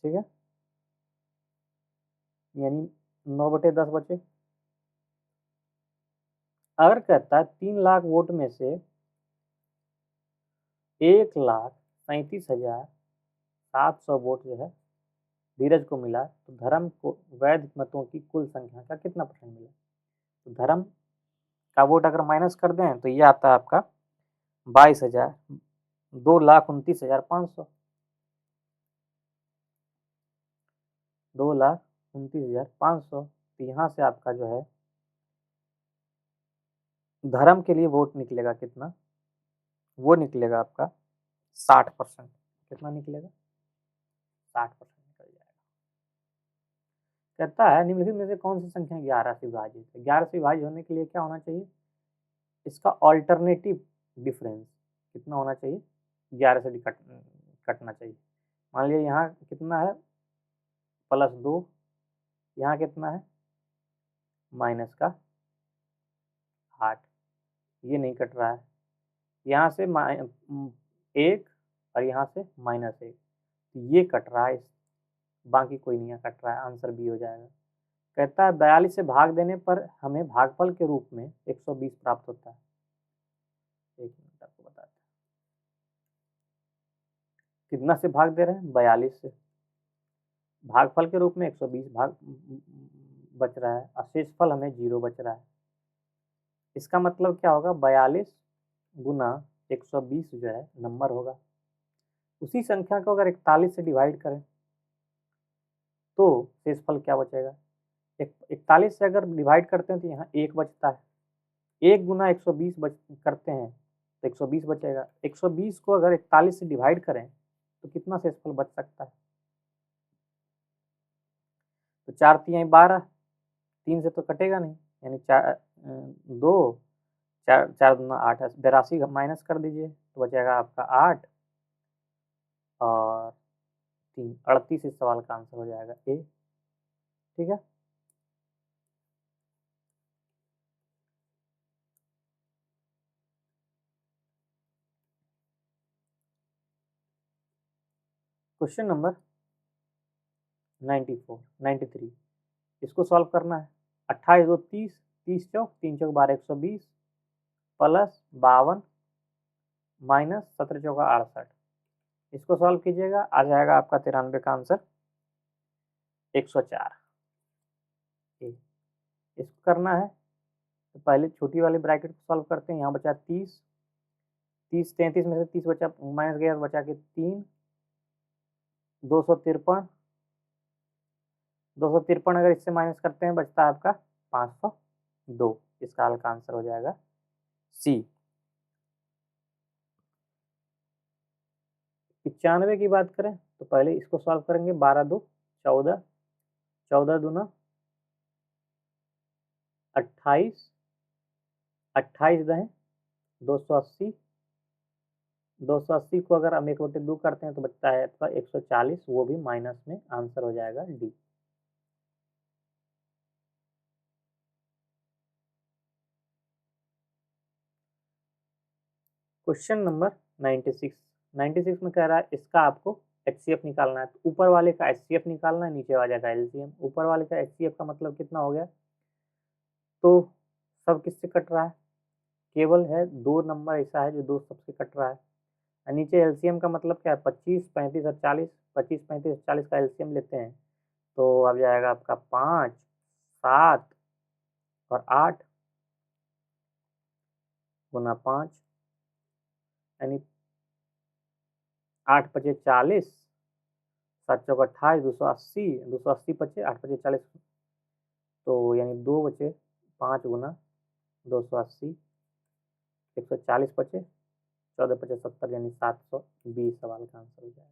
ठीक है, यानी 9/10 बचे। अगर कहता है 3 लाख वोट में से 1,37,700 वोट जो है धीरज को मिला, तो धर्म को वैध मतों की कुल संख्या का कितना परसेंट मिला? तो धर्म का वोट अगर माइनस कर दें तो ये आता है आपका 22,000, 2,29,500, 2,29,500। तो यहाँ से आपका जो है धर्म के लिए वोट निकलेगा कितना? वो निकलेगा आपका 60%। कितना निकलेगा? 60% निकल जाएगा। कहता है निम्नलिखित में से कौन सी संख्या 11 से विभाजित है? 11 से विभाजित होने के लिए क्या होना चाहिए? इसका ऑल्टरनेटिव डिफरेंस कितना होना चाहिए? 11 से कटना चाहिए। मान लिया यहाँ कितना है, +2, यहाँ कितना है, -8, ये नहीं कट रहा है। यहाँ से 1 और यहाँ से -1, ये कट रहा है, बाकी कोई नहीं कट रहा है, आंसर बी हो जाएगा। कहता है 42 से भाग देने पर हमें भागफल के रूप में 120 प्राप्त होता है। एक मिनट आपको बताते हैं, कितना से भाग दे रहे हैं? 42 से। भागफल के रूप में 120 भाग बच रहा है, और शेषफल हमें 0 बच रहा है। इसका मतलब क्या होगा? 42 गुना 120 जो है नंबर होगा। उसी संख्या को अगर 41 से डिवाइड करें तो शेषफल क्या बचेगा? 41 से अगर डिवाइड करते हैं तो यहाँ 1 बचता है, 1 गुना 120 करते हैं तो 120 बचेगा। 120 को अगर 41 से डिवाइड करें तो कितना शेषफल बच सकता है? तो 4 तिहाई 12, 3 से तो कटेगा नहीं, यानी 2, 4 दूना 8, 82 माइनस कर दीजिए तो बचेगा आपका 8 और 3, 38 इस सवाल का आंसर हो जाएगा ए। ठीक है, क्वेश्चन नंबर 93 इसको सॉल्व करना है। 28 2 30, 30 चौक 3 चौक 12, 120 प्लस 52 माइनस 17 चौका 68। इसको सॉल्व कीजिएगा, आ जाएगा आपका 93 का आंसर 104। इसको करना है तो पहले छोटी वाली ब्रैकेट को सॉल्व करते हैं। यहाँ बचा 30, 33 में से 30 बचा, माइनस गया, बचा के 3, 253, 253 अगर इससे माइनस करते हैं बचता है आपका 502। इसका हल का आंसर हो जाएगा सी। 95 की बात करें तो पहले इसको सॉल्व करेंगे। 12 2 14, 14 दूना 28, 28 दहें 280, 280 को अगर हम 1/2 करते हैं तो बचता है आपका 140, वो भी माइनस में, आंसर हो जाएगा डी। क्वेश्चन नंबर 96 में कह रहा है इसका आपको एचसीएफ निकालना है। तो ऊपर वाले का एचसीएफ निकालना है, नीचे वाले का एलसीएम। ऊपर वाले का एचसीएफ का मतलब कितना हो गया? तो सब किससे कट रहा है? केवल है 2 नंबर ऐसा है जो 2 सबसे कट रहा है। और नीचे एलसीएम का मतलब क्या है? 25 35 और 40, 25 35 और 40 का एलसीएम लेते हैं तो अब जाएगा आपका 5 7 और 8 गुना 5, यानी 8 पचे 40, 7 चौक 28, 280, 280 पचे 8 पचे 40, तो यानी 2 बचे 5 गुना 280, 140 बचे 14 पचे 70, यानी 720 सवाल का आंसर हो जाएगा।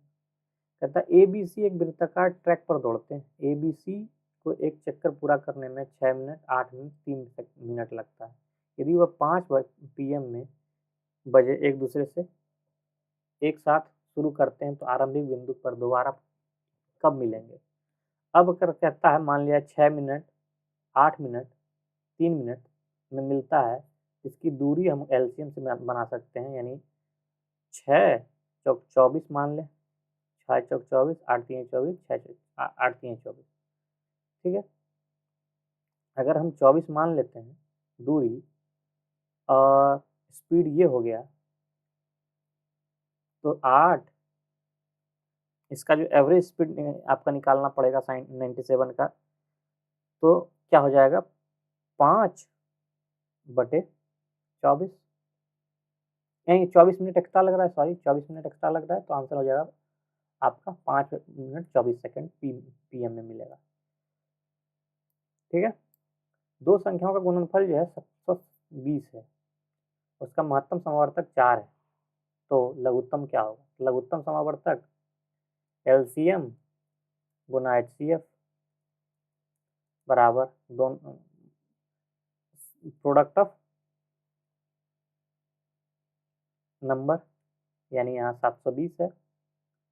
कहता है एबीसी एक वृत्ताकार ट्रैक पर दौड़ते हैं। एबीसी को एक चक्कर पूरा करने में 6 मिनट 8 मिनट 3 मिनट लगता है। यदि वह 5 PM में बजे एक दूसरे से एक साथ शुरू करते हैं तो आरंभिक बिंदु पर दोबारा कब मिलेंगे। अब अगर कहता है मान लिया 6 मिनट 8 मिनट 3 मिनट में मिलता है, इसकी दूरी हम एलसीएम से बना सकते हैं, यानी 6 चौक 24 मान लें, 6 चौक 24, 8 3 24, 8 3 24, ठीक है। अगर हम 24 मान लेते हैं दूरी और स्पीड ये हो गया, तो 8 इसका जो एवरेज स्पीड आपका निकालना पड़ेगा साइन 97 का, तो क्या हो जाएगा 5/24, यानी 24 मिनट एक्स्ट्रा लग रहा है, सॉरी 24 मिनट एक्स्ट्रा लग रहा है, तो आंसर हो जाएगा आपका 5 मिनट 24 सेकंड PM में मिलेगा। ठीक है, दो संख्याओं का गुणनफल जो है 720 है, उसका महत्तम समावर्तक 4 है, तो लघुत्तम क्या होगा। लघुत्तम समावर्तक LCM गुना HCF बराबर दोनों प्रोडक्ट ऑफ नंबर, यानी यहाँ 720 है,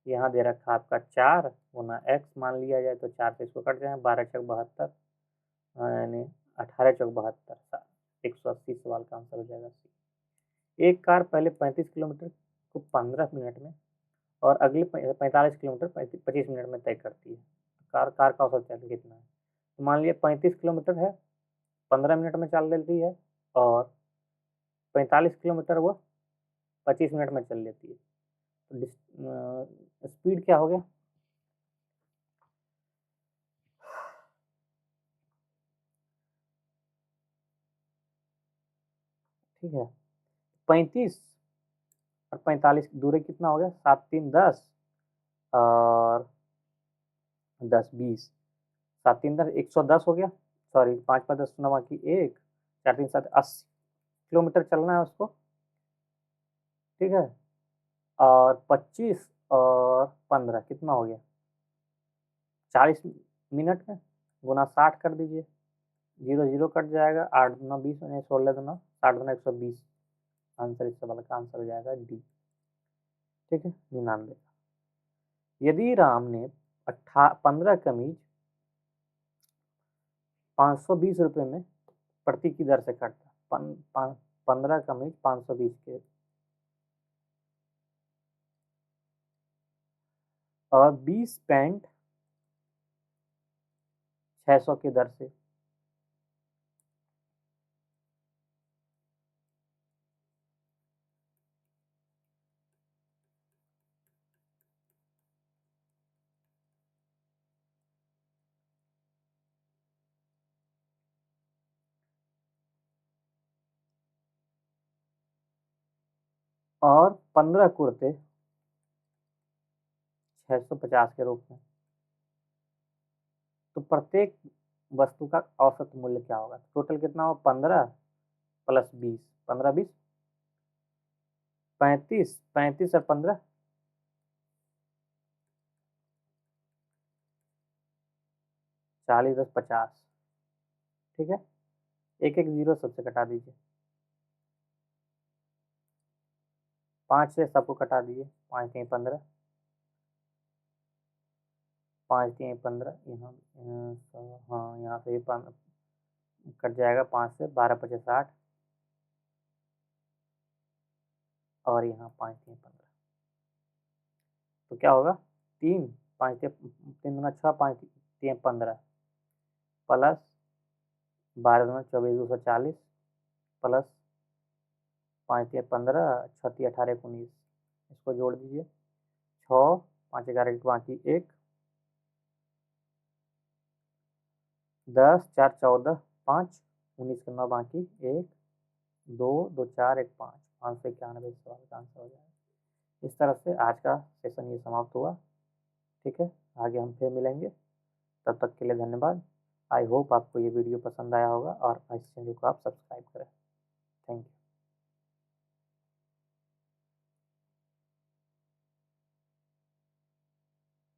यहाँ दे रखा आपका 4 गुना x मान लिया जाए तो 4 से इसको कट जाए, 12 चौक 72, यानी 18 चौक 72, 180 सवाल का आंसर हो जाएगा सी। एक कार पहले 35 किलोमीटर को 15 मिनट में और अगले 45 किलोमीटर 25 मिनट में तय करती है। कार का औसत चालन कितना है। तो मान लिया 35 किलोमीटर है, 15 मिनट में चल लेती है, और 45 किलोमीटर वो 25 मिनट में चल लेती है। तो स्पीड क्या हो गया, ठीक है, 35 और 45 दूरी कितना हो गया, 7 3 10 और 10 20, 7 3 10 110 हो गया, सॉरी 5 5 10 9 की 1, 4 3 7 80 किलोमीटर चलना है उसको, ठीक है। और 25 और 15 कितना हो गया, 40 मिनट में गुना 60 कर दीजिए, 0 0 कट जाएगा, 8 9 20 16 2 60 2 120, आंसर इस सवाल का आंसर हो जाएगा डी। ठीक है, 99। यदि राम ने 15 कमीज 520 रुपये में प्रति की दर से काटा, 15 कमीज 520 के, और 20 पैंट 600 की दर से, और 15 कुर्ते 650 के रूप में, तो प्रत्येक वस्तु का औसत मूल्य क्या होगा। टोटल कितना हो, 15 प्लस 20, 15 20 35, 35 और 15 40 10 50, ठीक है। एक एक जीरो सबसे कटा दीजिए, 5 से सबको कटा दीजिए, 5 3 15, 5 3 15, यहाँ हाँ यहाँ से कट जाएगा, 5 से 12 5 60, और यहाँ 5 3 15, तो क्या होगा, 3 5 3 दूना 6, 5 3 15, प्लस 12 दूना 24 240, प्लस 5 3 15, 6 3 18 19, इसको जोड़ दीजिए, 6 5 11 बाकी 1, 10 4 14 5, 19 के 9 बाकी 1 2 2 4 1 5, 591 सवाल का आंसर हो जाएगा। इस तरह से आज का सेशन ये समाप्त हुआ। ठीक है, आगे हम फिर मिलेंगे। तब तक के लिए धन्यवाद। आई होप आपको ये वीडियो पसंद आया होगा और इस चैनल को आप सब्सक्राइब करें। Thank you.